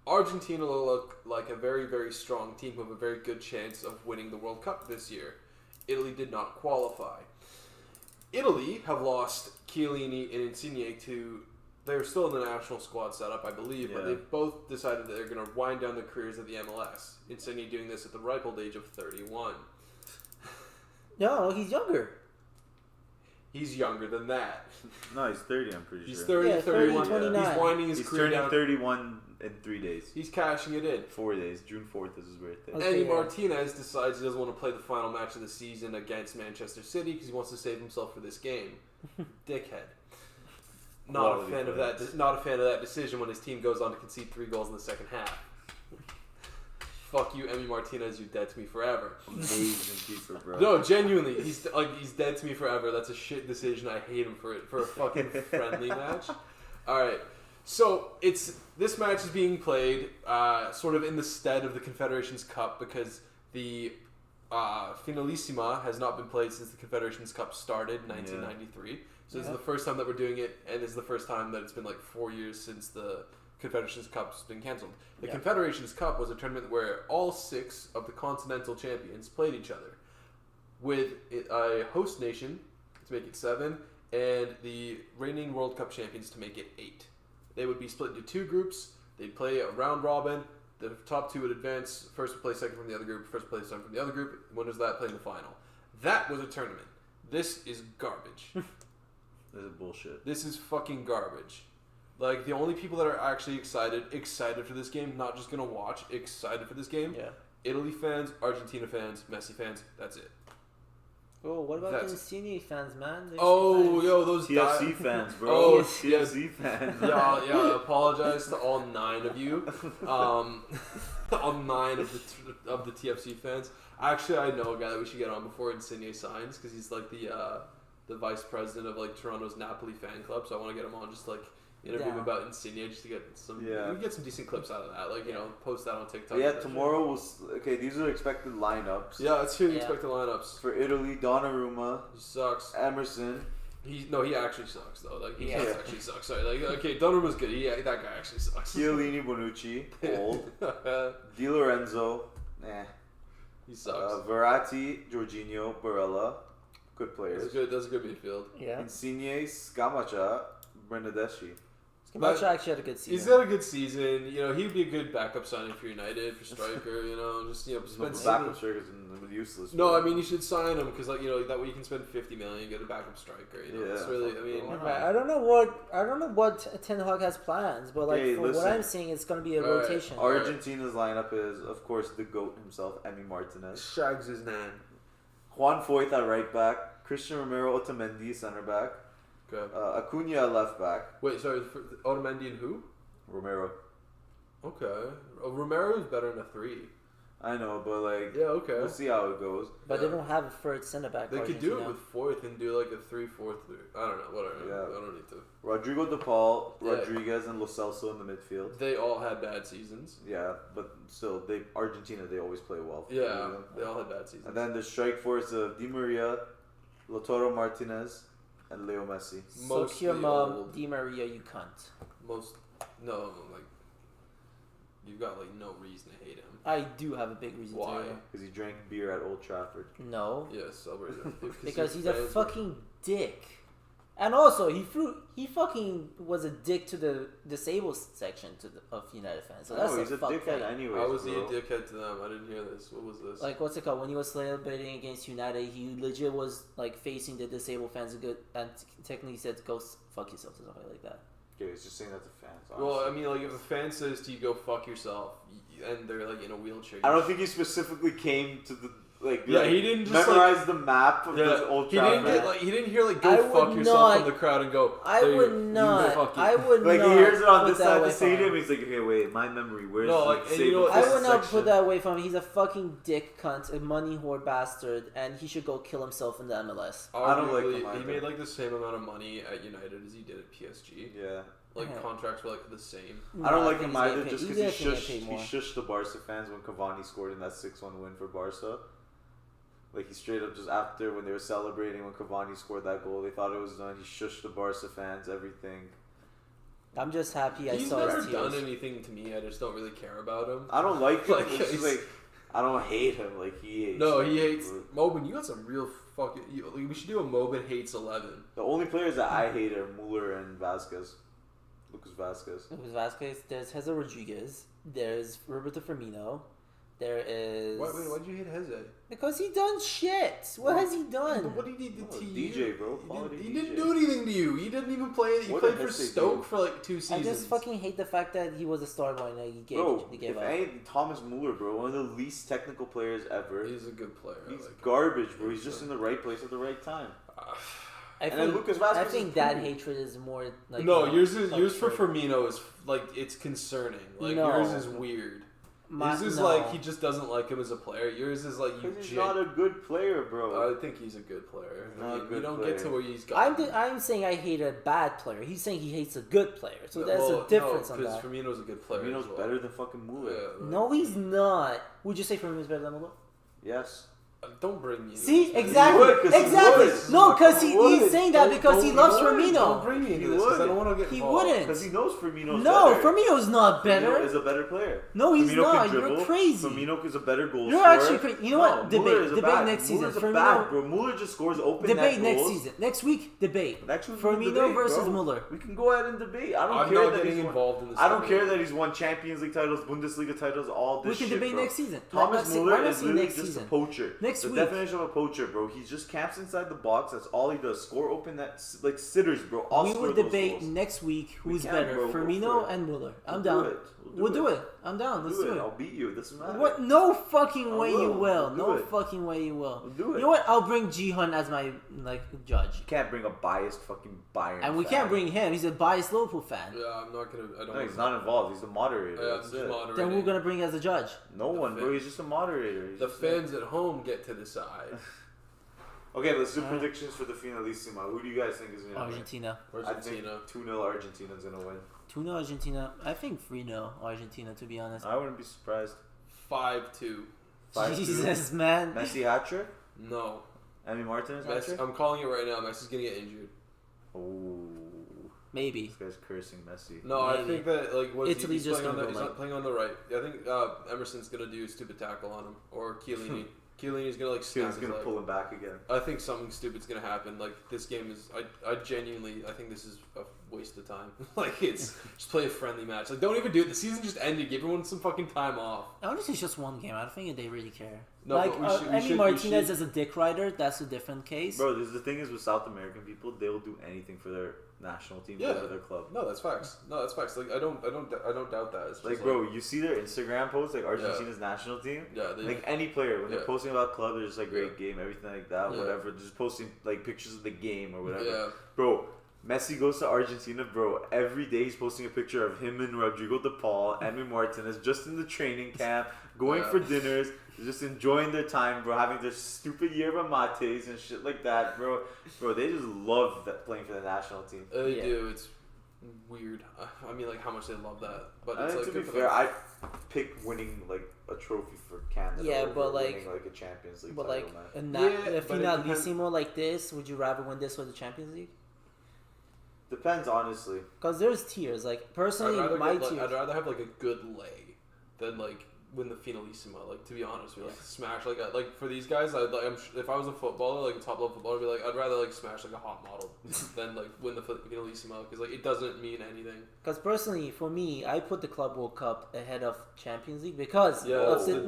Argentina look like a very, very strong team who have a very good chance of winning the World Cup this year. Italy did not qualify. Italy have lost Chiellini and Insigne to. They're still in the national squad setup, I believe, but they've both decided that they're going to wind down their careers at the MLS. Insigne doing this at the ripe old age of 31. No, he's younger. He's younger than that. No, he's 30, I'm pretty sure. He's 30, 31. 29. He's winding his career turning down. 31 in 3 days. He's cashing it in. 4 days. June 4th is his birthday. Okay, Eddie Martinez decides he doesn't want to play the final match of the season against Manchester City because he wants to save himself for this game. Dickhead. Not a fan of that. Not a fan of that decision when his team goes on to concede 3 goals in the second half. Fuck you, Emi Martinez. You're dead to me forever. Amazing keeper, bro. No, genuinely, he's dead to me forever. That's a shit decision. I hate him for it for a fucking friendly match. All right, so this match is being played sort of in the stead of the Confederations Cup because the Finalissima has not been played since the Confederations Cup started in 1993. So this is the first time that we're doing it, and this is the first time that it's been like 4 years since the Confederations Cup's been cancelled. The Confederations Cup was a tournament where all 6 of the continental champions played each other, with a host nation to make it 7, and the reigning World Cup champions to make it 8. They would be split into 2 groups. They'd play a round robin. The top 2 would advance. First would play second from the other group. First would play second from the other group. Winners of that play in the final. That was a tournament. This is garbage. This is bullshit. This is fucking garbage. Like, the only people that are actually excited for this game, not just gonna watch, excited for this game, Italy fans, Argentina fans, Messi fans, that's it. Oh, what about the Insigne fans, man? Those TFC fans, bro. Oh, TFC fans. I apologize to all 9 of you. All 9 of the TFC fans. Actually, I know a guy that we should get on before Insigne signs, because he's like the vice president of like Toronto's Napoli fan club, so I want to get him on just like interview him about Insigne just to get some decent clips out of that, like post that on TikTok. Yeah, tomorrow these are expected lineups. Yeah, let's hear the expected lineups for Italy. Donnarumma, he sucks. Emerson. He actually sucks though. Like he actually sucks. Sorry, like okay, Donnarumma's good. That guy actually sucks. Chiellini, Bonucci, old. Di Lorenzo, he sucks. Verratti, Jorginho, Barella, good players. That's a good midfield. Yeah. Insigne, Scamacca, Bernardeschi. Scamacca actually had a good season. He's got a good season. He'd be a good backup signing for United, for striker. Spend backup strikers useless. No, I mean you should sign him because that way you can spend $50 million and get a backup striker. It's really, I don't know what Ten Hag has plans, but what I'm seeing, it's going to be a rotation. Argentina's lineup is, of course, the GOAT himself, Emi Martinez. Shags his nan. Juan Foyth at right back. Christian Romero, Otamendi center back. Okay. Acuna at left back. Wait, sorry, Otamendi and who? Romero. Okay. Romero is better than a 3. I know, but we'll see how it goes. But they don't have a third center back. They could do it with Foyth and do like a 3-4-3. I don't know, whatever. Yeah. I don't need to. Rodrigo De Paul, Rodriguez, and Lo Celso in the midfield. They all had bad seasons. Yeah, but still, Argentina, they always play well. Yeah, they all had bad seasons. And then the strike force of Di Maria, Lautaro Martinez, and Leo Messi. Suck your mom, Di Maria, you cunt. You've got no reason to hate him. I do have a big reason to. Why? Because he drank beer at Old Trafford. No. Yes, because he's a fucking dick. And also, he fucking was a dick to the disabled section of United fans. So that's he's a dickhead anyway. How was he a dickhead to them? I didn't hear this. What was this? Like, what's it called? When he was celebrating against United, he legit was like facing the disabled fans and technically said, "Go fuck yourself" or something like that. Yeah, he's just saying that to fans. Honestly. Well, I mean, like if a fan says to you, "Go fuck yourself," and they're like in a wheelchair. I don't think he specifically came to the. He didn't just memorize the map of the Old Trafford. He didn't hear "go fuck yourself" from the crowd and go. I would not. I would not. Like he hears it on this side of the stadium. He's like, okay, wait, my memory. Where's I would not put that away from him. He's a fucking dick cunt, a money whore bastard, and he should go kill himself in the MLS. I don't like him. He made like the same amount of money at United as he did at PSG. Yeah. Contracts were like the same. I don't like him either, just because he shushed the Barca fans when Cavani scored in that 6-1 win for Barca. Like, he straight up just after, when they were celebrating when Cavani scored that goal, they thought it was done. He shushed the Barca fans, everything. I'm just happy I He's saw his tears. He's never done anything to me. I just don't really care about him. I don't like him. I don't hate him. Like, he hates No, he hates... Mobin, you got some real fucking... we should do a Mobin hates 11. The only players that I hate are Muller and Vasquez. Lucas Vasquez. There's Jose Rodriguez. There's Roberto Firmino. There is... Why'd you hate Jose? Because he done shit. What has he done? But what did he do to you? DJ, bro. He didn't do anything to you. He didn't even play... He played for Stoke for like 2 seasons. I just fucking hate the fact that he was a star boy and he gave up. Anything, Thomas Muller, bro. One of the least technical players ever. He's a good player. He's garbage, bro. He's just in the right place at the right time. I think that hatred is more like... No, yours for Firmino is like, it's concerning. Like, yours is weird. Yours is like, he just doesn't like him as a player. Yours is like, he's not a good player, bro. I think he's a good player. You don't get to where he's got. I'm saying I hate a bad player. He's saying he hates a good player. So there's a difference on that. Because Firmino's a good player. Firmino's better than fucking Muller. Yeah, no, he's not. Would you say Firmino's better than Muller? Yes. Don't bring me. See, exactly. No, because he's saying that because he loves Firmino. Don't bring me into this because I don't want to get involved. He wouldn't. Because he knows Firmino's better. No, Firmino's not better. Firmino is a better player. No, he's not. You're crazy. Firmino is a better goal You're scorer. actually crazy. You know what? Debate next season. Firmino, bro. Muller just scores open debate next season. Next week, debate. Firmino versus Muller. We can go ahead and debate. I'm not getting involved in this. I don't care that he's won Champions League titles, Bundesliga titles, all this shit. We can debate next season. Thomas Muller is literally just a poacher. Next week. The definition of a poacher, bro. He just camps inside the box. That's all he does. Score open that, like sitters, bro. We will debate next week who's better, Firmino and Muller. I'm down. We'll do it. I'm down. Let's do it. I'll beat you. It doesn't matter. What? No fucking way you will. No fucking way you will. We'll do it. You know what? I'll bring Jihan as my judge. You can't bring a biased fucking Bayern and we can't bring him. He's a biased Liverpool fan. Yeah, I'm not gonna. No, he's not involved. He's the moderator. Yeah, that's it. Then we're gonna bring as a judge. No one, bro. He's just a moderator. The fans at home get to decide. Okay, let's do predictions for the Finalissimo. Who do you guys think is going to win? Argentina. I think 2-0 Argentina's going to win. 2-0 Argentina. I think 3-0 Argentina, to be honest. I wouldn't be surprised. 5-2. Jesus, man. Messi hat-trick? No. M.A.D. Martinez hat-trick? I'm calling it right now. Messi's going to get injured. Oh. Maybe. This guy's cursing Messi. No, Maybe. I think that, like, Italy's he's not playing on the right. I think Emerson's going to do a stupid tackle on him. Or Chiellini. Chiellini's gonna snap his leg. Pull him back again. I think something stupid's gonna happen. Like, this game is, I genuinely, I think this is a waste of time. Like, it's just play a friendly match. Like, don't even do it. The season just ended. Give everyone some fucking time off. Honestly, it's just one game. I don't think they really care. No, like, M.A.D. Martinez as a dick rider, that's a different case. Bro, the thing is with South American people, they'll do anything for their national team over their club. No, that's facts. Like, I don't doubt that. It's like, bro, you see their Instagram posts, like Argentina's national team. Yeah, like any player when they're posting about club, they're just like great game, everything like that, whatever. Just posting like pictures of the game or whatever. Yeah. Bro, Messi goes to Argentina, bro. Every day he's posting a picture of him and Rodrigo De Paul, M.A.D. Martinez, just in the training camp, going for dinners, just enjoying their time, bro, having their stupid yerba mates and shit like that, bro. Bro, they just love that playing for the national team. They do. It's weird. I mean, like, how much they love that. But it's like, to be fair, I pick winning like a trophy for Canada. Yeah, but winning, like a Champions League. But title, like a Finalissimo like this, would you rather win this or the Champions League? Depends, honestly. Because there's tiers. Like, personally, my tiers. I'd rather have like a good lay than like win the Finalissimo. Like, to be honest, like smash like for these guys, if I was a footballer, like a top level footballer, I'd be like, I'd rather like smash like a hot model than like win the Finalissimo because like it doesn't mean anything. Because personally, for me, I put the Club World Cup ahead of Champions League because no. Listen.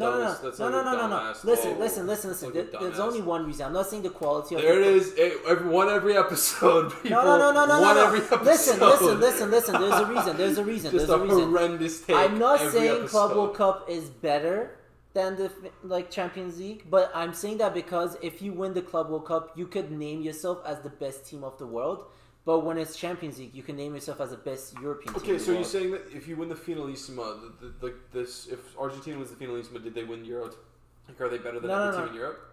There's only one reason. I'm not saying the quality of. There it is. Every episode. People no. Every episode. Listen. There's a reason. Just a horrendous take. I'm not saying episode. Club World Cup is better than the Champions League, but I'm saying that because if you win the Club World Cup, you could name yourself as the best team of the world. But when it's Champions League, you can name yourself as the best European team. Okay, so you're saying that if you win the Finalissimo, if Argentina wins the Finalissimo, did they win Euro? Like, are they better than every team in Europe?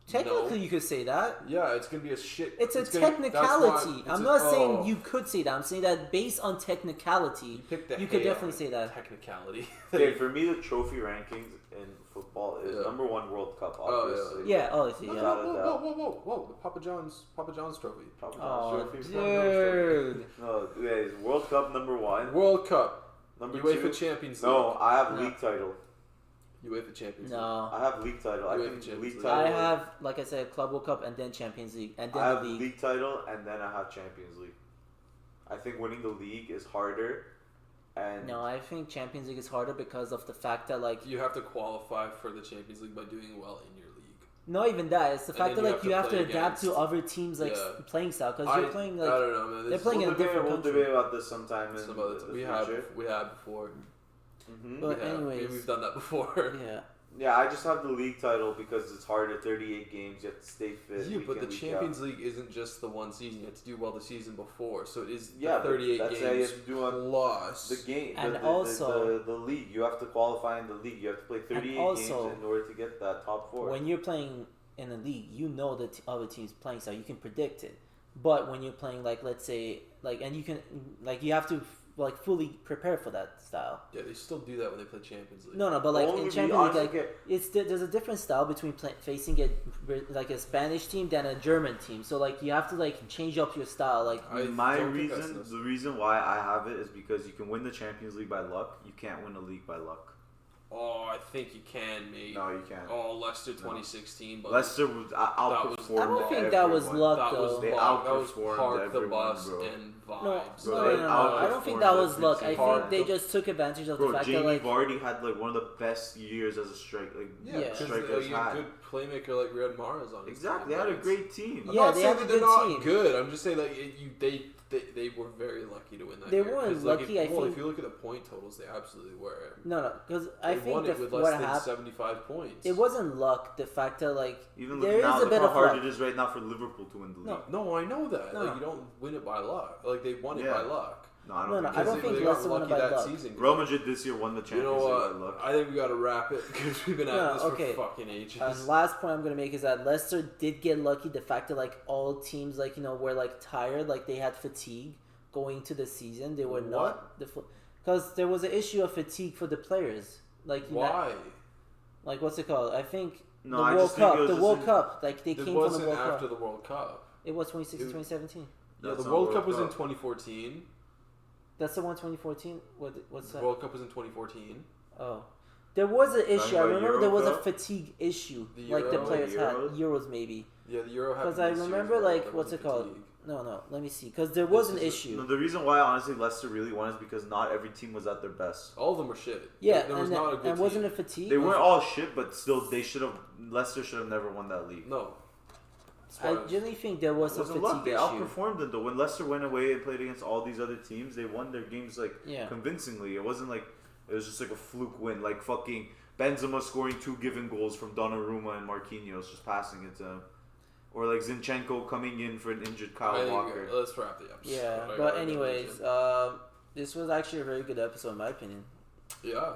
Technically, you could say that. Yeah, it's going to be a shit... It's a technicality. I'm not saying you could say that. I'm saying that based on technicality, you could definitely say that. Technicality. Okay, for me, the trophy rankings in football is number one World Cup, obviously. Obviously. Whoa. The Papa John's trophy. Dude. No, guys, World Cup number one. World Cup. Number UEFA two. Champions League. No, I have league title. UEFA Champions League. No. I have league title. I think league title. I have, like I said, Club World Cup and then Champions League. And then I have league title and then I have Champions League. I think winning the league is harder. And no, I think Champions League is harder because of the fact that like you have to qualify for the Champions League by doing well in your league. Not even that. It's the fact that like you have to adapt to other teams like playing style because you're playing like I don't know, man. They're playing in a different country. We'll debate about this sometime. We have before. Mm-hmm. But anyways, we've done that before. Yeah, I just have the league title because it's harder. 38 games, you have to stay fit. Yeah, but the Champions League isn't just the one season. You have to do well the season before, so it is 38 games you have to do plus the game. And also the league, you have to qualify in the league. You have to play 38 games in order to get that top four. When you're playing in a league, you know the other team's playing style. You can predict it. But when you're playing like let's say like and you can like you have to like fully prepare for that style. Yeah, they still do that when they play Champions League. No, but like in Champions League, like there's a different style between facing like a Spanish team than a German team. So like you have to like change up your style. Like the reason why I have it is because you can win the Champions League by luck. You can't win a league by luck. Oh, I think you can, mate. No, you can't. Oh, Leicester 2016. But Leicester was outperformed. I don't think that was luck, though. They outperformed park the everyone, bus bro. and vibes. No. I don't think that was luck. I think they just took advantage of the fact that like Vardy had like one of the best years as a striker. Strikers had. A good playmaker like Riyad Mahrez on. Exactly, they had a great team. I'm not saying that they're not good. I'm just saying like they were very lucky to win that. They weren't lucky. I think if you look at the point totals, they absolutely were. No, because I think won it with less than 75 points. It wasn't luck. The fact that like even there is a bit of how hard it is right now for Liverpool to win the league. No, I know that. Like you don't win it by luck. Like they won it by luck. No, I don't think Leicester won it by luck. Real Madrid this year won the Champions League by luck. I think we got to wrap it because we've been at this for fucking ages. Last point I'm gonna make is that Leicester did get lucky. The fact that like all teams like were like tired, like they had fatigue going to the season. They were not because there was an issue of fatigue for the players. Like why? Like what's it called? I think the World Cup. Like they came from the World Cup. After the World Cup. It was 2016, 2017. Yeah, the World Cup was in 2014. That's the one 2014. What's that? The World Cup was in 2014. Oh, there was an issue. I remember there was a Cup? fatigue issue. The players had Euros maybe. Yeah, the Euro had. Because I remember like what's it called? No. Let me see. Because there was an issue. No, the reason why honestly Leicester really won is because not every team was at their best. All of them were shit. Yeah, there was not a good team. Wasn't it fatigue? They weren't all shit, but still, Leicester should have never won that league. No. I genuinely think there was a fatigue issue. They outperformed them though. When Leicester went away and played against all these other teams, they won their games convincingly. It wasn't like it was just like a fluke win, like fucking Benzema scoring 2 given goals from Donnarumma and Marquinhos just passing it to him. Or like Zinchenko coming in for an injured Kyle Walker. Let's wrap the episode. Yeah, but anyways, this was actually a very good episode in my opinion. Yeah.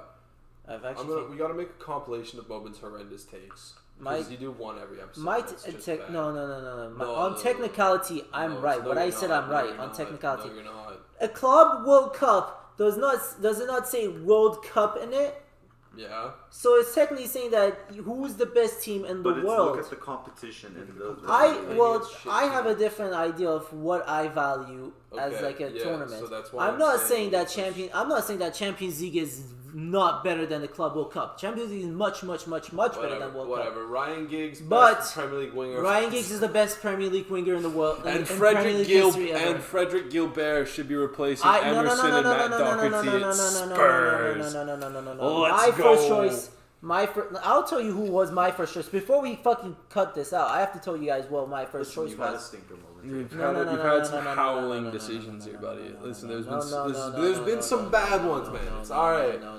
We got to make a compilation of Bobin's horrendous takes. Because you do one every episode. On technicality, I'm right. What I said, I'm right. On technicality. No, you're not. A Club World Cup does it not say World Cup in it? Yeah. So it's technically saying that who's the best team in the world. Look at the competition and I have a different idea of what I value as like a tournament. So that's why I'm not saying that Champions League is not better than the Club World Cup. Champions League is much better than World Cup. Whatever. Ryan Giggs, but best Premier League winger. Ryan Giggs is the best Premier League winger in the world. And Frederick Gilbert should be replacing Emerson and Matt Doherty at Spurs. No. My first choice. I'll tell you who was my first choice. Before we fucking cut this out, I have to tell you guys what my first choice You've had a was. stinker moment. You've had some howling decisions here, buddy. Listen, there's been some bad ones, man. It's all right. No.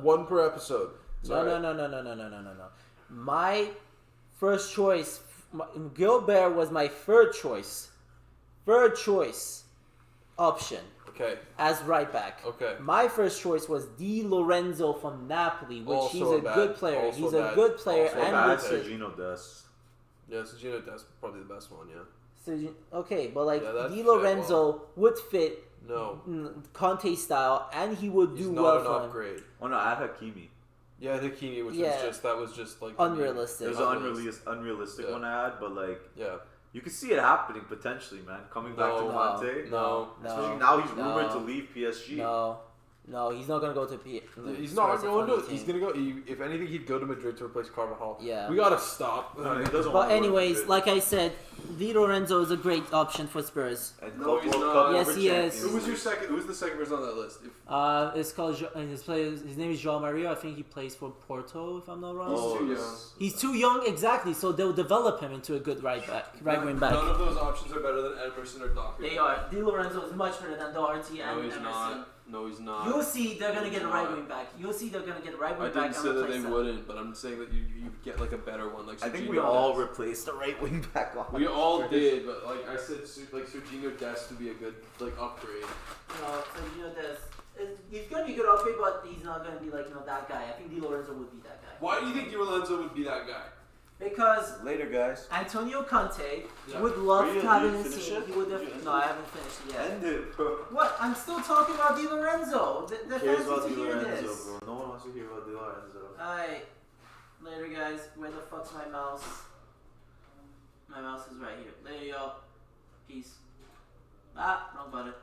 One per episode. No. My first choice, Gilbert was my third choice option. Okay. As right back. Okay. My first choice was Di Lorenzo from Napoli, which also he's a good player. Also he's a good player and Sergino Dest. Yeah, Sergino Dest probably the best one. Yeah. Okay, but like Di Lorenzo would fit Conte style, and he would do well for him. He's not an upgrade. Oh no, I had Hakimi. Yeah, Hakimi, which was just like unrealistic. It was an unrealistic one I had, but like yeah. You can see it happening potentially, man. Coming back to Conte. No. Especially now he's rumored to leave PSG. No, he's not gonna go to PSG. He's not going to. He's gonna go. If anything, he'd go to Madrid to replace Carvajal. Yeah. We gotta stop. But anyways, like I said, Di Lorenzo is a great option for Spurs. No, he's not. Yes, he is. Who was your second? Who was the second person on that list? It's called his name is João Maria. I think he plays for Porto, if I'm not wrong. He's too young. He's too young, exactly. So they'll develop him into a good right wing back. None of those options are better than Emerson or Doherty. They are. Di Lorenzo is much better than Doherty and Emerson. No, he's not. You'll see they're going to get a right wing back. I didn't say that they wouldn't, but I'm saying that you get like a better one. Like I think we all replaced the right wing back. We all did, but like I said, like Sergino Dest would be a good like upgrade. No, Sergino Dest. He's going to be a good upgrade, but he's not going to be like that guy. I think Di Lorenzo would be that guy. Why do you think Di Lorenzo would be that guy? Because later, guys. Antonio Conte would love to have him in his team. He would have. No, I haven't finished it yet. End it, bro. What? I'm still talking about Di Lorenzo. The Cares fans about need Di to hear Lorenzo, this. bro. No one wants to hear about Di Lorenzo. Alright. Later, guys. Where the fuck's my mouse? My mouse is right here. There you go. Peace. Wrong button.